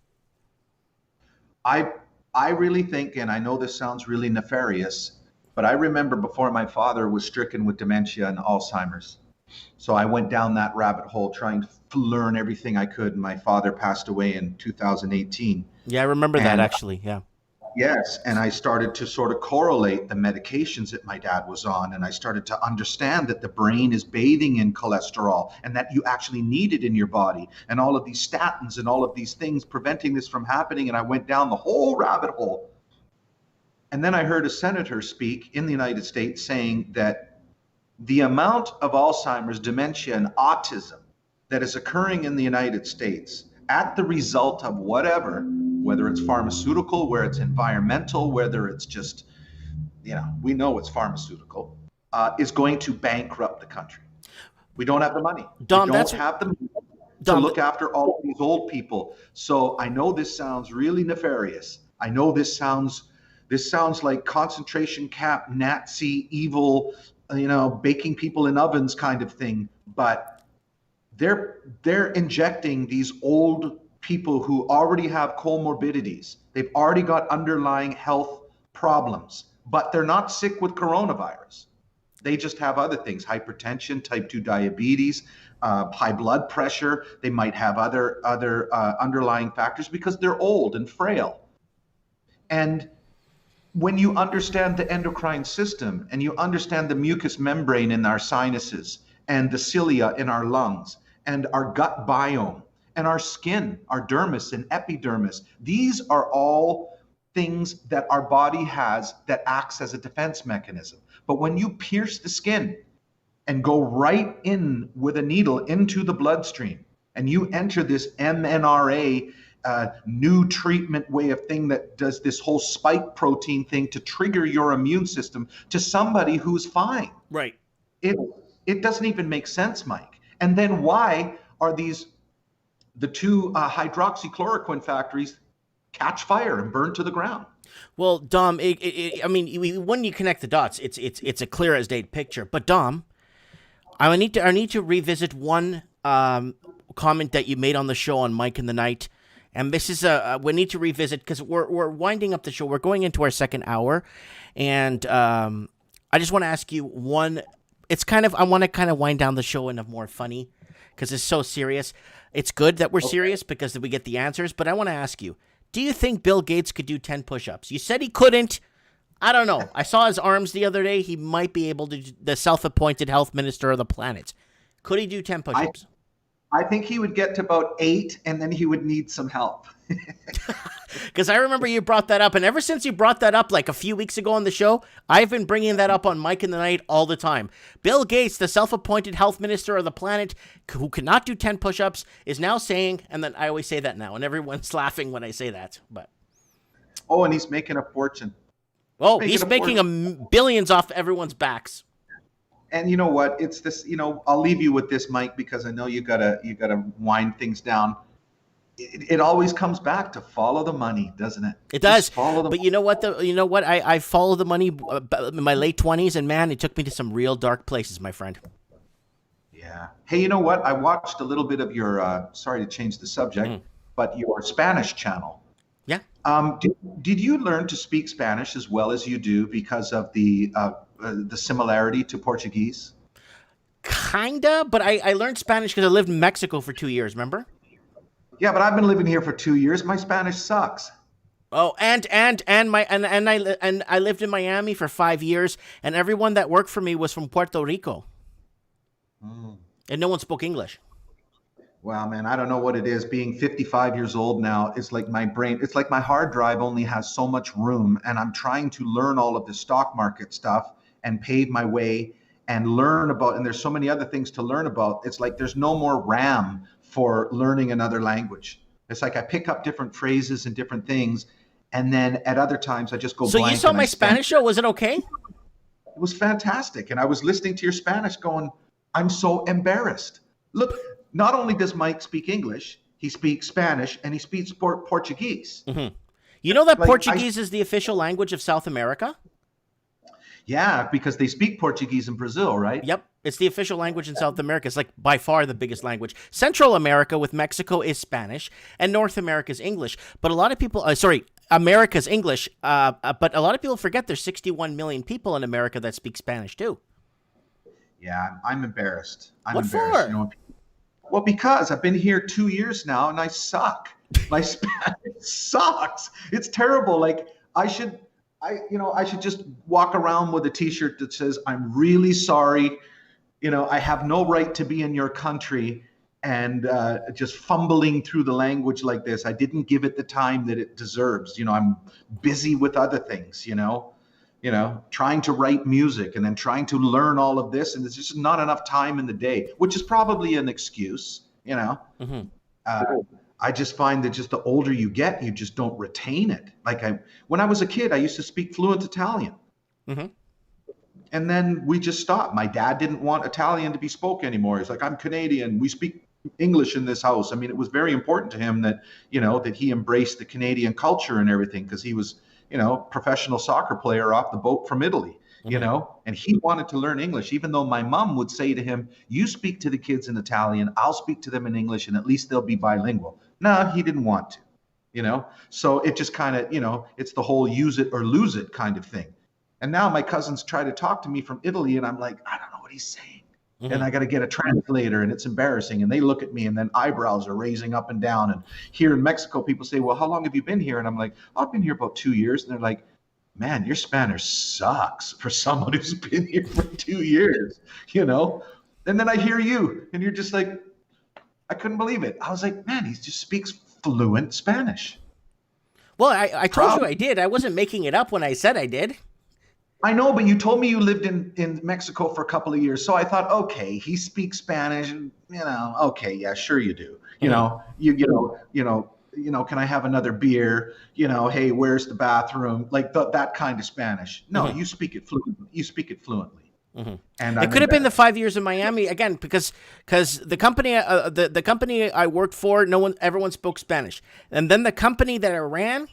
I really think, and I know this sounds really nefarious, but I remember before my father was stricken with dementia and Alzheimer's. So I went down that rabbit hole trying to learn everything I could. And my father passed away in 2018. Yeah, I remember that actually. Yeah. Yes. And I started to sort of correlate the medications that my dad was on. And I started to understand that the brain is bathing in cholesterol and that you actually need it in your body, and all of these statins and all of these things preventing this from happening. And I went down the whole rabbit hole. And then I heard a senator speak in the United States saying that the amount of Alzheimer's, dementia, and autism that is occurring in the United States at the result of whatever, whether it's pharmaceutical, whether it's environmental, whether it's just, we know it's pharmaceutical, is going to bankrupt the country. We don't have the money. Dom, we don't have the money. to look after all of these old people. So I know this sounds really nefarious. I know this sounds like concentration camp, Nazi, evil, baking people in ovens kind of thing. But they're injecting these old people who already have comorbidities. They've already got underlying health problems, but they're not sick with coronavirus. They just have other things: hypertension, type 2 diabetes, high blood pressure. They might have other underlying factors because they're old and frail. And when you understand the endocrine system and you understand the mucous membrane in our sinuses and the cilia in our lungs and our gut biome and our skin, our dermis and epidermis, these are all things that our body has that acts as a defense mechanism. But when you pierce the skin and go right in with a needle into the bloodstream and you enter this mNRA new treatment way of thing that does this whole spike protein thing to trigger your immune system to somebody who's fine. Right. It doesn't even make sense, Mike. And then why are the two hydroxychloroquine factories catch fire and burn to the ground? Well, Dom, I mean, when you connect the dots, it's a clear as day picture. But Dom, I need to revisit one comment that you made on the show on Mike in the Night, and this is we need to revisit because we're winding up the show. We're going into our second hour, and I just want to ask you one. I want to kind of wind down the show in a more funny, because it's so serious. It's good that we're serious because we get the answers. But I want to ask you, do you think Bill Gates could do 10 push-ups? You said he couldn't. I don't know. I saw his arms the other day. He might be able to, the self-appointed health minister of the planet. Could he do 10 push-ups? I think he would get to about 8, and then he would need some help. Because I remember you brought that up, and ever since you brought that up like a few weeks ago on the show, I've been bringing that up on Mike in the Night all the time. Bill Gates, the self-appointed health minister of the planet, who cannot do 10 push-ups, is now saying, and then I always say that now, and everyone's laughing when I say that. But oh, and he's making a fortune. Oh, he's making billions off everyone's backs. And you know what? It's this. I'll leave you with this, Mike, because I know you gotta wind things down. It always comes back to follow the money, doesn't it? It does. But you know what? I followed the money in my late 20s, and man, it took me to some real dark places, my friend. Yeah. Hey, you know what? I watched a little bit of your. Sorry to change the subject, but your Spanish channel. Yeah. Did you learn to speak Spanish as well as you do because of the similarity to Portuguese? Kinda, but I learned Spanish because I lived in Mexico for 2 years. Remember? Yeah, but I've been living here for 2 years. My Spanish sucks. Oh, and I lived in Miami for 5 years, and everyone that worked for me was from Puerto Rico, and no one spoke English. Wow, man, I don't know what it is. Being 55 years old now, it's like my brain, it's like my hard drive only has so much room, and I'm trying to learn all of the stock market stuff and pave my way and learn about, and there's so many other things to learn about. It's like there's no more RAM for learning another language. It's like I pick up different phrases and different things, and then at other times I just go blank. So you saw my Spanish show? Was it okay? It was fantastic, and I was listening to your Spanish going, I'm so embarrassed. Look, not only does Mike speak English, he speaks Spanish, and he speaks Portuguese. Mm-hmm. You know that Portuguese is the official language of South America? Yeah, because they speak Portuguese in Brazil, right? Yep. It's the official language in South America. It's like by far the biggest language. Central America with Mexico is Spanish, and North America is English. But a lot of people, America's English, but a lot of people forget there's 61 million people in America that speak Spanish too. Yeah, I'm embarrassed. What for? Well, because I've been here 2 years now, and I suck. My Spanish sucks. It's terrible. Like I should just walk around with a T-shirt that says, "I'm really sorry. I have no right to be in your country," and just fumbling through the language like this. I didn't give it the time that it deserves. I'm busy with other things. Trying to write music and then trying to learn all of this, and there's just not enough time in the day, which is probably an excuse. Mm-hmm. I just find that just the older you get, you just don't retain it. Like when I was a kid, I used to speak fluent Italian. Mm-hmm. And then we just stopped. My dad didn't want Italian to be spoken anymore. He's like, I'm Canadian. We speak English in this house. I mean, it was very important to him that, that he embraced the Canadian culture and everything, because he was, professional soccer player off the boat from Italy, and he wanted to learn English, even though my mom would say to him, you speak to the kids in Italian, I'll speak to them in English, and at least they'll be bilingual. No, he didn't want to, so it just kind of, it's the whole use it or lose it kind of thing. And now my cousins try to talk to me from Italy, and I'm like, I don't know what he's saying. And I got to get a translator, and it's embarrassing. And they look at me, and then eyebrows are raising up and down. And here in Mexico, people say, well, how long have you been here? And I'm like, oh, I've been here about 2 years. And they're like, man, your Spanish sucks for someone who's been here for 2 years, And then I hear you, and you're just like, I couldn't believe it. I was like, man, he just speaks fluent Spanish. Well, I told you I did. I wasn't making it up when I said I did. I know, but you told me you lived in Mexico for a couple of years. So I thought, okay, he speaks Spanish, okay, yeah, sure you do. Can I have another beer? Hey, where's the bathroom? Like that kind of Spanish. No, you speak it fluently. You speak it fluently. And it could have been the 5 years in Miami again, because the company the company I worked for, everyone spoke Spanish, and then the company that I ran,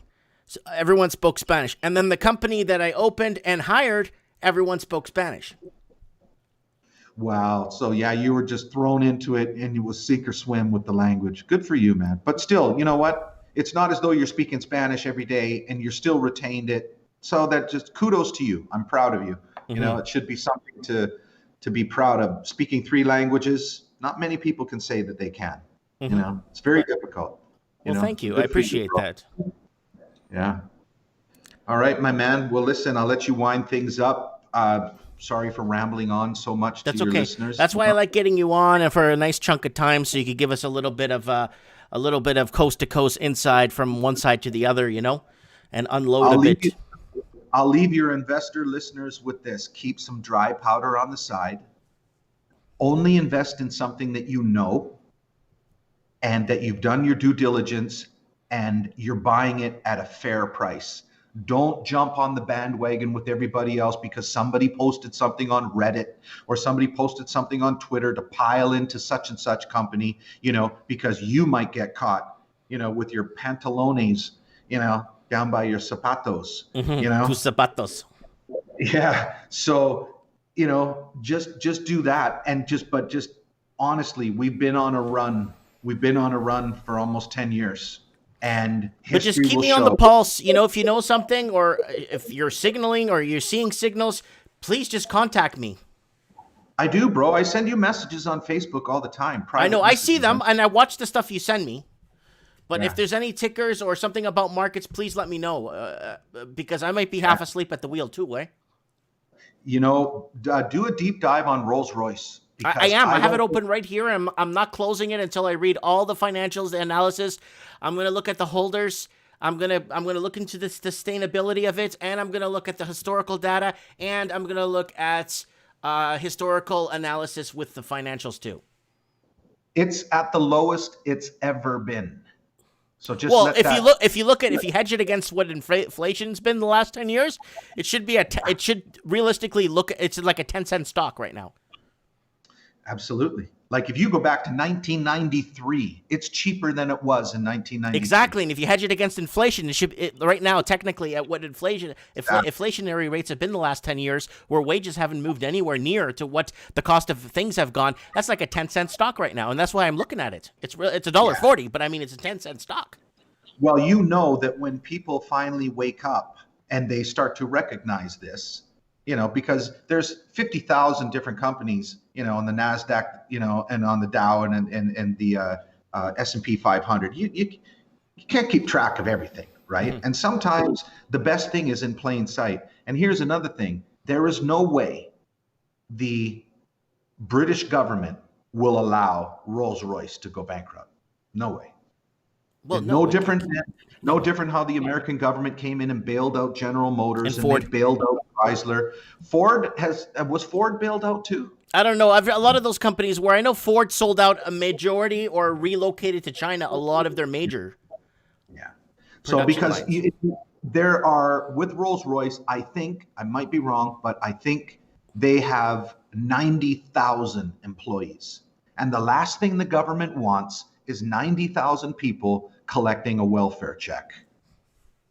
so everyone spoke Spanish, and then the company that I opened and hired, everyone spoke Spanish. Wow. So yeah, you were just thrown into it, and you will sink or swim with the language. Good for you, man. But still, you know what? It's not as though you're speaking Spanish every day and you're still retained it. So that just kudos to you. I'm proud of you. It should be something to be proud of. Speaking 3 languages, not many people can say that they can. It's very difficult. Well, thank you. I appreciate that. Yeah. All right, my man. Well, listen, I'll let you wind things up. Sorry for rambling on so much to your listeners. That's why I like getting you on, and for a nice chunk of time, so you could give us a little bit of coast to coast inside from one side to the other, and unload a bit. I'll leave your investor listeners with this. Keep some dry powder on the side. Only invest in something that you know, and that you've done your due diligence, and you're buying it at a fair price. Don't jump on the bandwagon with everybody else because somebody posted something on Reddit or somebody posted something on Twitter to pile into such and such company, because you might get caught, with your pantalones, down by your zapatos, Tus zapatos. Yeah. So, just do that. And just honestly, we've been on a run. We've been on a run for almost 10 years. But just keep me on the pulse. If you know something, or if you're signaling or you're seeing signals, please just contact me. I do, bro. I send you messages on Facebook all the time. I know. I see them, and I watch the stuff you send me. But if there's any tickers or something about markets, please let me know, because I might be half asleep at the wheel too, eh? Do a deep dive on Rolls-Royce. I am. I have it open right here. I'm not closing it until I read all the financials, the analysis. I'm going to look at the holders. I'm going to look into the sustainability of it, and I'm going to look at the historical data, and I'm going to look at historical analysis with the financials too. It's at the lowest it's ever been. So just if you hedge it against what inflation's been the last 10 years, it should be it should realistically it's like a 10-cent stock right now. Absolutely. Like if you go back to 1993, it's cheaper than it was in 1993. Exactly. And if you hedge it against inflation, right now, technically at what inflationary rates have been the last 10 years, where wages haven't moved anywhere near to what the cost of things have gone, that's like a 10-cent stock right now. And that's why I'm looking at it. It's $1.40, but I mean, it's a 10-cent stock. Well, that when people finally wake up and they start to recognize this, because there's 50,000 different companies, on the NASDAQ, and on the Dow and the S&P 500. You can't keep track of everything, right? Mm-hmm. And sometimes the best thing is in plain sight. And here's another thing. There is no way the British government will allow Rolls-Royce to go bankrupt. No way. Well, no different how the American government came in and bailed out General Motors and they bailed out Chrysler. Was Ford bailed out too? I don't know. A lot of those companies where I know Ford sold out a majority or relocated to China, a lot of their major. Yeah. So because there are, with Rolls-Royce, I think, I might be wrong, but I think they have 90,000 employees. And the last thing the government wants is 90,000 people collecting a welfare check.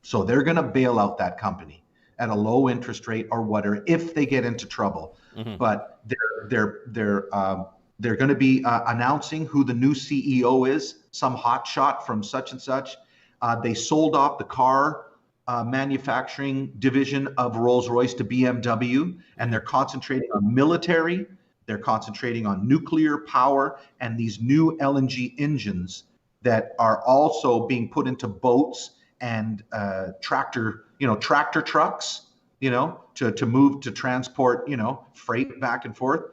So they're going to bail out that company at a low interest rate or whatever if they get into trouble. But they're going to be announcing who the new CEO is, some hotshot from such and such. They sold off the car manufacturing division of Rolls-Royce to BMW, and they're concentrating on military. They're concentrating on nuclear power and these new LNG engines that are also being put into boats and tractor trucks, to move, to transport, freight back and forth.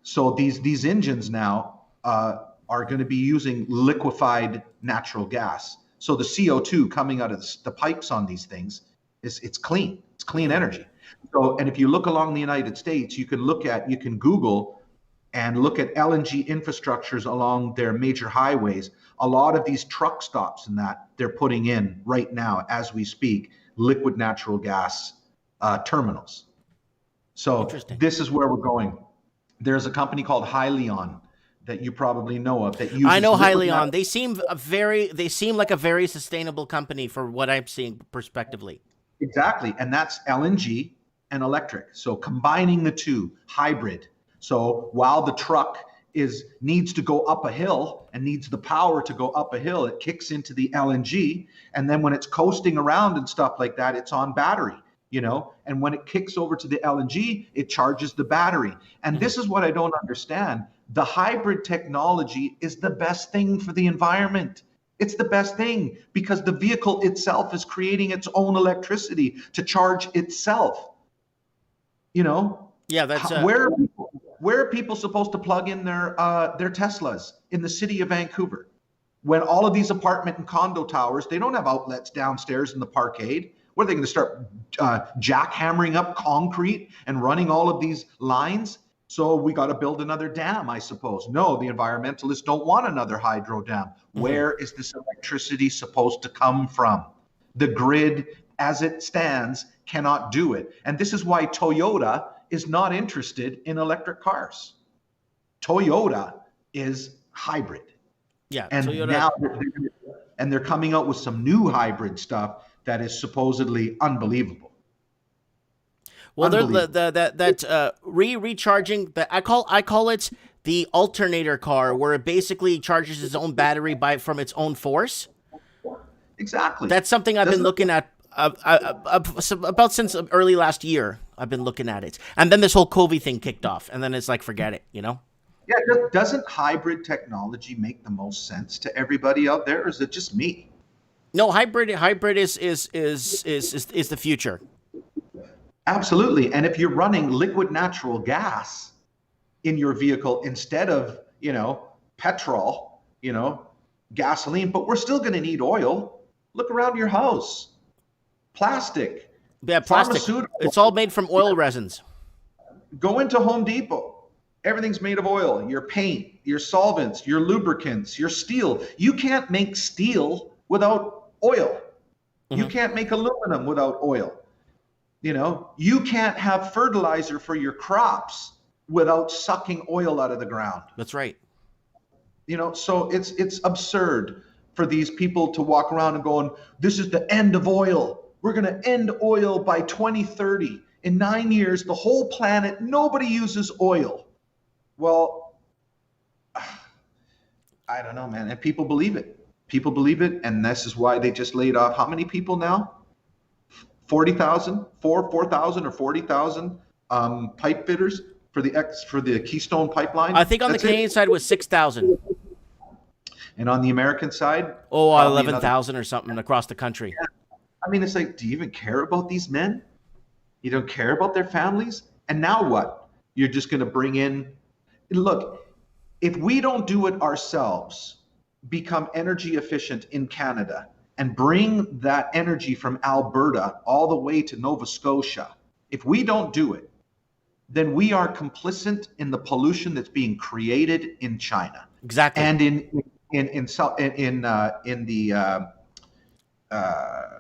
So these engines now are going to be using liquefied natural gas. So the CO2 coming out of the pipes on these things it's clean. It's clean energy. So, and if you look along the United States, you can Google and look at LNG infrastructures along their major highways. A lot of these truck stops and that they're putting in right now as we speak, liquid natural gas terminals. So this is where we're going. There's a company called Hyliion that you probably know of that uses. I know Hyliion. They seem like a very sustainable company for what I'm seeing prospectively. Exactly, and that's LNG and electric. So combining the two, hybrid. So while the truck needs to go up a hill and needs the power to go up a hill, it kicks into the LNG, and then when it's coasting around and stuff like that, it's on battery, and when it kicks over to the LNG, it charges the battery. And this is what I don't understand. The hybrid technology is the best thing for the environment. It's the best thing because the vehicle itself is creating its own electricity to charge itself. Yeah, that's where are people supposed to plug in their Teslas in the city of Vancouver? When all of these apartment and condo towers, they don't have outlets downstairs in the parkade. What are they going to start jackhammering up concrete and running all of these lines? So we got to build another dam, I suppose. No, the environmentalists don't want another hydro dam. Where is this electricity supposed to come from? The grid, as it stands, cannot do it. And this is why Toyota is not interested in electric cars. Toyota is hybrid. Yeah, and Toyota. Now they're coming out with some new hybrid stuff that is supposedly unbelievable. Well, recharging. I call it the alternator car, where it basically charges its own battery from its own force. Exactly. That's something I've been looking at about since early last year. I've been looking at it, and then this whole COVID thing kicked off, and then it's like, forget it, Yeah. Doesn't hybrid technology make the most sense to everybody out there, or is it just me? No, hybrid is the future. Absolutely. And if you're running liquid natural gas in your vehicle instead of, petrol, gasoline, but we're still going to need oil. Look around your house. Plastic. Yeah, plastic. It's all made from oil resins. Go into Home Depot. Everything's made of oil. Your paint, your solvents, your lubricants, your steel. You can't make steel without oil. You can't make aluminum without oil. You can't have fertilizer for your crops without sucking oil out of the ground. That's right. So it's absurd for these people to walk around and going, this is the end of oil. We're going to end oil by 2030. In 9 years, the whole planet, nobody uses oil. Well, I don't know, man. And people believe it. People believe it. And this is why they just laid off how many people now? 4,000 or 40,000 pipe fitters for the Keystone pipeline. I think on the Canadian side it was 6,000. And on the American side, 11,000 or something across the country. Yeah. I mean, it's like, do you even care about these men? You don't care about their families? And now what? You're just going to bring in. Look, if we don't do it ourselves, become energy efficient in Canada, and bring that energy from Alberta all the way to Nova Scotia, if we don't do it, then we are complicit in the pollution that's being created in China. Exactly. And in the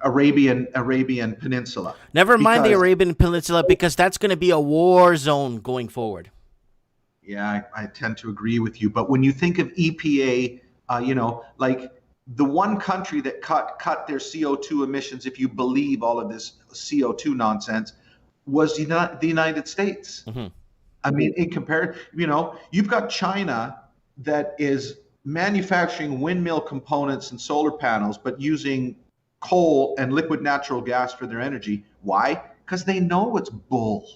Arabian Peninsula. Never mind the Arabian Peninsula, because that's going to be a war zone going forward. Yeah, I tend to agree with you. But when you think of EPA, like the one country that cut their CO2 emissions, if you believe all of this CO2 nonsense, was the United States. Mm-hmm. I mean, in compared, you've got China that is manufacturing windmill components and solar panels, but using coal and liquid natural gas for their energy. Why? Because they know it's bull.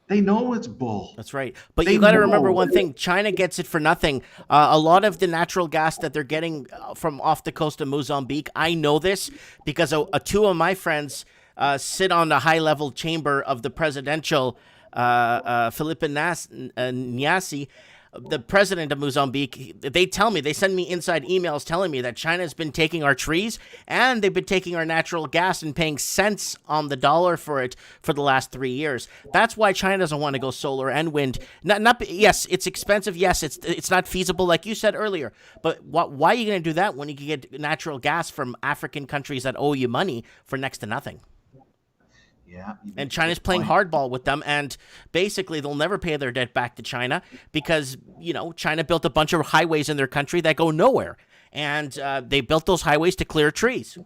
They know it's bull. That's right. But They you got to remember know. one thing. China gets it for nothing. A lot of the natural gas that they're getting from off the coast of Mozambique, I know this because two of my friends sit on the high-level chamber of the presidential Felipe Nyasi, the president of Mozambique. They tell me, they send me inside emails telling me that China's been taking our trees and they've been taking our natural gas and paying cents on the dollar for it for the last 3 years. That's why China doesn't want to go solar and wind. Yes, it's expensive. Yes, it's not feasible, like you said earlier. But why are you going to do that when you can get natural gas from African countries that owe you money for next to nothing? Yeah. And China's playing hardball with them, and basically they'll never pay their debt back to China because, China built a bunch of highways in their country that go nowhere. And they built those highways to clear trees.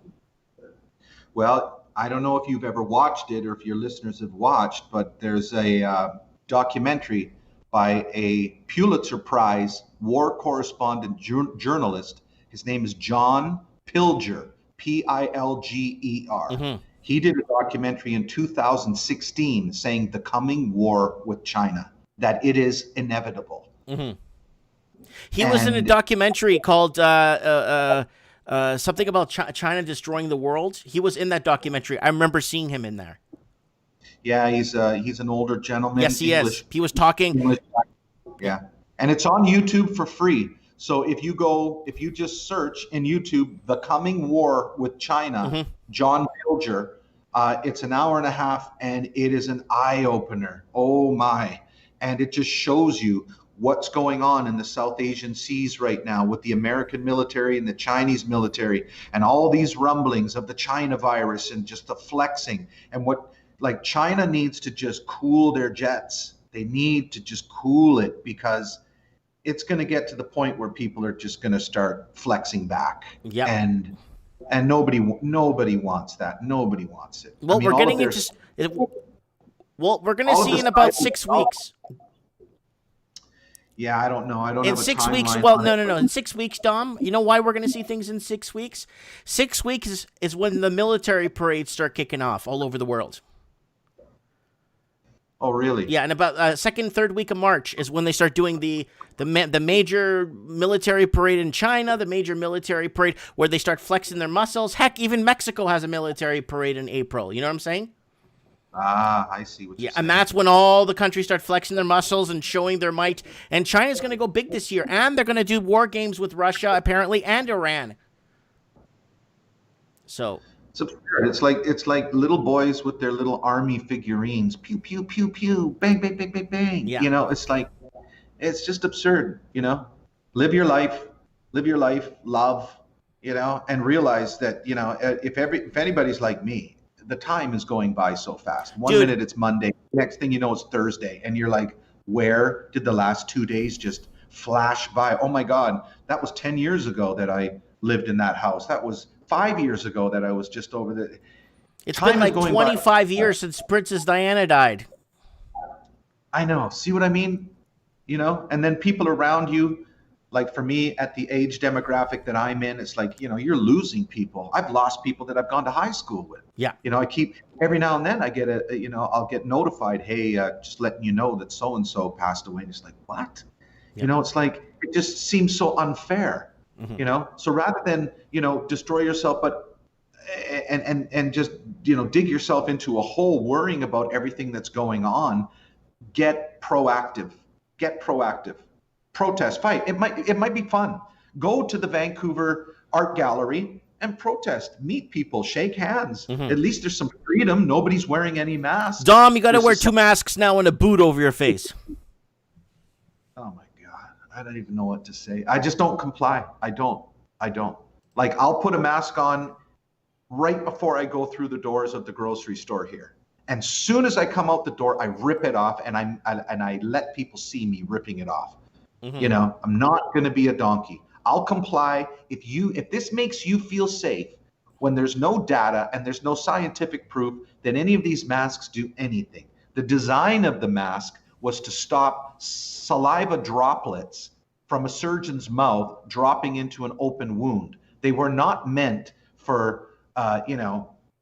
Well, I don't know if you've ever watched it or if your listeners have watched, but there's a documentary by a Pulitzer Prize war correspondent journalist. His name is John Pilger, Pilger. Mm-hmm. He did a documentary in 2016 saying the coming war with China, that it is inevitable. Mm-hmm. He was in a documentary called something about China destroying the world. He was in that documentary. I remember seeing him in there. Yeah, he's an older gentleman. Yes, he is. He was talking. English. Yeah, and it's on YouTube for free. So if you just search in YouTube, The Coming War with China, mm-hmm. John Pilger, it's an hour and a half, and it is an eye-opener. Oh my. And it just shows you what's going on in the South Asian seas right now with the American military and the Chinese military and all these rumblings of the China virus and just the flexing and China needs to just cool their jets. They need to just cool it because it's going to get to the point where people are just going to start flexing back. Yeah. And nobody wants that. Nobody wants it. Well, we're getting into. Well, we're going to see in about 6 weeks. Yeah, I don't know. In 6 weeks. Well, no. In 6 weeks, Dom. You know why we're going to see things in 6 weeks? 6 weeks is when the military parades start kicking off all over the world. Oh, really? Yeah, and about second, third week of March is when they start doing the major military parade in China, the major military parade where they start flexing their muscles. Heck, even Mexico has a military parade in April. You know what I'm saying? Ah, I see what you're saying. And that's when all the countries start flexing their muscles and showing their might. And China's going to go big this year, and they're going to do war games with Russia apparently and Iran. So. It's absurd. It's like little boys with their little army figurines. Pew, pew, pew, pew. Bang, bang, bang, bang, bang. Yeah. It's just absurd, Live your life, love, and realize that, if anybody's like me, the time is going by so fast. One minute it's Monday, next thing you know it's Thursday, and you're like, where did the last 2 days just flash by? Oh my God, that was 10 years ago that I lived in that house. That was 5 years ago that I was just over there. It's been like 25 years since Princess Diana died. I know. See what I mean? And then people around you, like for me at the age demographic that I'm in, it's like, you're losing people. I've lost people that I've gone to high school with. Yeah. I keep, every now and then I get I'll get notified, hey, just letting you know that so-and-so passed away. And it's like, what? Yeah. It's like, it just seems so unfair. Mm-hmm. So rather than, destroy yourself, but and just, dig yourself into a hole worrying about everything that's going on, get proactive, protest, fight. It might be fun. Go to the Vancouver Art Gallery and protest, meet people, shake hands. Mm-hmm. At least there's some freedom. Nobody's wearing any masks. Dom, you got to wear 2 masks now and a boot over your face. Oh my God. I don't even know what to say. I just don't comply. I don't. I'll put a mask on right before I go through the doors of the grocery store here. And soon as I come out the door, I rip it off, and I let people see me ripping it off. You know, I'm not going to be a donkey. I'll comply if this makes you feel safe, when there's no data and there's no scientific proof that any of these masks do anything. The design of the mask was to stop saliva droplets from a surgeon's mouth dropping into an open wound. They were not meant for,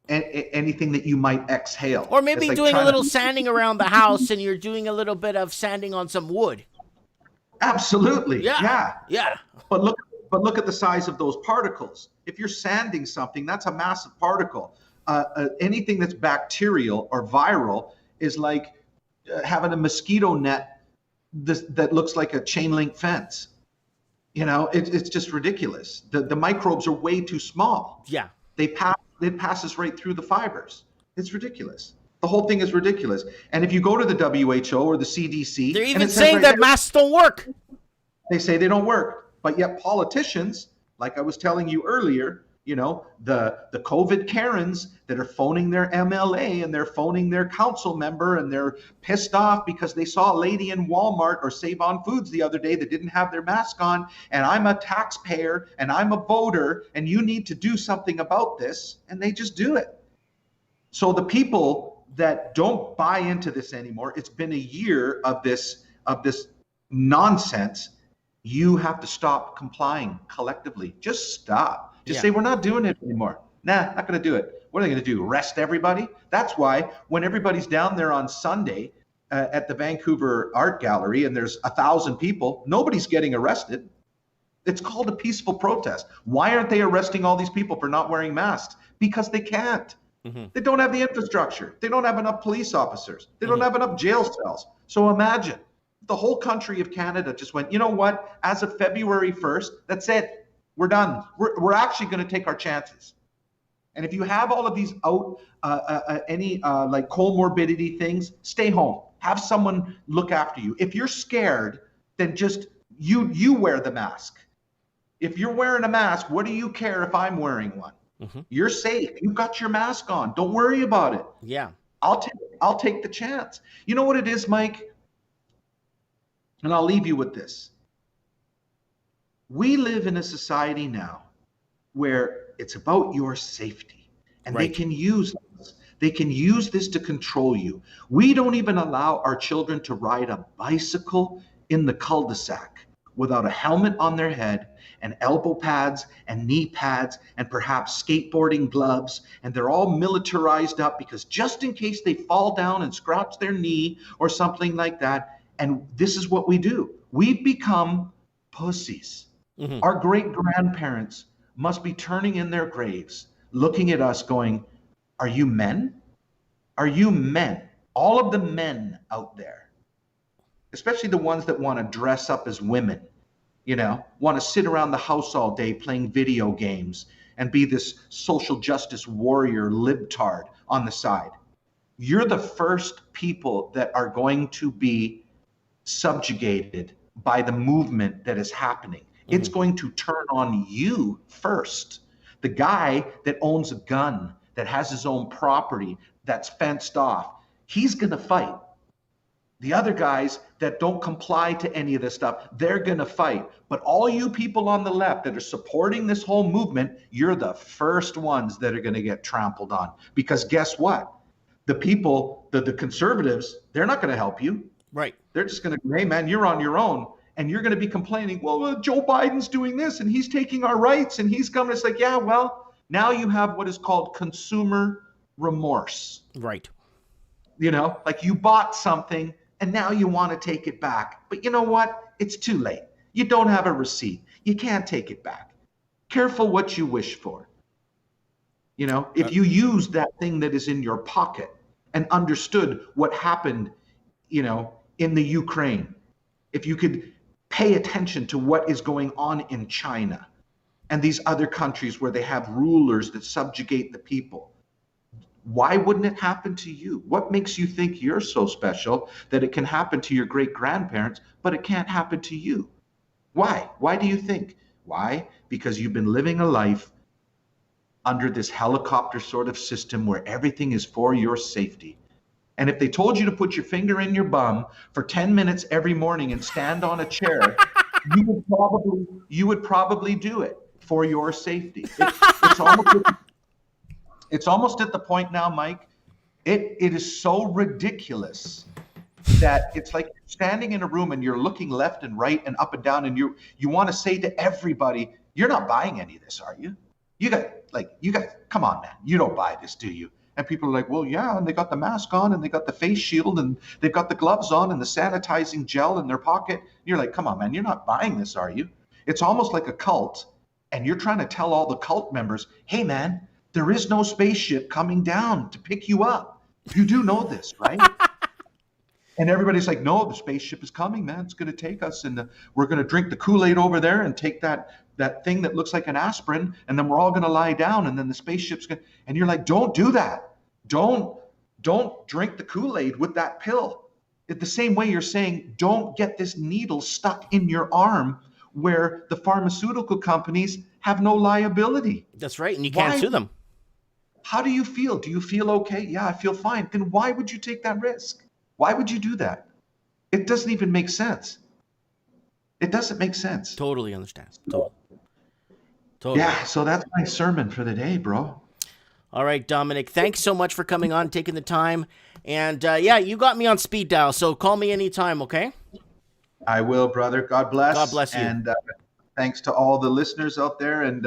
anything that you might exhale. Or maybe like doing a little sanding around the house, and you're doing a little bit of sanding on some wood. Absolutely. Yeah. But look at the size of those particles. If you're sanding something, that's a massive particle. Anything that's bacterial or viral is like having a mosquito net that looks like a chain link fence. You know, it's just ridiculous. The microbes are way too small. Yeah. It passes right through the fibers. It's ridiculous. The whole thing is ridiculous. And if you go to the WHO or the CDC, they're even saying that masks don't work. They say they don't work. But yet politicians, like I was telling you earlier, you know, the COVID Karens that are phoning their MLA and they're phoning their council member, and they're pissed off because they saw a lady in Walmart or Save On Foods the other day that didn't have their mask on, and I'm a taxpayer and I'm a voter and you need to do something about this, and they just do it. So the people that don't buy into this anymore, it's been a year of this nonsense. You have to stop complying collectively. Just stop. Just say, we're not doing it anymore. Nah, not going to do it. What are they going to do? Arrest everybody? That's why when everybody's down there on Sunday at the Vancouver Art Gallery and there's 1,000 people, nobody's getting arrested. It's called a peaceful protest. Why aren't they arresting all these people for not wearing masks? Because they can't. They don't have the infrastructure. They don't have enough police officers. They don't have enough jail cells. So imagine the whole country of Canada just went, you know what? As of February 1st, that's it. We're done. We're actually going to take our chances. And if you have all of these like comorbidity things, stay home. Have someone look after you. If you're scared, then just you wear the mask. If you're wearing a mask, what do you care if I'm wearing one? You're safe. You've got your mask on. Don't worry about it. Yeah. I'll take the chance. You know what it is, Mike? And I'll leave you with this. We live in a society now where it's about your safety, and they can use this. They can use this to control you. We don't even allow our children to ride a bicycle in the cul-de-sac without a helmet on their head and elbow pads and knee pads and perhaps skateboarding gloves, and they're all militarized up because just in case they fall down and scratch their knee or something like that. And this is what we do. We've become pussies. Our great-grandparents must be turning in their graves, looking at us going, are you men? Are you men? All of the men out there, especially the ones that want to dress up as women, you know, want to sit around the house all day playing video games and be this social justice warrior libtard on the side. You're the first people that are going to be subjugated by the movement that is happening. It's going to turn on you first. The guy that owns a gun, that has his own property, that's fenced off, he's going to fight. The other guys that don't comply to any of this stuff, they're going to fight. But all you people on the left that are supporting this whole movement, you're the first ones that are going to get trampled on. Because guess what? The people, the conservatives, they're not going to help you. Right. They're just going to, hey, man, you're on your own. And you're going to be complaining, well, Joe Biden's doing this and he's taking our rights and he's coming. It's like, yeah, well, now you have what is called consumer remorse. Right. You know, like you bought something and now you want to take it back. But you know what? It's too late. You don't have a receipt. You can't take it back. Careful what you wish for. You know, if you use that thing that is in your pocket and understood what happened, you know, in the Ukraine, if you could pay attention to what is going on in China and these other countries where they have rulers that subjugate the people, why wouldn't it happen to you? What makes you think you're so special that it can happen to your great-grandparents, but it can't happen to you? Why? Why do you think? Why? Because you've been living a life under this helicopter sort of system where everything is for your safety. And if they told you to put your finger in your bum for 10 minutes every morning and stand on a chair, you would probably do it for your safety. It's almost at the point now, Mike, it is so ridiculous that it's like standing in a room and you're looking left and right and up and down, and you want to say to everybody, you're not buying any of this, are you? You got, come on, man, you don't buy this, do you? And people are like, well, yeah, and they got the mask on and they got the face shield and they've got the gloves on and the sanitizing gel in their pocket. You're like, come on, man, you're not buying this, are you? It's almost like a cult, and you're trying to tell all the cult members, hey, man, there is no spaceship coming down to pick you up. You do know this, right? And everybody's like, no, the spaceship is coming, man. It's going to take us, and we're going to drink the Kool-Aid over there and take that thing that looks like an aspirin, and then we're all going to lie down, and then the spaceship's going to... And you're like, don't do that. Don't drink the Kool-Aid with that pill. In the same way you're saying, don't get this needle stuck in your arm where the pharmaceutical companies have no liability. That's right, and you can't sue them. How do you feel? Do you feel okay? Yeah, I feel fine. Then why would you take that risk? Why would you do that? It doesn't even make sense. It doesn't make sense. Totally understand. Totally. Yeah, so that's my sermon for the day, bro. All right, Dominic, thanks so much for coming on, taking the time. And yeah, you got me on speed dial, so call me anytime, okay? I will, brother. God bless. God bless you. And thanks to all the listeners out there. And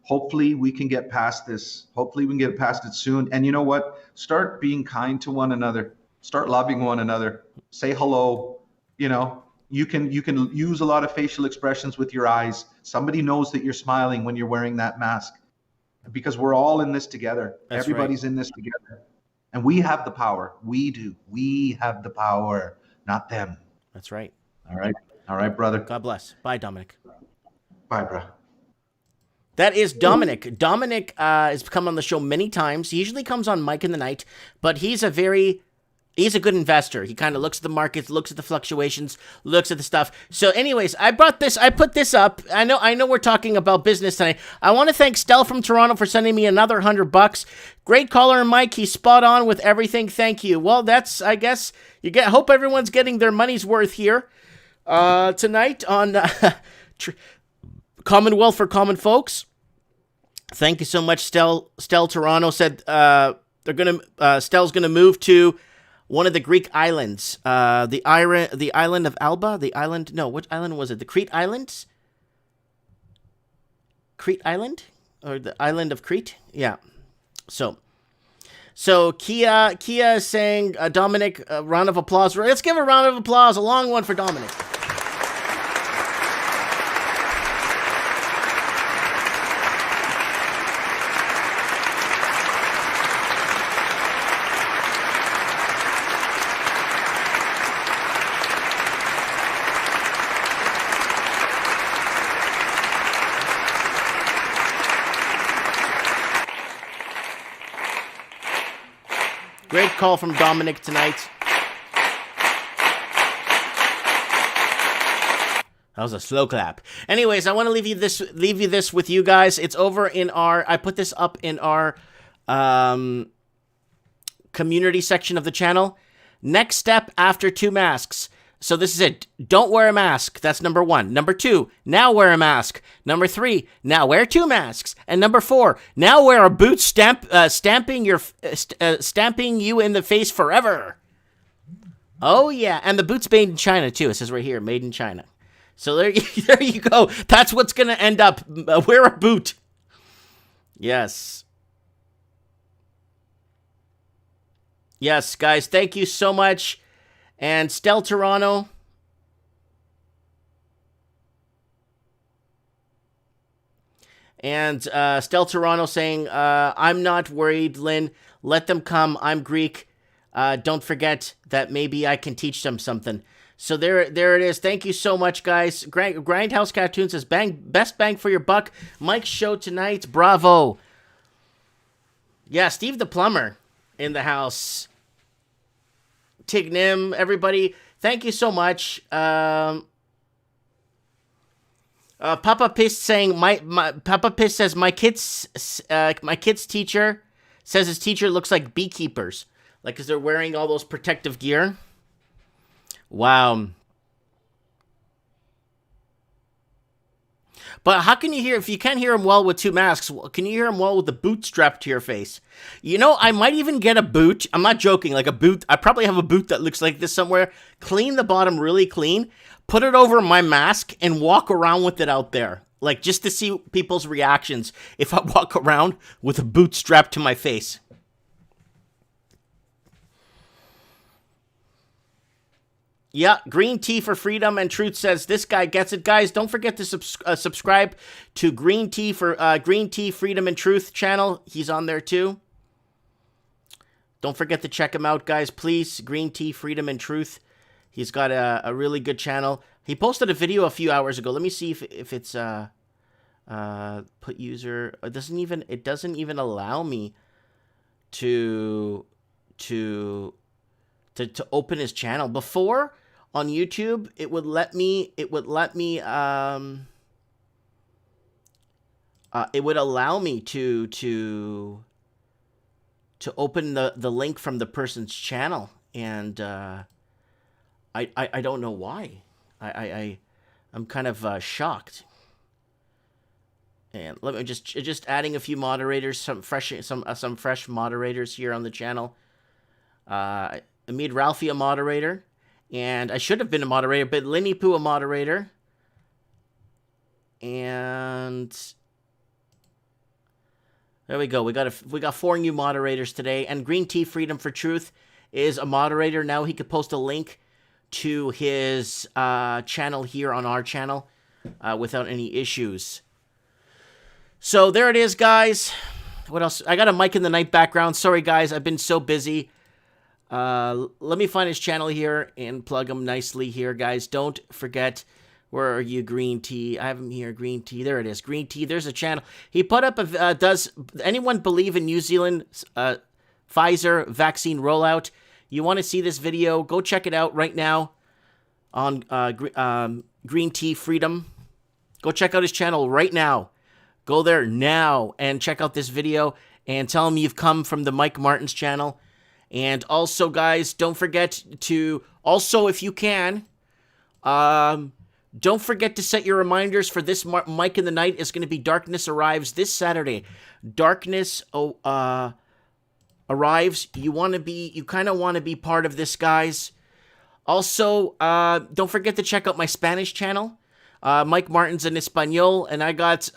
hopefully we can get past this. Hopefully we can get past it soon. And you know what? Start being kind to one another. Start loving one another. Say hello. You know, you can use a lot of facial expressions with your eyes. Somebody knows that you're smiling when you're wearing that mask, because we're all in this together. That's Everybody's right. in this together. And we have the power. We do. We have the power, not them. That's right. All right. All right, brother. God bless. Bye, Dominic. Bye, bro. That is Dominic. Dominic has come on the show many times. He usually comes on Mike in the Night, but he's a good investor. He kind of looks at the markets, looks at the fluctuations, looks at the stuff. So anyways, I put this up. I know we're talking about business tonight. I want to thank Stell from Toronto for sending me another $100. Great caller, Mike. He's spot on with everything. Thank you. Well, that's, I guess, hope everyone's getting their money's worth here tonight on Commonwealth for Common Folks. Thank you so much, Stell. Toronto said Stell's gonna move to one of the Greek islands, the island of Alba, which island was it? The Crete Islands? Crete Island? Or the island of Crete? Yeah. So Kia is saying, Dominic, a round of applause. Let's give a round of applause, a long one for Dominic. Great call from Dominic tonight. That was a slow clap. Anyways, I want to leave you this with you guys. It's over in I put this up in our community section of the channel. Next step after 2 masks. So this is it. Don't wear a mask. That's number 1. Number 2, now wear a mask. Number 3, now wear 2 masks. And number 4, now wear a boot stamping you in the face forever. Oh yeah, and the boot's made in China too. It says right here, made in China. So there you go. That's what's gonna end up. Wear a boot. Yes. Yes, guys. Thank you so much. And Stell Toronto. And Stell Toronto saying, I'm not worried, Lynn. Let them come. I'm Greek. Don't forget that maybe I can teach them something. So there it is. Thank you so much, guys. Grindhouse Cartoon says, best bang for your buck. Mike's show tonight. Bravo. Yeah, Steve the Plumber in the house. Tignim, everybody, thank you so much. Papa Piss saying Papa Piss says my kid's teacher says his teacher looks like beekeepers. Like, because they're wearing all those protective gear. Wow. But how can you hear, if you can't hear him well with two masks, can you hear him well with the boot strapped to your face? You know, I might even get a boot. I'm not joking, like a boot. I probably have a boot that looks like this somewhere. Clean the bottom really clean. Put it over my mask and walk around with it out there. Like, just to see people's reactions if I walk around with a boot strapped to my face. Yeah, Green Tea for Freedom and Truth says this guy gets it. Guys, don't forget to subscribe to Green Tea Freedom and Truth channel. He's on there too. Don't forget to check him out, guys. Please, Green Tea Freedom and Truth. He's got a really good channel. He posted a video a few hours ago. Let me see if it's put user. It doesn't even allow me to open his channel. Before, on YouTube, it would let me it would allow me to open the link from the person's channel, and I don't know why. I'm kind of shocked. And let me just adding a few moderators, some fresh moderators here on the channel. I made Ralphie a moderator, and I should have been a moderator, but Linny Poo a moderator. And there we go. We got 4 new moderators today, and Green Tea Freedom for Truth is a moderator now. He could post a link to his channel here on our channel without any issues. So there it is, guys. What else? I got a Mike in the Night background. Sorry, guys. I've been so busy. Let me find his channel here and plug him nicely here, guys. Don't forget, where are you, Green Tea? I have him here, Green Tea. There it is, Green Tea. There's a channel. He put up a, does anyone believe in New Zealand Pfizer vaccine rollout? You want to see this video? Go check it out right now on Green Tea Freedom. Go check out his channel right now. Go there now and check out this video and tell him you've come from the Mike Martin's channel. And also, guys, don't forget to, also, if you can, don't forget to set your reminders for this Mike in the Night. Is going to be Darkness Arrives this Saturday. Darkness Arrives. You kind of want to be part of this, guys. Also, don't forget to check out my Spanish channel. Mike Martin's in Espanol, and I got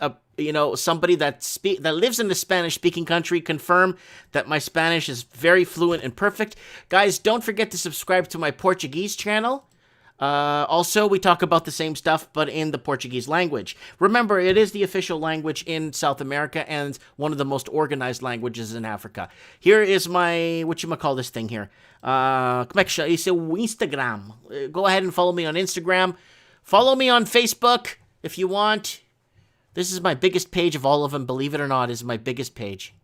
somebody that lives in the Spanish-speaking country confirm that my Spanish is very fluent and perfect. Guys, don't forget to subscribe to my Portuguese channel. Also, we talk about the same stuff, but in the Portuguese language. Remember, it is the official language in South America and one of the most organized languages in Africa. Here is my, whatchamacallit thing here. Como é que chama? Isso é o Instagram. Go ahead and follow me on Instagram. Follow me on Facebook if you want. This is my biggest page of all of them. Believe it or not, is my biggest page.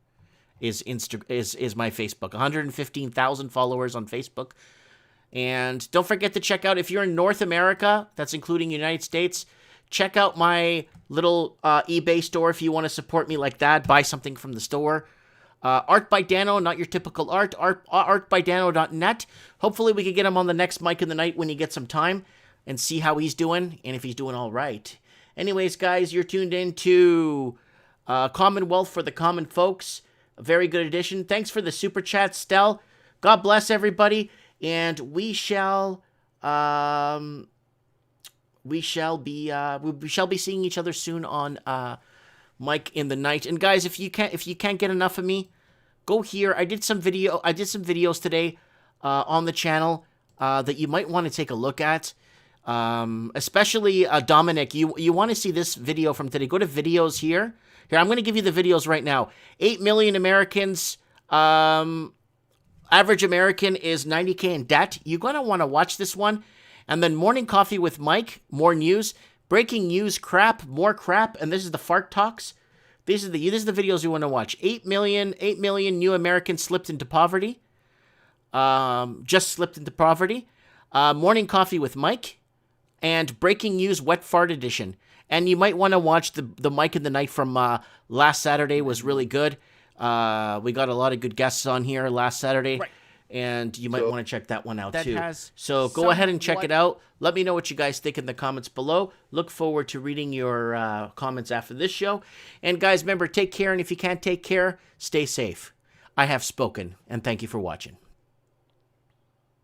Is my Facebook. 115,000 followers on Facebook. And don't forget to check out, if you're in North America, that's including United States, check out my little eBay store if you want to support me like that. Buy something from the store. Art by Dano, not your typical art. Artbydano.net. Hopefully we can get him on the next Mike in the Night when he gets some time and see how he's doing and if he's doing all right. Anyways, guys, you're tuned in to Commonwealth for the Common Folks. A very good edition. Thanks for the super chat, Stel. God bless everybody. And we shall be seeing each other soon on Mike in the Night. And guys, if you can't get enough of me, go here. I did some videos today on the channel that you might want to take a look at. Especially Dominic, you want to see this video from today. Go to videos here. Here, I'm going to give you the videos right now. 8 million Americans. Average American is 90K in debt. You're going to want to watch this one. And then Morning Coffee with Mike, more news. Breaking news, crap, more crap. And this is the fart talks. These are the videos you want to watch. 8 million new Americans slipped into poverty. Just slipped into poverty. Morning Coffee with Mike. And Breaking News Wet Fart Edition. And you might want to watch the Mike in the Night from last Saturday. Was really good. We got a lot of good guests on here last Saturday. Right. and you might So- want to check that one out That too. has So go ahead and check somewhat- it out. Let me know what you guys think in the comments below. Look forward to reading your comments after this show. And guys, remember, take care, and if you can't take care, stay safe. I have spoken, and thank you for watching.